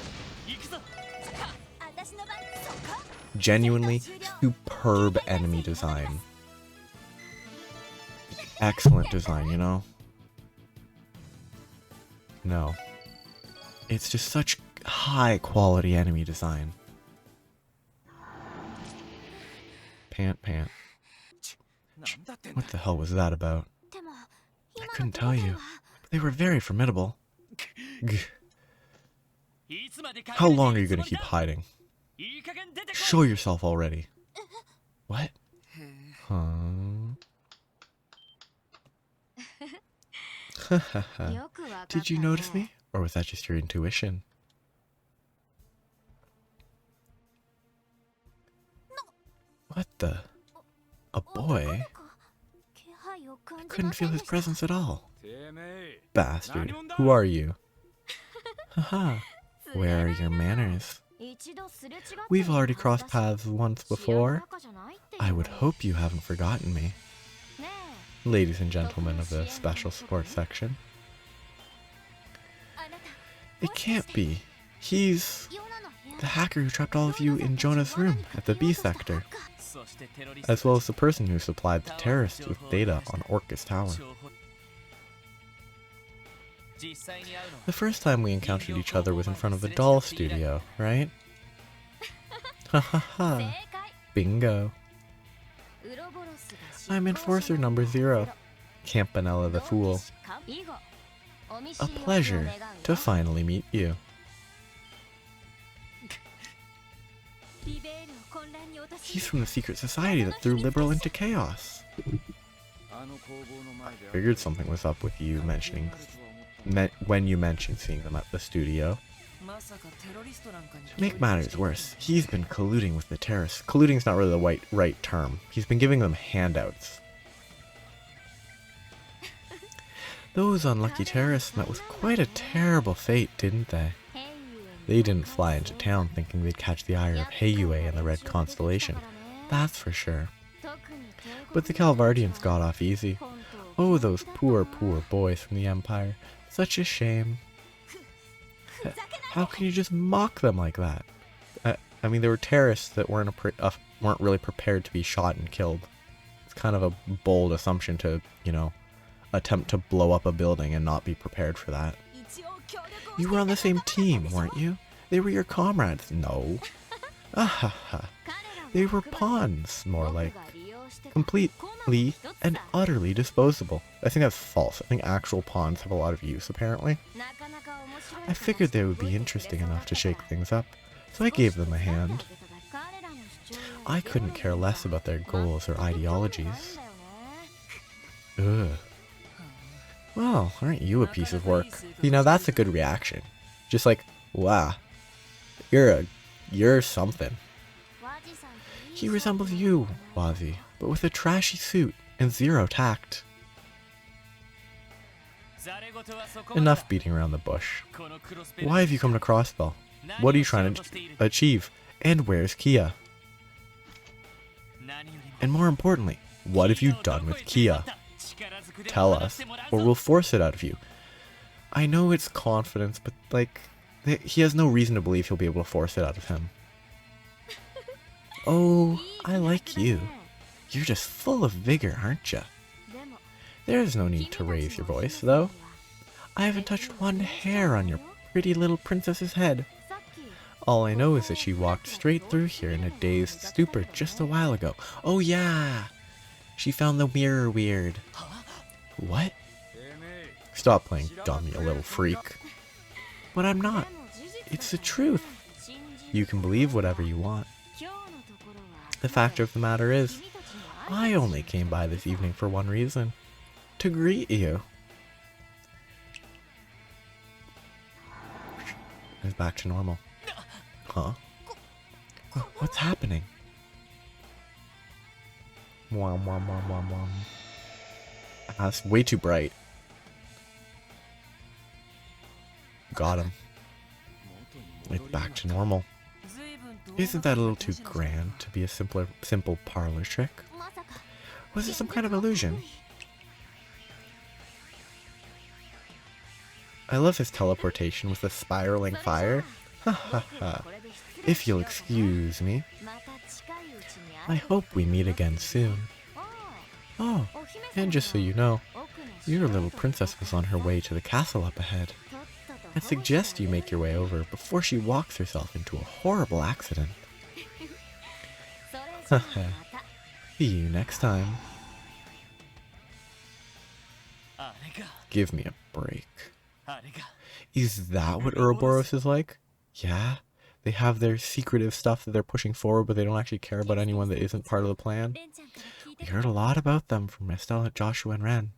Genuinely superb enemy design. Excellent design, you know? No. It's just such high quality enemy design. Pant. What the hell was that about? I couldn't tell you. They were very formidable. How long are you gonna keep hiding? Show yourself already. What? Huh? Did you notice me? Or was that just your intuition? What the? A boy? I couldn't feel his presence at all. Bastard. Who are you? Haha. Where are your manners? We've already crossed paths once before. I would hope you haven't forgotten me. Ladies and gentlemen of the special support section. It can't be. He's the hacker who trapped all of you in Jonah's room at the B sector, as well as the person who supplied the terrorists with data on Orcus Tower. The first time we encountered each other was in front of the doll studio, right? Ha ha ha. Bingo. I'm Enforcer number 0, Campanella the Fool. A pleasure to finally meet you. He's from the secret society that threw Liberal into chaos. I figured something was up with you when you mentioned seeing them at the studio. To make matters worse, he's been colluding with the terrorists. Colluding's not really the right term. He's been giving them handouts. Those unlucky terrorists met with quite a terrible fate, didn't they? They didn't fly into town thinking they'd catch the ire of Heiyue and the Red Constellation, that's for sure. But the Calvardians got off easy. Oh, those poor boys from the Empire. Such a shame. How can you just mock them like that? I mean, there were terrorists that weren't really prepared to be shot and killed. It's kind of a bold assumption to, you know, attempt to blow up a building and not be prepared for that. You were on the same team, weren't you? They were your comrades. No. Ahaha. They were pawns, more like. Completely and utterly disposable. I think that's false. I think actual pawns have a lot of use, apparently. I figured they would be interesting enough to shake things up, so I gave them a hand. I couldn't care less about their goals or ideologies. Ugh. Well, aren't you a piece of work? See, now that's a good reaction. Just like, wow, you're something. He resembles you, Wazi, but with a trashy suit and zero tact. Enough beating around the bush. Why have you come to Crossbell? What are you trying to achieve? And where's Kia? And more importantly, what have you done with Kia? Tell us, or we'll force it out of you. I know it's confidence, but like, he has no reason to believe he'll be able to force it out of him. Oh, I like you. You're just full of vigor, aren't you? There's no need to raise your voice, though. I haven't touched one hair on your pretty little princess's head. All I know is that she walked straight through here in a dazed stupor just a while ago. Oh yeah! She found the mirror weird. What? Stop playing dumb, you little freak. But I'm not. It's the truth. You can believe whatever you want. The fact of the matter is, I only came by this evening for one reason. To greet you. It's back to normal. Huh? What's happening? That's way too bright. Got him. It's back to normal. Isn't that a little too grand to be a simple parlor trick? Was it some kind of illusion? I love his teleportation with the spiraling fire. Ha ha ha. If you'll excuse me. I hope we meet again soon. Oh, and just so you know, your little princess was on her way to the castle up ahead. I suggest you make your way over before she walks herself into a horrible accident. Haha. See you next time. Give me a break. Is that what Ouroboros is like? Yeah? They have their secretive stuff that they're pushing forward, but they don't actually care about anyone that isn't part of the plan? We heard a lot about them from Estelle, Joshua, and Ren.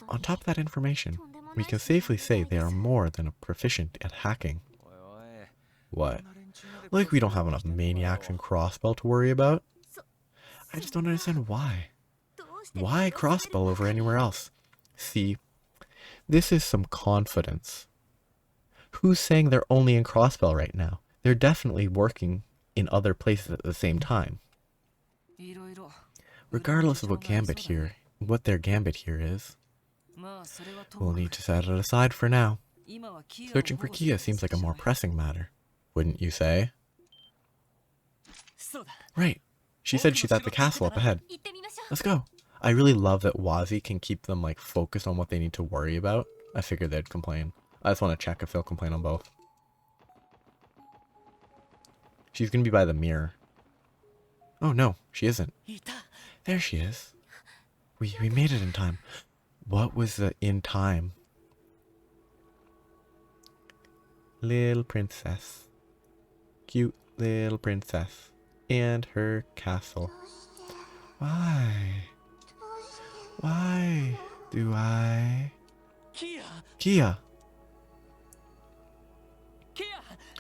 On top of that information, we can safely say they are more than proficient at hacking. What? Like we don't have enough maniacs in Crossbell to worry about? I just don't understand why. Why Crossbell over anywhere else? See, this is some confidence. Who's saying they're only in Crossbell right now? They're definitely working in other places at the same time. Regardless of what their gambit here is, we'll need to set it aside for now. Searching for Kia seems like a more pressing matter, wouldn't you say? Right. She said she's at the castle up ahead. Let's go. I really love that Wazi can keep them like focused on what they need to worry about. I figured they'd complain. I just want to check if they'll complain on both. She's gonna be by the mirror. Oh no, she isn't. There she is. We made it in time. What was the in time? Little princess. Cute little princess. And her castle. Why? Why do I... Kia!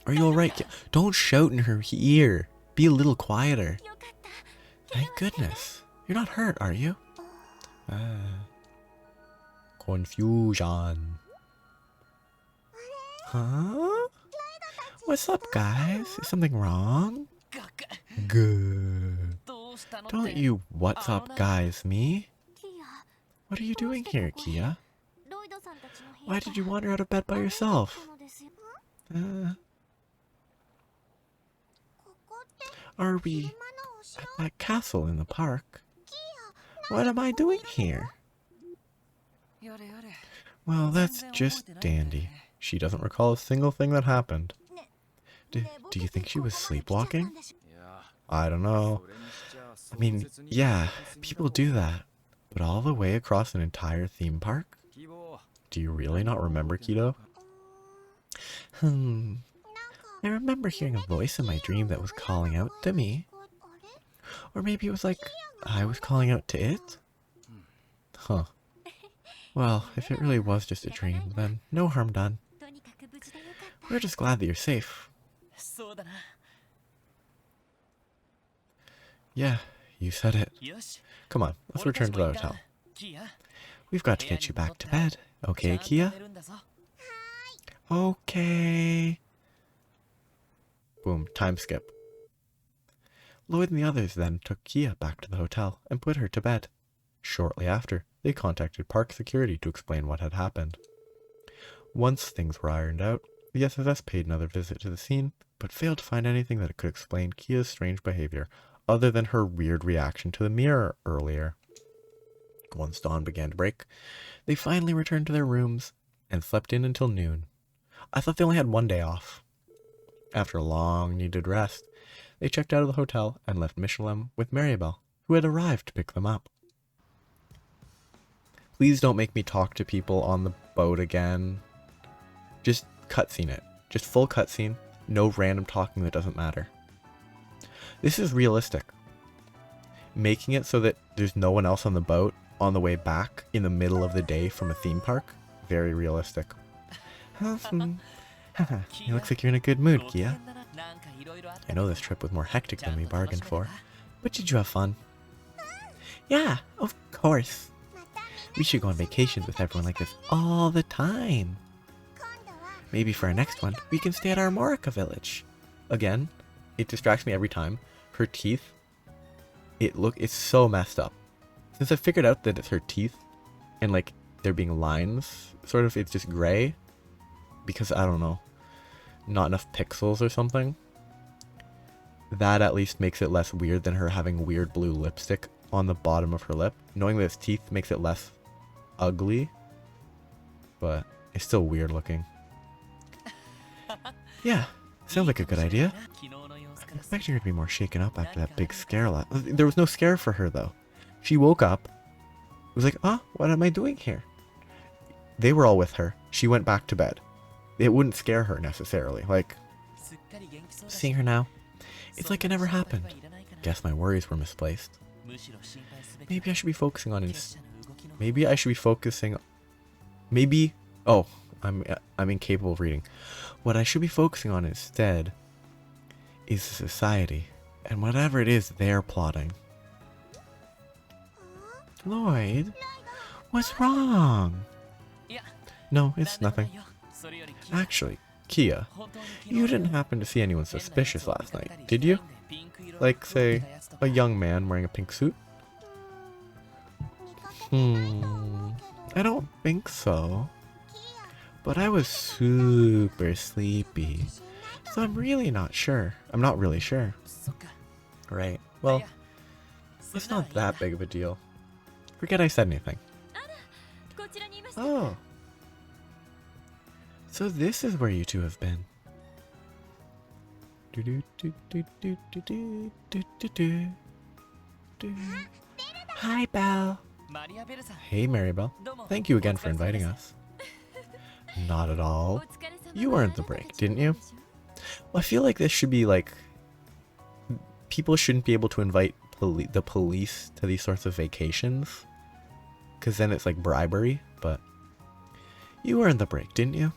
Are you alright? Don't shout in her ear. Be a little quieter. Thank goodness. You're not hurt, are you? Confusion. Huh? What's up, guys? Is something wrong? Good. Don't you what's up, guys, me? What are you doing here, Kia? Why did you wander out of bed by yourself? Are we at that castle in the park? What am I doing here? Well, that's just dandy. She doesn't recall a single thing that happened. Do you think she was sleepwalking? I don't know. I mean, yeah, people do that. But all the way across an entire theme park? Do you really not remember, Kido? I remember hearing a voice in my dream that was calling out to me. Or maybe it was like I was calling out to it? Huh. Well, if it really was just a dream, then no harm done. We're just glad that you're safe. Yeah, you said it. Come on, let's return to the hotel. We've got to get you back to bed. Okay, Kia? Okay. Boom, time skip. Lloyd and the others then took Kia back to the hotel and put her to bed. Shortly after, they contacted park security to explain what had happened. Once things were ironed out, the SSS paid another visit to the scene, but failed to find anything that could explain Kia's strange behavior, other than her weird reaction to the mirror earlier. Once dawn began to break, they finally returned to their rooms and slept in until noon. I thought they only had one day off. After a long needed rest, they checked out of the hotel and left Mishelam with Maribel, who had arrived to pick them up. Please don't make me talk to people on the boat again. Just cutscene it. Just full cutscene, no random talking that doesn't matter. This is realistic. Making it so that there's no one else on the boat on the way back in the middle of the day from a theme park, very realistic. It looks like you're in a good mood, Kia. I know this trip was more hectic than we bargained for, but did you have fun? Yeah, of course. We should go on vacations with everyone like this all the time. Maybe for our next one, we can stay at our Morica village. Again, it distracts me every time. Her teeth, it's so messed up. Since I figured out that it's her teeth, and like there being lines, sort of, it's just gray. Because, I don't know, not enough pixels or something. That at least makes it less weird than her having weird blue lipstick on the bottom of her lip. Knowing that it's teeth makes it less ugly, but it's still weird looking. Yeah, sounds like a good idea. I'm expecting her to be more shaken up after that big scare. There was no scare for her though. She woke up, was like, what am I doing here? They were all with her. She went back to bed. It wouldn't scare her necessarily. Like, seeing her now, it's like it never happened. Guess my worries were misplaced. Maybe I should be focusing on I'm incapable of reading. What I should be focusing on instead is the society and whatever it is they're plotting. Lloyd, what's wrong? No, it's nothing. Actually, Kia, you didn't happen to see anyone suspicious last night, did you? Like, say, a young man wearing a pink suit? I don't think so. But I was super sleepy, so I'm really not sure. I'm not really sure. Right, well, it's not that big of a deal. Forget I said anything. Oh. So this is where you two have been. Hi, Belle. Hey, Maribel. Thank you again for inviting us. Not at all. You earned the break, didn't you? Well, I feel like this should be like... People shouldn't be able to invite the police to these sorts of vacations. Because then it's like bribery, but... You earned the break, didn't you?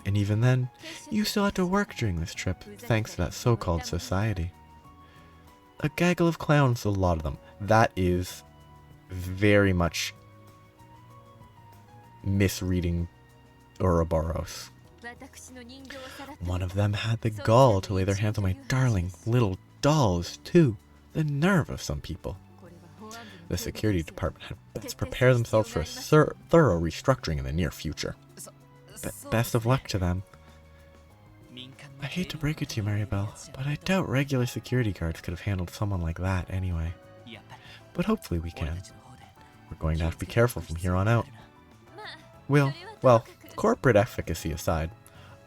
And even then, you still had to work during this trip, thanks to that so-called society. A gaggle of clowns, a lot of them. That is very much misreading Ouroboros. One of them had the gall to lay their hands on my darling little dolls, too. The nerve of some people. The security department had best prepare themselves for a thorough restructuring in the near future. Best of luck to them. I hate to break it to you, Maribel, but I doubt regular security guards could have handled someone like that anyway. But hopefully we can. We're going to have to be careful from here on out. Well, corporate efficacy aside,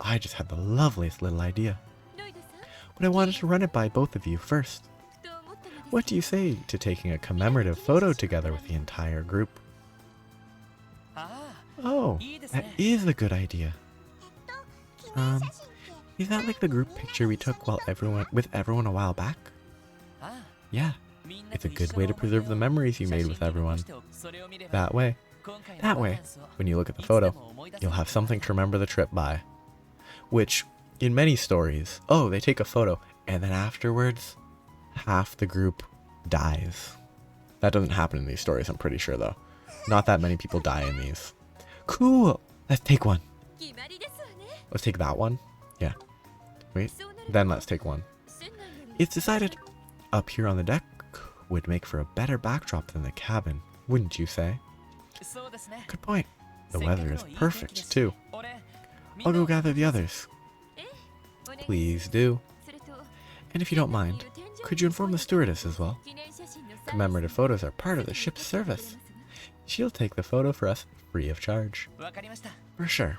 I just had the loveliest little idea. But I wanted to run it by both of you first. What do you say to taking a commemorative photo together with the entire group? Oh, that is a good idea. Is that like the group picture we took with everyone a while back? Yeah, it's a good way to preserve the memories you made with everyone. That way, when you look at the photo, you'll have something to remember the trip by. Which, in many stories, they take a photo, and then afterwards, half the group dies. That doesn't happen in these stories, I'm pretty sure, though. Not that many people die in these. Cool! Let's take one. Let's take that one. Yeah. Wait. Then let's take one. It's decided. Up here on the deck would make for a better backdrop than the cabin, wouldn't you say? Good point. The weather is perfect, too. I'll go gather the others. Please do. And if you don't mind, could you inform the stewardess as well? Commemorative photos are part of the ship's service. She'll take the photo for us free of charge. For sure.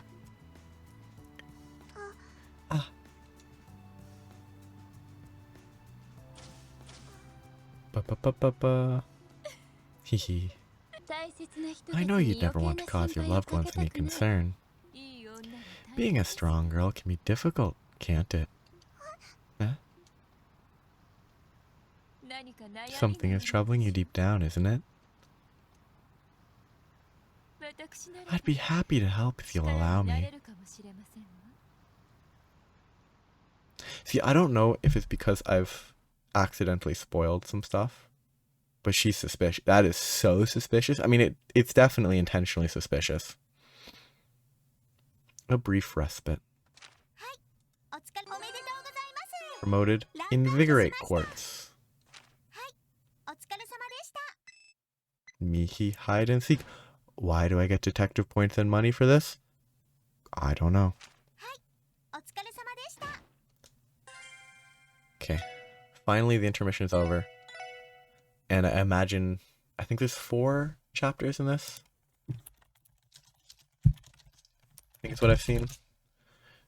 Hehe. I know you'd never want to cause your loved ones any concern. Being a strong girl can be difficult, can't it? Huh? Something is troubling you deep down, isn't it? I'd be happy to help if you'll allow me. See, I don't know if it's because I've accidentally spoiled some stuff, but she's suspicious. That is so suspicious. I mean, it's definitely intentionally suspicious. A brief respite. Promoted. Invigorate quartz. Mihi, hide and seek. Why do I get detective points and money for this? I don't know. Okay. Finally, the intermission is over. And I imagine, I think there's 4 chapters in this. I think it's what I've seen.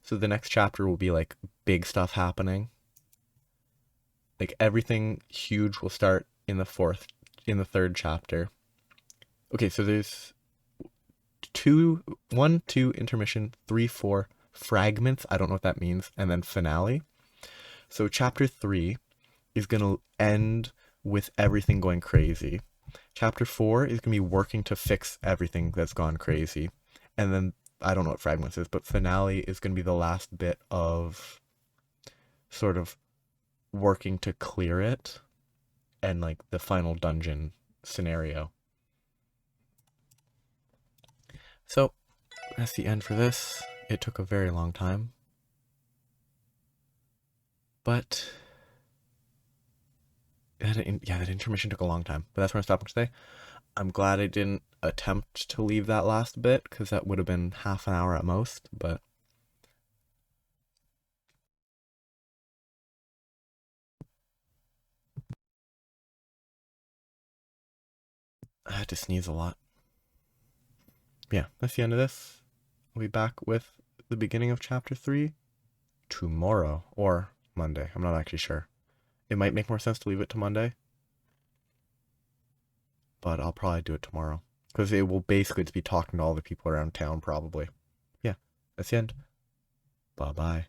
So the next chapter will be like big stuff happening. Like everything huge will start in the 3rd chapter. Okay, so there's 1, 2, intermission, 3, 4, fragments. I don't know what that means. And then finale. So chapter 3 is going to end with everything going crazy. Chapter 4 is going to be working to fix everything that's gone crazy. And then, I don't know what fragments is, but finale is going to be the last bit of sort of working to clear it and like the final dungeon scenario. So, that's the end for this. It took a very long time. But that intermission took a long time. But that's where I'm stopping today. I'm glad I didn't attempt to leave that last bit, because that would have been half an hour at most. But I had to sneeze a lot. Yeah, that's the end of this. I'll be back with the beginning of chapter 3 tomorrow or Monday. I'm not actually sure. It might make more sense to leave it to Monday, but I'll probably do it tomorrow because it will basically just be talking to all the people around town probably. Yeah, that's the end. Bye-bye.